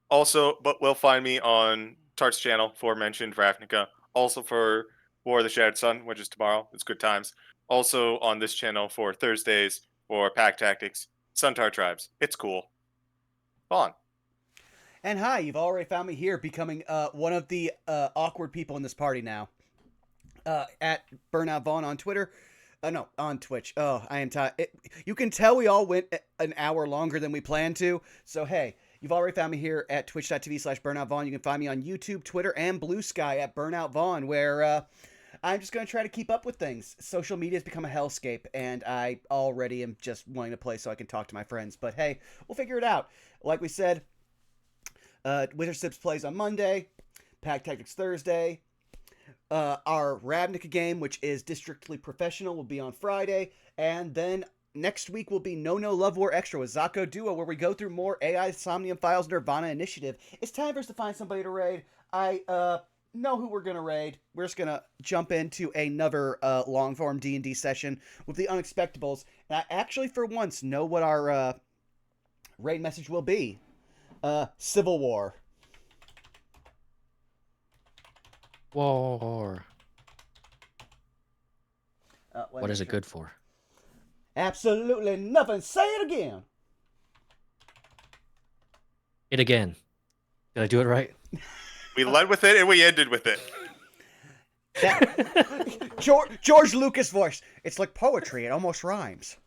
Also, but will find me on Tart's channel, aforementioned Ravnica. Also for War of the Shattered Sun, which is tomorrow. It's good times. Also on this channel for Thursdays for Pack Tactics, Suntar Tribes. It's cool. Fun. And hi, you've already found me here, becoming one of the awkward people in this party now. At Burnout Vaughn on Twitter. No, on Twitch. Oh, I am tired. You can tell we all went an hour longer than we planned to. So, hey, you've already found me here at twitch.tv/BurnoutVaughn. You can find me on YouTube, Twitter, and Blue Sky at Burnout Vaughn, where I'm just going to try to keep up with things. Social media has become a hellscape, and I already am just wanting to play so I can talk to my friends. But, hey, we'll figure it out. Like we said, Wizard Sips plays on Monday, Pack Tactics Thursday. Our Ravnica game, which is Districtly Professional, will be on Friday, and then next week will be No Love War Extra with Zako Duo, where we go through more AI Somnium Files Nirvana Initiative. It's time for us to find somebody to raid. I know who we're gonna raid. We're just gonna jump into another long-form D&D session with the Unexpectables, and I actually, for once, know what our raid message will be. Civil War. War. What is it good for? Absolutely nothing. Say it again. It again. Did I do it right? We led with it and we ended with it. George Lucas voice. It's like poetry. It almost rhymes.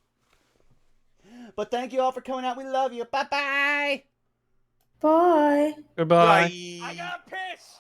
But thank you all for coming out. We love you. Bye-bye. Bye. Goodbye. Bye. I got pissed!